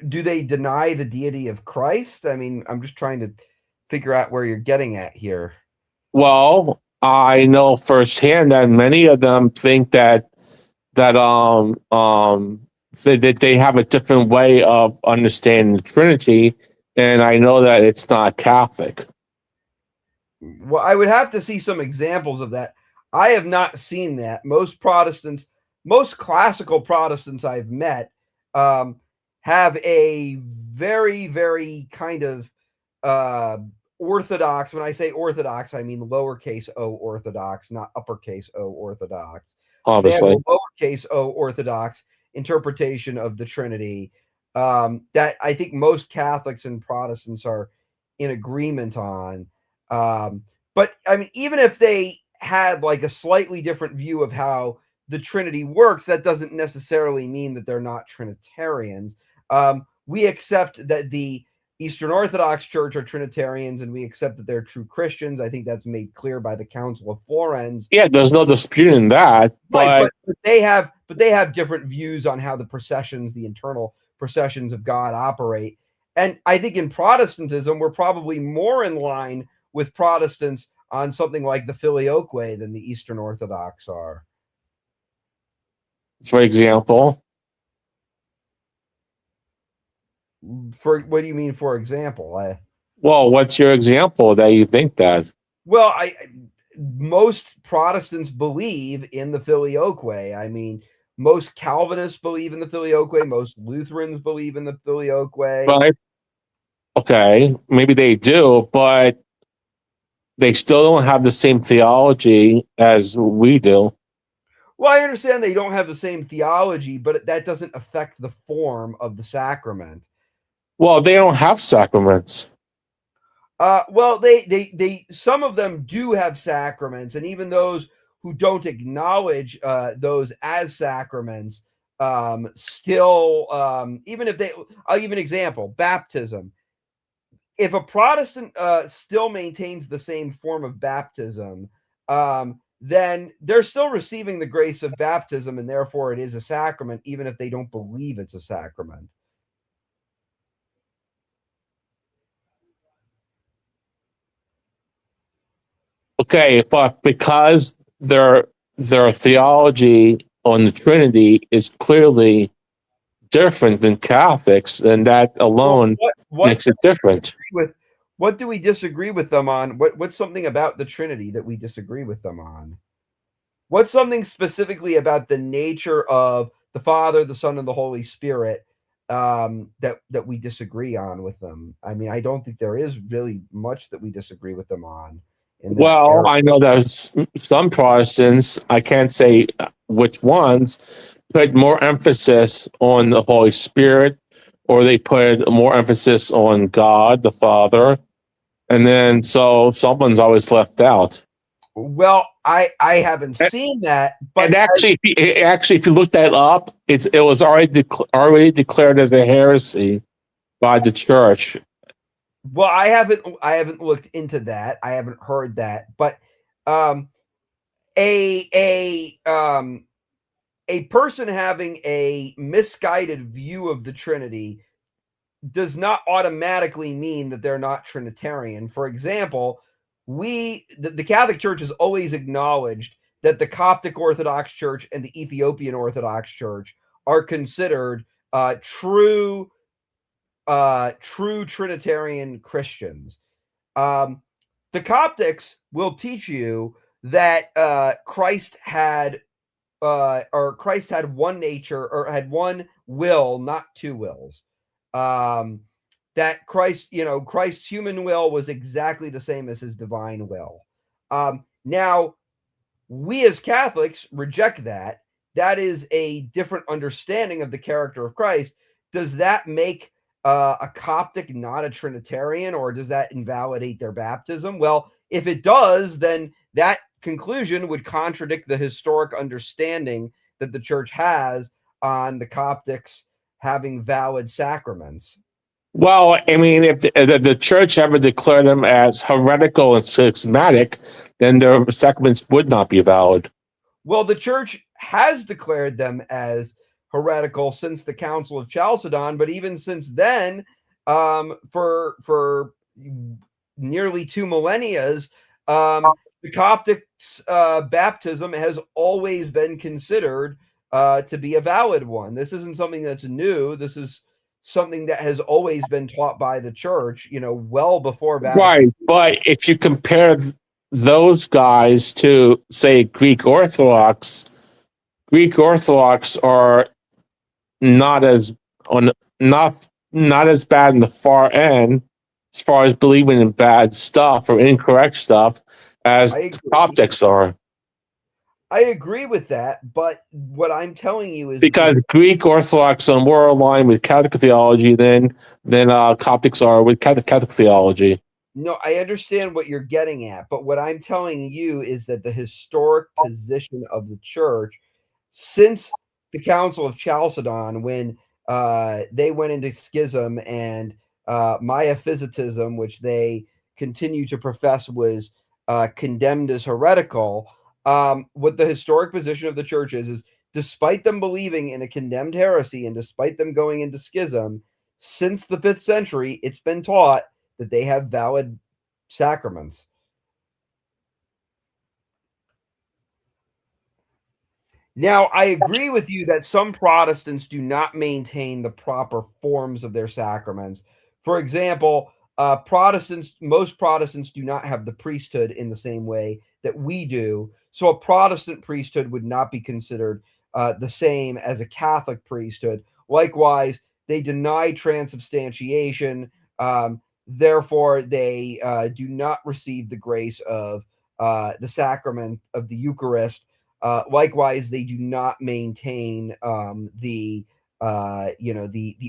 Do they deny the deity of Christ? I mean, I'm just trying to figure out where you're getting at here. Well, I know firsthand that many of them think that they have a different way of understanding the Trinity, and I know that it's not Catholic. Well, I would have to see some examples of that. I have not seen that. Most Protestants, most classical Protestants I've met, have a very, very kind of orthodox. When I say orthodox, I mean lowercase o orthodox, not uppercase o orthodox. Obviously. They have a lowercase o orthodox interpretation of the Trinity that I think most Catholics and Protestants are in agreement on. But I mean, even if they had like a slightly different view of how the Trinity works, that doesn't necessarily mean that they're not Trinitarians. We accept that the Eastern Orthodox Church are Trinitarians, and we accept that they're true Christians. I think that's made clear by the Council of Florence. Yeah, there's no disputing that. Right, but they have different views on how the processions, the internal processions of God operate. And I think in Protestantism, we're probably more in line with Protestants on something like the Filioque than the Eastern Orthodox are. For example? For what do you mean, for example? Well, what's your example that you think that? Well, most Protestants believe in the Filioque. I mean, most Calvinists believe in the Filioque. Most Lutherans believe in the Filioque. Right. Okay, maybe they do, but they still don't have the same theology as we do. Well, I understand they don't have the same theology, but that doesn't affect the form of the sacrament. Well, they don't have sacraments. Well, they some of them do have sacraments, and even those who don't acknowledge those as sacraments, still, even if I'll give an example: baptism. If a Protestant still maintains the same form of baptism, then they're still receiving the grace of baptism, and therefore it is a sacrament, even if they don't believe it's a sacrament. Okay, but because their theology on the Trinity is clearly different than Catholics, then that alone makes it different. What do we disagree with them on? What's something about the Trinity that we disagree with them on? What's something specifically about the nature of the Father, the Son, and the Holy Spirit that we disagree on with them? I mean, I don't think there is really much that we disagree with them on. Well, I know there's some Protestants, I can't say which ones, put more emphasis on the Holy Spirit, or they put more emphasis on God, the Father, and then so someone's always left out. Well, I haven't seen that, but and actually, if you look that up, it was already declared as a heresy by the church. Well, I haven't looked into that. I haven't heard that, but a person having a misguided view of the Trinity does not automatically mean that they're not Trinitarian. For example, the Catholic Church has always acknowledged that the Coptic Orthodox Church and the Ethiopian Orthodox Church are considered true Trinitarian Christians. The Coptics will teach you that Christ had one nature, or had one will, not two wills. That Christ's human will was exactly the same as his divine will. Now, we as Catholics reject that. That is a different understanding of the character of Christ. Does that make a Coptic not a Trinitarian, or does that invalidate their baptism? Well, if it does, then that conclusion would contradict the historic understanding that the church has on the Coptics having valid sacraments. Well, I mean, if the church ever declared them as heretical and schismatic, then their sacraments would not be valid. Well, the church has declared them as heretical since the Council of Chalcedon, but even since then, for nearly 2 millennia, the Coptics' baptism has always been considered to be a valid one. This isn't something that's new. This is something that has always been taught by the church, well before Vatican. Right, but if you compare those guys to, say, Greek Orthodox are not as bad in the far end as far as believing in bad stuff or incorrect stuff as Coptics are. I agree with that, but what I'm telling you is because Greek Orthodox are more aligned with Catholic theology than Coptics are with Catholic theology. No, I understand what you're getting at, but what I'm telling you is that the historic position of the church since the Council of Chalcedon, when they went into schism, and Miaphysitism, which they continue to profess was condemned as heretical, what the historic position of the church is despite them believing in a condemned heresy and despite them going into schism, since the 5th century, it's been taught that they have valid sacraments. Now, I agree with you that some Protestants do not maintain the proper forms of their sacraments. For example, most Protestants do not have the priesthood in the same way that we do. So a Protestant priesthood would not be considered the same as a Catholic priesthood. Likewise, they deny transubstantiation. Therefore, they do not receive the grace of the sacrament of the Eucharist. Likewise, they do not maintain the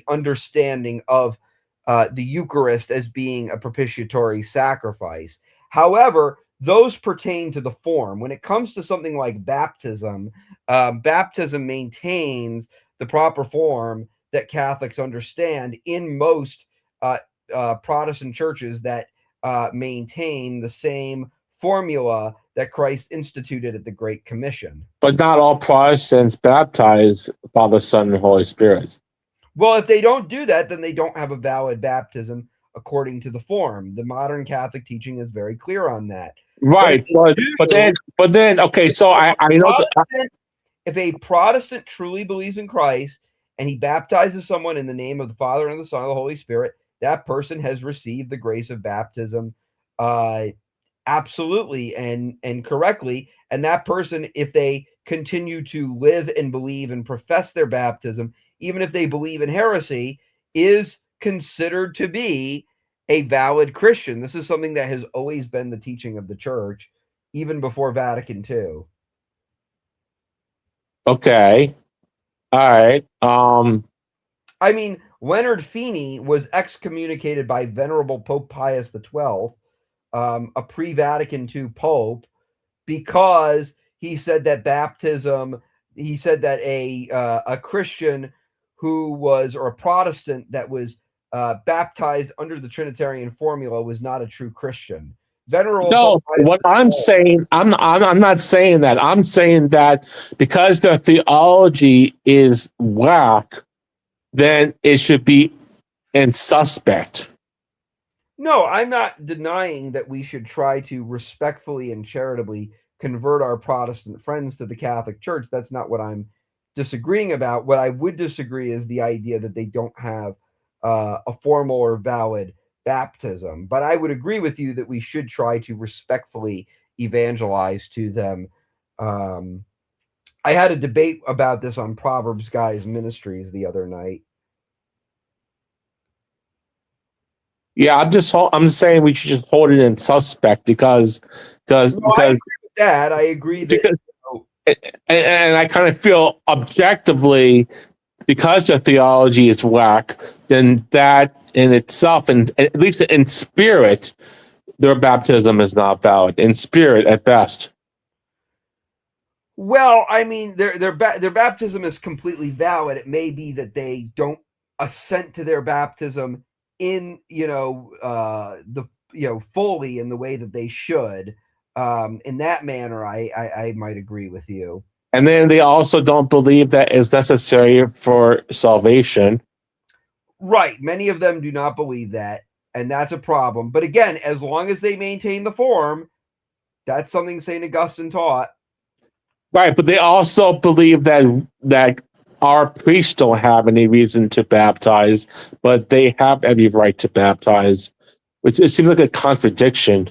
understanding of the Eucharist as being a propitiatory sacrifice. However, those pertain to the form. When it comes to something like baptism, baptism maintains the proper form that Catholics understand in most Protestant churches that maintain the same formula that Christ instituted at the Great Commission. But not all Protestants baptize Father, Son, and Holy Spirit. Well, if they don't do that, then they don't have a valid baptism according to the form. The modern Catholic teaching is very clear on that. Right, but then, okay, so I know that if a Protestant truly believes in Christ and he baptizes someone in the name of the Father and the Son and the Holy Spirit, that person has received the grace of baptism absolutely and correctly. And that person, if they continue to live and believe and profess their baptism, even if they believe in heresy, is considered to be a valid Christian. This is something that has always been the teaching of the church, even before Vatican II. Okay. All right. I mean, Leonard Feeney was excommunicated by Venerable Pope Pius XII, a pre-Vatican II pope, because he said that a Christian who was, or a Protestant that was baptized under the Trinitarian formula was not a true Christian. No, what I'm saying, I'm not saying that. I'm saying that because their theology is whack, then it should be in suspect. No, I'm not denying that we should try to respectfully and charitably convert our Protestant friends to the Catholic Church. That's not what I'm disagreeing about. What I would disagree is the idea that they don't have a formal or valid baptism. But I would agree with you that we should try to respectfully evangelize to them. I had a debate about this on Proverbs Guys Ministries the other night. Yeah, I'm saying we should just hold it in suspect because No, I because agree with that. I agree that because and I kind of feel objectively because the theology is whack, then that in itself, and at least in spirit, their baptism is not valid in spirit at best. well, I mean, their baptism is completely valid. It may be that they don't assent to their baptism in fully in the way that they should. In that manner, I might agree with you. And then they also don't believe that is necessary for salvation. Right. Many of them do not believe that, and that's a problem. But again, as long as they maintain the form, that's something St. Augustine taught. Right, but they also believe that our priests don't have any reason to baptize, but they have every right to baptize. Which it seems like a contradiction.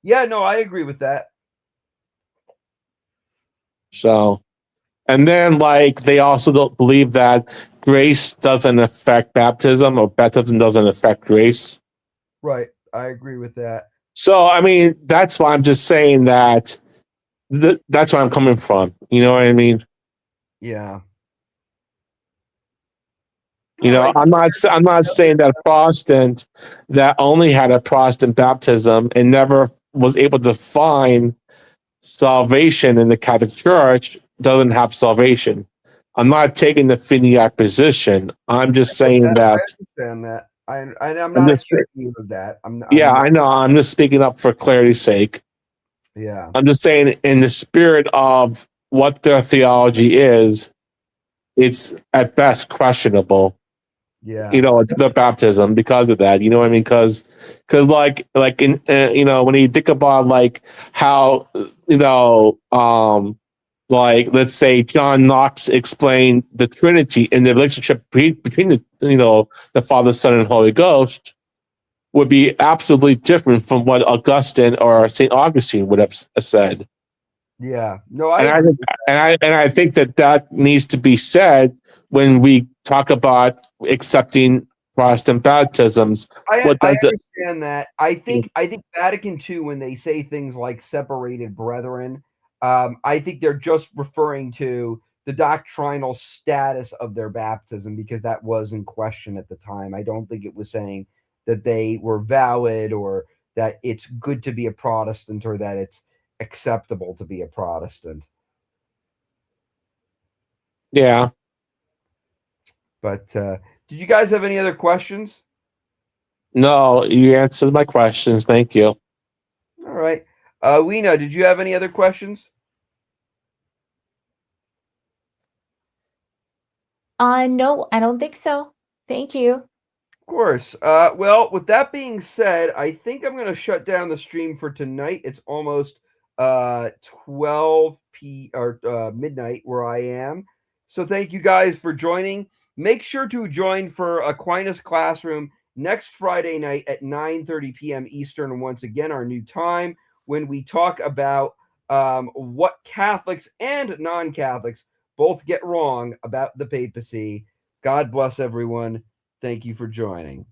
Yeah, no, I agree with that. So, and then like they also don't believe that grace doesn't affect baptism or baptism doesn't affect grace. Right. I agree with that. So, I mean, that's why I'm just saying that that's where I'm coming from. You know what I mean? Yeah. You All know, right. I'm not saying that a Protestant that only had a Protestant baptism and never was able to find salvation in the Catholic Church doesn't have salvation. I'm not taking the Finiac position. I'm just saying I that understand that. I'm I'm not just accusing you of that. yeah, I'm not. I know. I'm just speaking up for clarity's sake. Yeah. I'm just saying in the spirit of what their theology is, it's at best questionable. Yeah. You know, it's the baptism because of that. You know what I mean? Because like in you know when you think about like how like let's say John Knox explained the Trinity and the relationship between the Father, Son, and Holy Ghost would be absolutely different from what Augustine or Saint Augustine would have said. Yeah. No, I And agree. I think that needs to be said when we talk about accepting Protestant baptisms. I What does it? understand that. I think Vatican II, when they say things like separated brethren, I think they're just referring to the doctrinal status of their baptism because that was in question at the time. I don't think it was saying that they were valid or that it's good to be a Protestant or that it's acceptable to be a Protestant. Yeah. But did you guys have any other questions? No, you answered my questions. Thank you. All right. Lena, did you have any other questions? No, I don't think so. Thank you. Of course. Well, with that being said, I think I'm going to shut down the stream for tonight. It's almost 12 or midnight where I am. So thank you guys for joining. Make sure to join for Aquinas Classroom next Friday night at 9:30 p.m. Eastern. Once again, our new time when we talk about what Catholics and non-Catholics both get wrong about the papacy. God bless everyone. Thank you for joining.